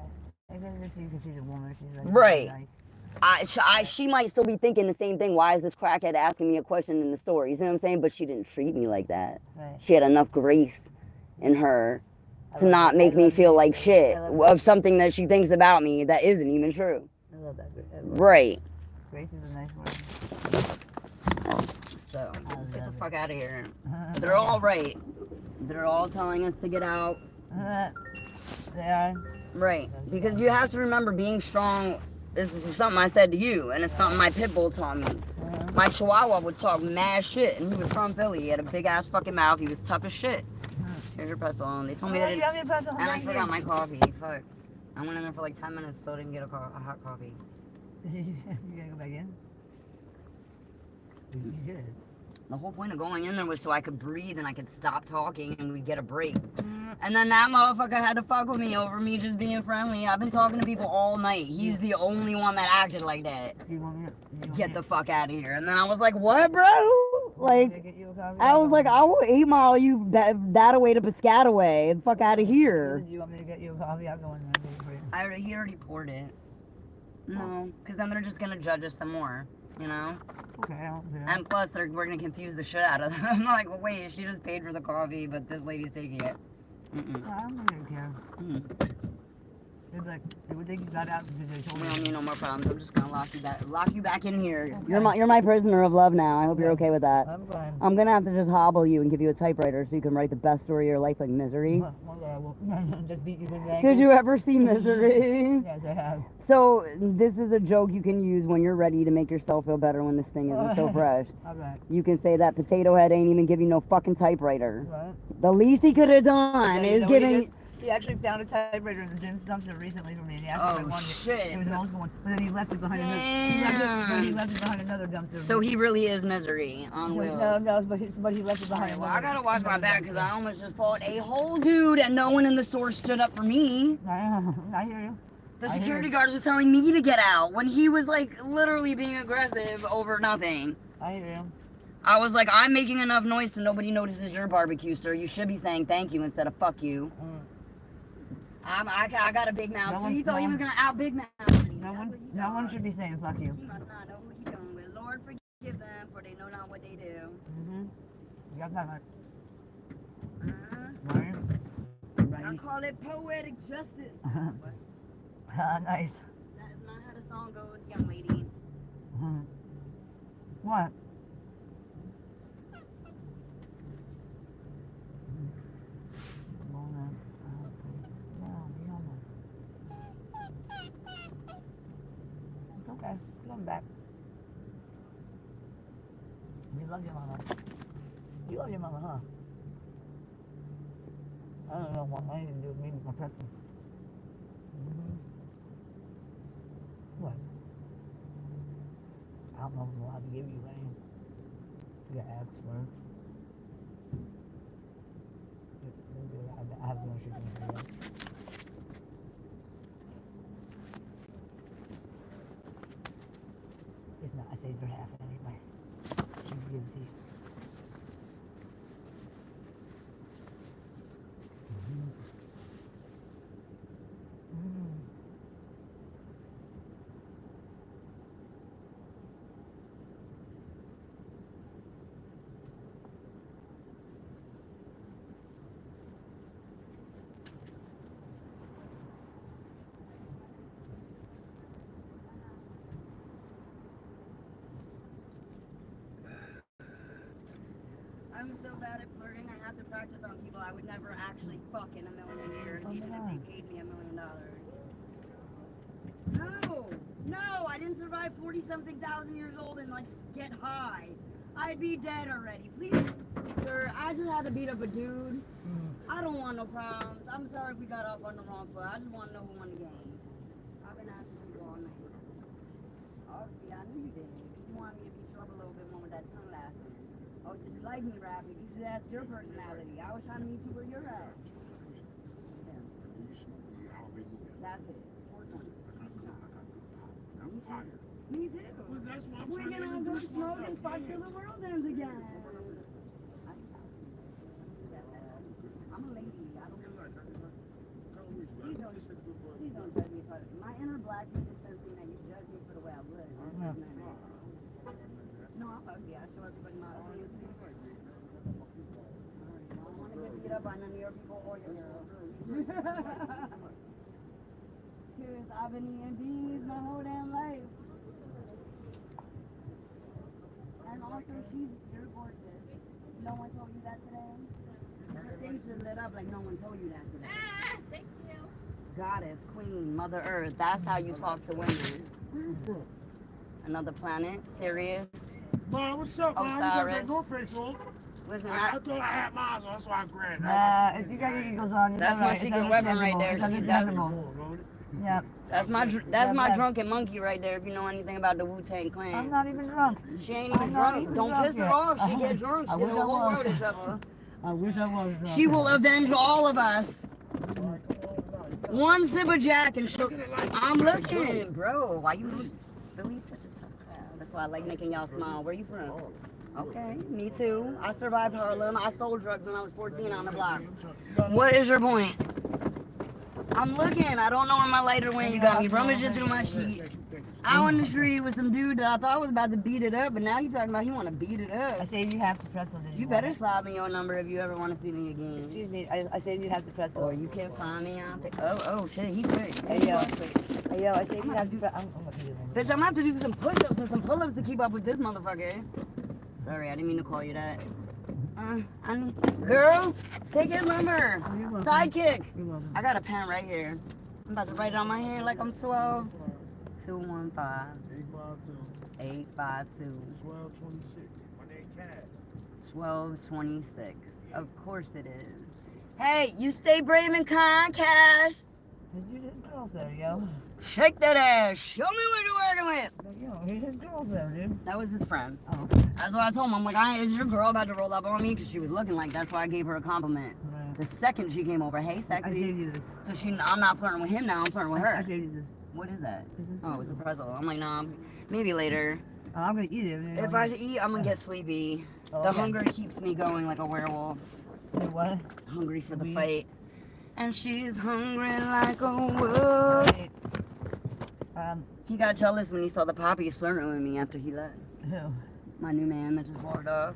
S2: Because she's a woman. She's like,
S1: Right. She might still be thinking the same thing. Why is this crackhead asking me a question in the store? You see what I'm saying? But she didn't treat me like that.
S2: Right.
S1: She had enough grace in her to not make me feel like shit of something that she thinks about me that isn't even true.
S2: I love that.
S1: Right.
S2: Grace is a nice word.
S1: So, get the fuck out of here. They're all right. They're all telling us to get out.
S2: They are.
S1: Right. Because you have to remember, being strong, this is something I said to you, and it's something my pit bull taught me. My chihuahua would talk mad shit, and he was from Philly. He had a big ass fucking mouth. He was tough as shit. Here's your pretzel. And they told me that it, and I forgot my coffee. Fuck. I went in there for like 10 minutes, still didn't get a hot coffee.
S2: You gotta go back in? You did.
S1: The whole point of going in there was so I could breathe and I could stop talking and we'd get a break. And then that motherfucker had to fuck with me over me just being friendly. I've been talking to people all night. He's the only one that acted like that.
S2: You want me to
S1: Get the fuck out of here. And then I was like, what, bro? Like,
S2: get you a coffee?
S1: I was like, I will 8 mile you that away to Piscataway and fuck out of here.
S2: Do you want me to get you a coffee? I'll go in there and get it for you.
S1: He already poured it. No, because then they're just going to judge us some more, you know?
S2: Okay, I don't care.
S1: And plus, we're going to confuse the shit out of them. I'm like, well, wait, she just paid for the coffee, but this lady's taking it.
S2: I don't really care. They'd be like, they would think you got out because they told
S1: We
S2: me.
S1: don't need no more problems. I'm just going to lock you back in here. Okay. You're my prisoner of love now. I hope you're okay with that.
S2: I'm fine.
S1: I'm going to have to just hobble you and give you a typewriter so you can write the best story of your life, like Misery.
S2: One day I will just beat you with the
S1: Did you ever see Misery?
S2: Yes, I have.
S1: So this is a joke you can use when you're ready to make yourself feel better when this thing isn't so fresh.
S2: Alright.
S1: You can say that potato head ain't even giving no fucking typewriter.
S2: Right.
S1: The least he could have done
S2: You
S1: is
S2: know what he
S1: giving...
S2: did? He actually found a typewriter in the gym dumpster recently for me, and he asked me if I wanted it.
S1: Shit.
S2: It was an old one, but then he left it behind another. He left it behind another dumpster.
S1: So he really is Misery on wheels.
S2: No, but he left it behind.
S1: Well, I gotta watch my back because I almost just fought a whole dude and no one in the store stood up for me.
S2: I hear you.
S1: The security guard was telling me to get out when he was like literally being aggressive over nothing.
S2: I hear you.
S1: I was like, I'm making enough noise so nobody notices your barbecue, sir. You should be saying thank you instead of fuck you. I got a big mouth,
S2: No
S1: so
S2: one-
S1: he thought he
S2: no
S1: was
S2: one-
S1: gonna out big mouth.
S2: No one should be saying fuck you.
S1: He must not know who he's dealing with. Lord forgive them, for they know not what they do.
S2: You're not
S1: Uh-huh. I
S2: right.
S1: call it poetic justice.
S2: Nice.
S1: That is not how the song goes, young lady.
S2: What? Okay, come back. You love your mama. You love your mama, huh? I don't know what I need to do with me with my pretzel. What? I don't know if I'm allowed to give you any. You gotta ask first. I have no chicken for you. If not, I saved her half anyway. She can give it to you.
S1: I'm so bad at flirting, I have to practice on people I would never actually fuck in a million years, even if they paid me $1 million. No, I didn't survive 40-something thousand years old and like get high. I'd be dead already. Please, sir, I just had to beat up a dude. I don't want no problems. I'm sorry if we got off on the wrong foot. I just want to know who won the game. I've been asking people all night. Obviously, I knew you did. You wanted me to beat you up a little bit more with that tongue lashing. Oh, so you like me rapping? You said that's your personality. I was trying to meet you where you're at. Yeah. That's it. 420. Me too.
S3: Well, that's why I'm
S1: We're
S3: trying to
S1: gonna go
S3: introduce
S1: smoke
S3: myself.
S1: and fuck till the world ends again. I'm a lady. I don't please don't judge me for my inner black is sensing that you judge me for the way I look. No, I'm ugly. I show everybody my opinions too. I don't want to get beat up by none of your people or your girls. Cause I've been eating beans my whole damn life. And also, you're gorgeous. No one told you that today? Your face is lit up like no one told you that today.
S5: Thank you.
S1: Goddess, queen, Mother Earth. That's how you talk to women. Another planet, Sirius.
S3: Mom, what's up, Mom? You got that
S1: Osiris.
S3: no face on.
S1: Listen,
S3: I thought I had mine on, that's why I grabbed it.
S2: If you got your eagles on, you
S1: That's
S2: know,
S1: my
S2: it's
S1: secret weapon right there.
S2: understandable.
S1: She's
S2: It's understandable. Yeah.
S1: that's my drunken monkey right there. If you know anything about the Wu-Tang Clan.
S2: I'm not even drunk.
S1: She ain't even
S2: I'm not
S1: drunk.
S2: even
S1: Don't
S2: drunk
S1: piss her
S2: yet.
S1: off. She get drunk.
S2: I
S1: She
S2: wish
S1: the
S2: I
S1: whole
S2: was.
S1: world is trouble.
S2: I wish I was drunk.
S1: She will avenge all of us. One sip of Jack and she'll. I'm looking, bro. Why you Philly's such a tough crowd? That's why I like making y'all smile. Where you from? Okay, me too. I survived Harlem. I sold drugs when I was 14 on the block. What is your point? I'm looking. I don't know where my lighter went. You got me rummaging through my sheet. Out in the street with some dude that I thought was about to beat it up, but now you talking about he want to beat it
S2: I
S1: up.
S2: saved you half the pretzel. Did
S1: You
S2: want
S1: better
S2: it?
S1: slide me your number if you ever want to see me again.
S2: Excuse me, I saved you half the pretzel.
S1: Or you can find me on. Oh shit, he quick.
S2: Hey yo, I saved you half the pretzel. I'm gonna eat it.
S1: Bitch, I'm gonna have to do some push-ups and some pull-ups to keep up with this motherfucker. Sorry, I didn't mean to call you that. Girl, take his number.
S2: You're welcome.
S1: Sidekick.
S2: You're welcome.
S1: I got a pen right here. I'm about to write it on my hand like I'm 12. 215 852
S3: 1226. My name Cash.
S1: 1226. Of course it is. Hey, you stay brave and kind, Cash.
S2: Did you just girls there, yo?
S1: Shake that ass. Show me what you're working with.
S2: Yo, here's his girls there, dude.
S1: That was his friend.
S2: Oh,
S1: That's what I told him. I'm like, is your girl about to roll up on me? Because she was looking like that's why I gave her a compliment.
S2: right.
S1: The second she came over, hey,
S2: I
S1: sexy.
S2: saved you this.
S1: So I'm not flirting with him now. I'm flirting with
S2: I
S1: her.
S2: saved you this.
S1: What is that?
S2: This is-
S1: Oh, it's a pretzel. I'm like, nah, maybe later.
S2: I'm gonna eat it.
S1: If I eat, I'm gonna get sleepy.
S2: Oh,
S1: The
S2: okay.
S1: hunger keeps me going like a werewolf.
S2: You know what?
S1: Hungry for the
S2: We-
S1: fight. And she's hungry like a wolf. He got jealous when he saw the poppies flirting with me after he left.
S2: Who?
S1: My new man that just walked off.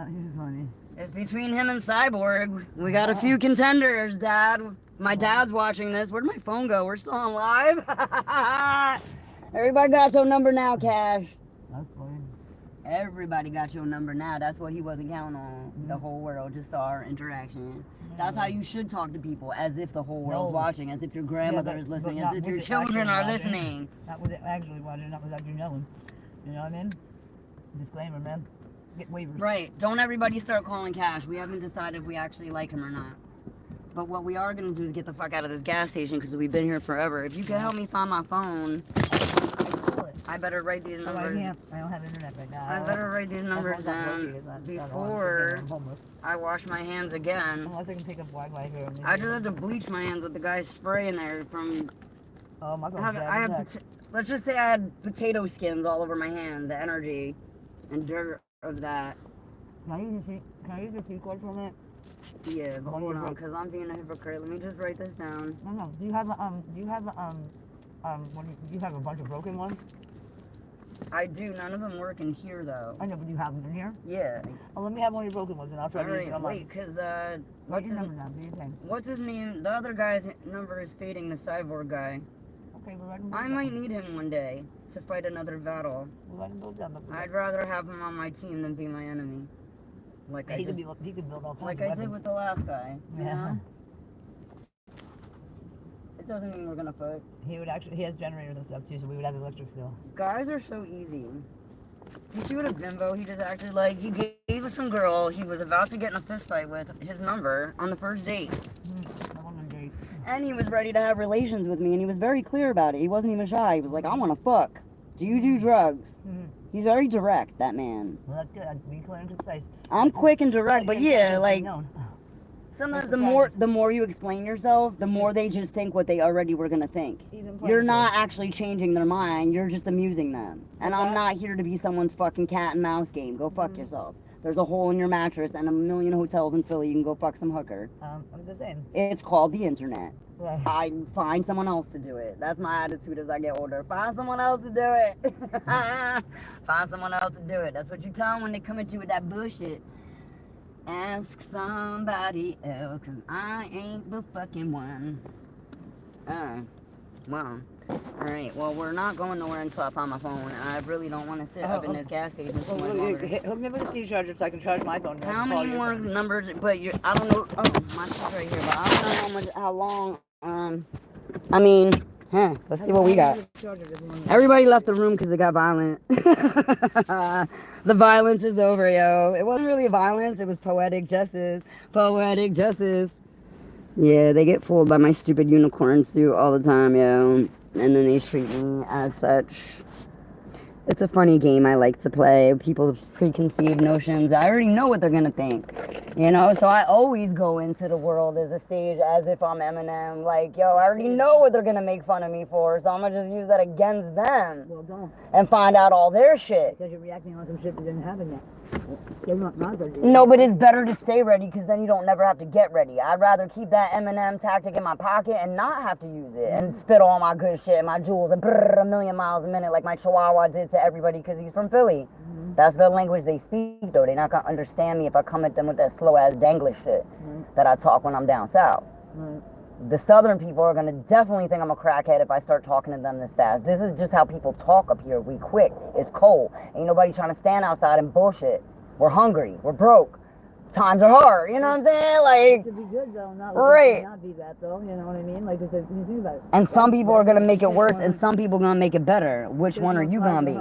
S2: He's funny.
S1: It's between him and Cyborg. We got a few contenders, Dad. My dad's watching this. Where'd my phone go? We're still on live. Everybody got your number now, Cash.
S2: That's funny.
S1: Everybody got your number now. That's what he wasn't counting on. The whole world just saw our interaction. That's how you should talk to people, as if the whole world's watching, as if your grandmother is listening, as if your children are listening.
S2: Not with it actually watching, not without you knowing. You know what I mean? Disclaimer, man. Get waivers.
S1: Right. Don't everybody start calling Cash. We haven't decided if we actually like him or not. But what we are going to do is get the fuck out of this gas station because we've been here forever. If you can help me find my phone, I better write these numbers.
S2: I don't have internet right now.
S1: I better write these numbers down before I wash my hands again.
S2: Unless I can pick up Wi-Fi here.
S1: I just have to bleach my hands with the guy's spray in there from...
S2: Oh, my God.
S1: Let's just say I had potato skins all over my hand, the energy and dirt of that.
S2: Can I use your keyboard for a minute?
S1: Yeah, but hold on, because I'm being a hypocrite. Let me just write this down.
S2: No. Do you have a bunch of broken ones?
S1: I do. None of them work in here, though.
S2: I know, but you have them in here?
S1: Yeah.
S2: Oh, let me have one of your broken ones, and I'll try to use it on mine.
S1: Wait, because,
S2: what's your number now? Do your thing.
S1: What's his name? The other guy's number is fading, the cyborg guy.
S2: Okay, we'll write them
S1: I might need him one day to fight another battle.
S2: We'll write them both down.
S1: I'd rather have him on my team than be my enemy. Like
S2: he could build all kinds
S1: like
S2: of
S1: I did with the last guy. You know? It doesn't mean we're gonna fight.
S2: He has generators and stuff too, so we would have electric still.
S1: Guys are so easy. You see what a bimbo he just acted like? He gave us some girl he was about to get in a fist fight with his number on the first date. And he was ready to have relations with me, and he was very clear about it. He wasn't even shy. He was like, I want to fuck. Do you do drugs? He's very direct, that man.
S2: Well, that's good. Be clear and concise.
S1: I'm quick and direct, but yeah, like, sometimes the more you explain yourself, the more they just think what they already were going to think. You're not actually changing their mind. You're just amusing them. And I'm not here to be someone's fucking cat and mouse game. Go fuck yourself. There's a hole in your mattress and a million hotels in Philly. You can go fuck some hooker.
S2: I'm just saying.
S1: It's called the internet.
S2: Right.
S1: I find someone else to do it. That's my attitude as I get older. Find someone else to do it. Find someone else to do it. That's what you tell them when they come at you with that bullshit. Ask somebody else, cause I ain't the fucking one. Well. Alright, well, we're not going nowhere until I find my phone, and I really don't want to sit up in this gas station too much longer.
S2: Hook me with a C charger so I can charge my phone.
S1: How many more numbers? But I don't know. Oh, mine's right here, but I don't know how long. I mean, let's see what we got. Everybody left the room because it got violent. The violence is over, yo. It wasn't really violence. It was poetic justice. Poetic justice. Yeah, they get fooled by my stupid unicorn suit all the time, yo. And then they treat me as such. It's a funny game I like to play. People's preconceived notions. I already know what they're going to think. You know? So I always go into the world as a stage as if I'm Eminem. Like, yo, I already know what they're going to make fun of me for. So I'm going to just use that against them.
S2: Well, don't.
S1: And find out all their shit.
S2: Because you're reacting on some shit that didn't happen yet.
S1: No, but it's better to stay ready because then you don't never have to get ready. I'd rather keep that Eminem tactic in my pocket and not have to use it and spit all my good shit and my jewels and brrr, a million miles a minute like my chihuahua did to everybody because he's from Philly. That's the language they speak, though. They're not going to understand me if I come at them with that slow-ass danglish shit that I talk when I'm down south. The southern people are going to definitely think I'm a crackhead if I start talking to them this fast. This is just how people talk up here. We quick. It's cold. Ain't nobody trying to stand outside and bullshit. We're hungry. We're broke. Times are hard. You know what I'm saying? Like,
S2: to be good though, not be that though. You know what I mean? Like, you think about it.
S1: And some people are going to make it worse, and some people are going to make it better. Which one are you going to be?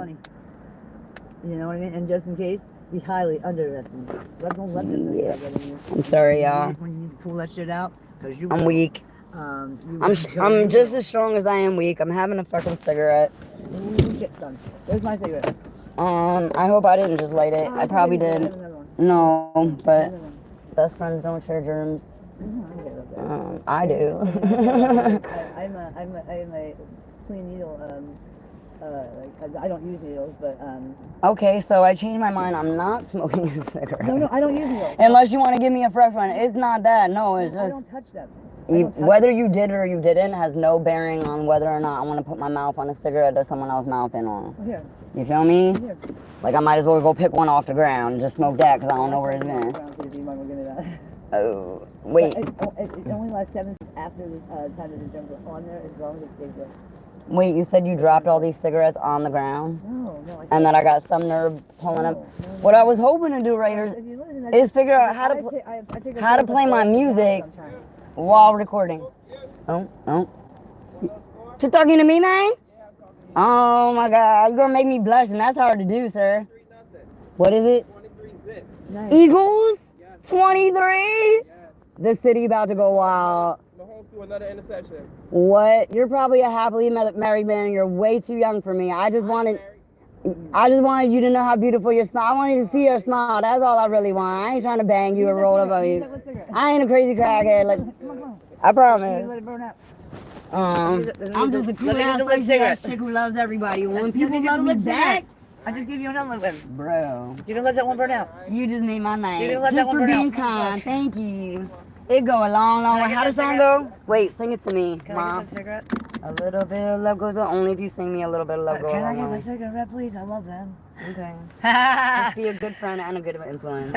S2: You know what I mean? And just in case, we highly underestimate. Don't let them get in you.
S1: I'm sorry, y'all.
S2: When you need to pull that shit out, because
S1: I'm weak. I'm just as strong as I am weak. I'm having a fucking cigarette.
S2: Where's my cigarette?
S1: I hope I didn't just light it. I probably did. No, but best friends don't share germs. I do.
S2: I'm a clean needle. I don't use needles, but
S1: Okay, so I changed my mind. I'm not smoking a cigarette.
S2: No, I don't use needles.
S1: Unless you want to give me a fresh one. It's not that. No, it's just.
S2: I don't touch them.
S1: Whether you did or you didn't has no bearing on whether or not I want to put my mouth on a cigarette that someone else mouthing on.
S2: Yeah.
S1: You feel me?
S2: Yeah.
S1: Like I might as well go pick one off the ground and just smoke that because I don't know where it's been. Oh, wait.
S2: It only lasts 7 after the time that the germs are on there, as long as it stays there.
S1: Wait, you said you dropped all these cigarettes on the ground?
S2: No.
S1: And that I got some nerve pulling up. What I was hoping to do right here is figure out how to play my music while recording. Oh. You talking to me, man? Oh my God, you're gonna make me blush, and that's hard to do, sir. What is it?
S4: 23 zip.
S2: Nice.
S1: Eagles? 23? The city about to go wild.
S4: Mahomes threw another interception.
S1: What? You're probably a happily married man. You're way too young for me. I just wanted you to know how beautiful your smile. I wanted to see your smile. That's all I really want. I ain't trying to bang you or roll up on you. I ain't a crazy crackhead. Like, I promise.
S2: Let it burn out.
S1: I'm just a cool ass chick who loves everybody. When people love me back,
S2: I just gave you another one.
S1: bro,
S2: You gonna let that one burn out?
S1: you just made my night.
S2: You didn't let that
S1: Just
S2: one
S1: for
S2: burn
S1: being
S2: out.
S1: kind. Thank you. It go a long, long
S2: Can I
S1: way.
S2: get
S1: How
S2: that
S1: does the song
S2: cigarette?
S1: go? Wait, sing it to me,
S2: Can I
S1: Mom.
S2: get that cigarette?
S1: A little bit of love goes on. Only if you sing me a little bit of love goes
S2: Can I
S1: on.
S2: get that cigarette, please? I love them.
S1: Okay. Just be a good friend and a good influence.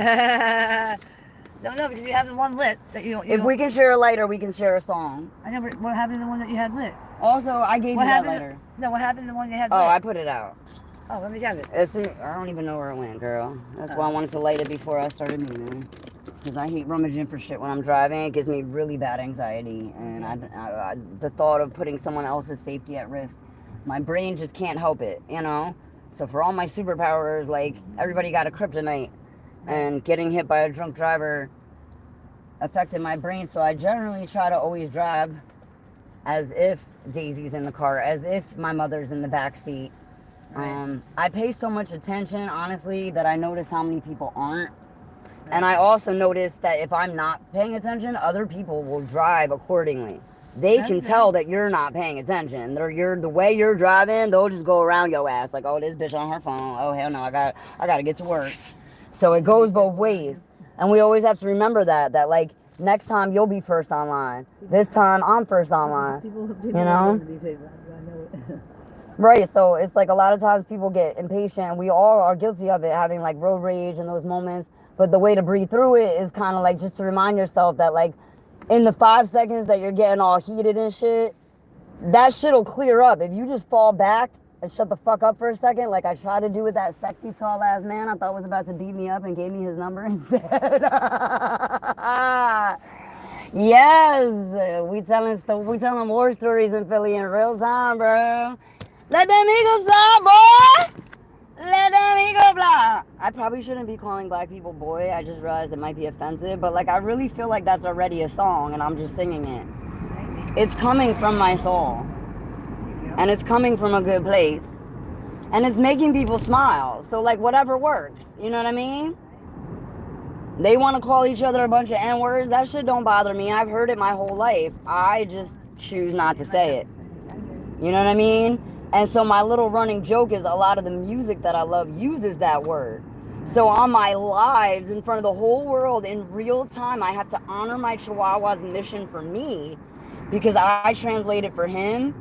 S2: No, because you have the one lit that you don't.
S1: If we can share a lighter, we can share a song.
S2: I know, but what happened to the one that you had lit?
S1: Also, I gave
S2: What
S1: you that
S2: happened?
S1: lighter.
S2: No, what happened to the one you had
S1: Oh,
S2: lit?
S1: I put it out.
S2: Oh, let me have it.
S1: I don't even know where it went, girl. That's why I wanted to light it before I started moving. Because I hate rummaging for shit when I'm driving. It gives me really bad anxiety. And the thought of putting someone else's safety at risk, my brain just can't help it, you know? So for all my superpowers, like, everybody got a kryptonite. And getting hit by a drunk driver affected my brain. So I generally try to always drive as if Daisy's in the car, as if my mother's in the back seat. I pay so much attention, honestly, that I notice how many people aren't. And I also notice that if I'm not paying attention, other people will drive accordingly. They can tell that you're not paying attention. The way you're driving, they'll just go around your ass like, oh, this bitch on her phone. Oh, hell no, I gotta get to work. So it goes both ways. And we always have to remember that like, next time you'll be first online. This time I'm first online. You know? Right, so it's like a lot of times people get impatient, and we all are guilty of it, having like road rage in those moments. But the way to breathe through it is kind of like just to remind yourself that, like, in the 5 seconds that you're getting all heated and shit, that shit'll clear up. If you just fall back and shut the fuck up for a second, like I tried to do with that sexy tall ass man I thought was about to beat me up and gave me his number instead. Yes, we telling war stories in Philly in real time, bro. Let them eagles fly, boy! Let them eagles fly! I probably shouldn't be calling black people boy. I just realized it might be offensive, but like I really feel like that's already a song and I'm just singing it. It's coming from my soul. And it's coming from a good place. And it's making people smile. So like whatever works. You know what I mean? They want to call each other a bunch of N-words. That shit don't bother me. I've heard it my whole life. I just choose not to say it. You know what I mean? And so my little running joke is a lot of the music that I love uses that word. So on my lives in front of the whole world in real time, I have to honor my Chihuahua's mission for me because I translated for him.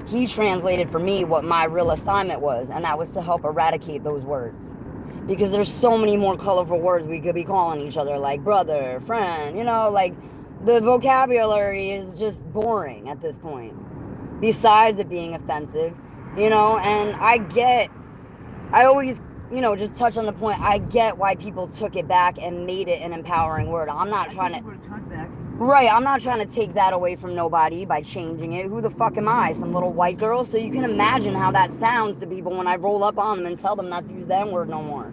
S1: He translated for me what my real assignment was, and that was to help eradicate those words. Because there's so many more colorful words we could be calling each other, like brother, friend, you know, like the vocabulary is just boring at this point. Besides it being offensive, you know, and I always, you know, just touch on the point, I get why people took it back and made it an empowering word. I'm not trying to... Right, I'm not trying to take that away from nobody by changing it. Who the fuck am I? Some little white girl? So you can imagine how that sounds to people when I roll up on them and tell them not to use that word no more.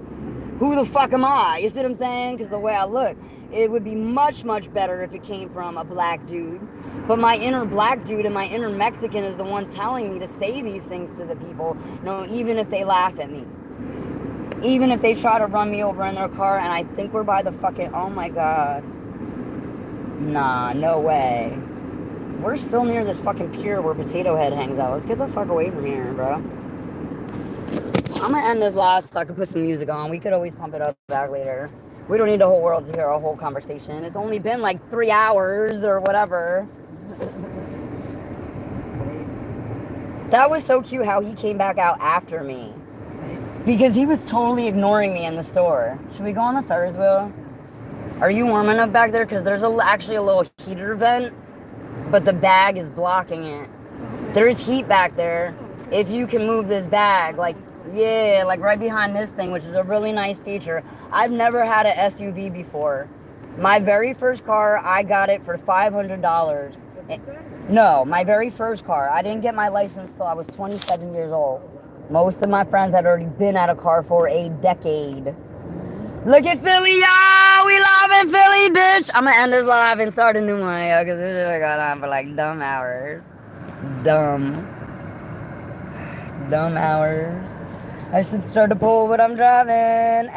S1: Who the fuck am I? You see what I'm saying? Because the way I look, it would be much, much better if it came from a black dude. But my inner black dude and my inner Mexican is the one telling me to say these things to the people, no, even if they laugh at me. Even if they try to run me over in their car and I think we're by the fucking, oh my God. Nah, no way. We're still near this fucking pier where Potato Head hangs out. Let's get the fuck away from here, bro. I'm gonna end this last so I can put some music on. We could always pump it up back later. We don't need the whole world to hear our whole conversation. It's only been like 3 hours or whatever. That was so cute how he came back out after me. Because he was totally ignoring me in the store. Should we go on the Ferris wheel? Are you warm enough back there? Because there's actually a little heater vent, but the bag is blocking it. There's heat back there. If you can move this bag, like, yeah, like right behind this thing, which is a really nice feature. I've never had an SUV before. My very first car, I got it for $500. No, my very first car. I didn't get my license till I was 27 years old. Most of my friends had already been at a car for a decade. Look at Philly, y'all! We live in Philly, bitch! I'm gonna end this live and start a new one, yo, because this shit got on for like dumb hours. Dumb hours. I should start a poll what I'm driving.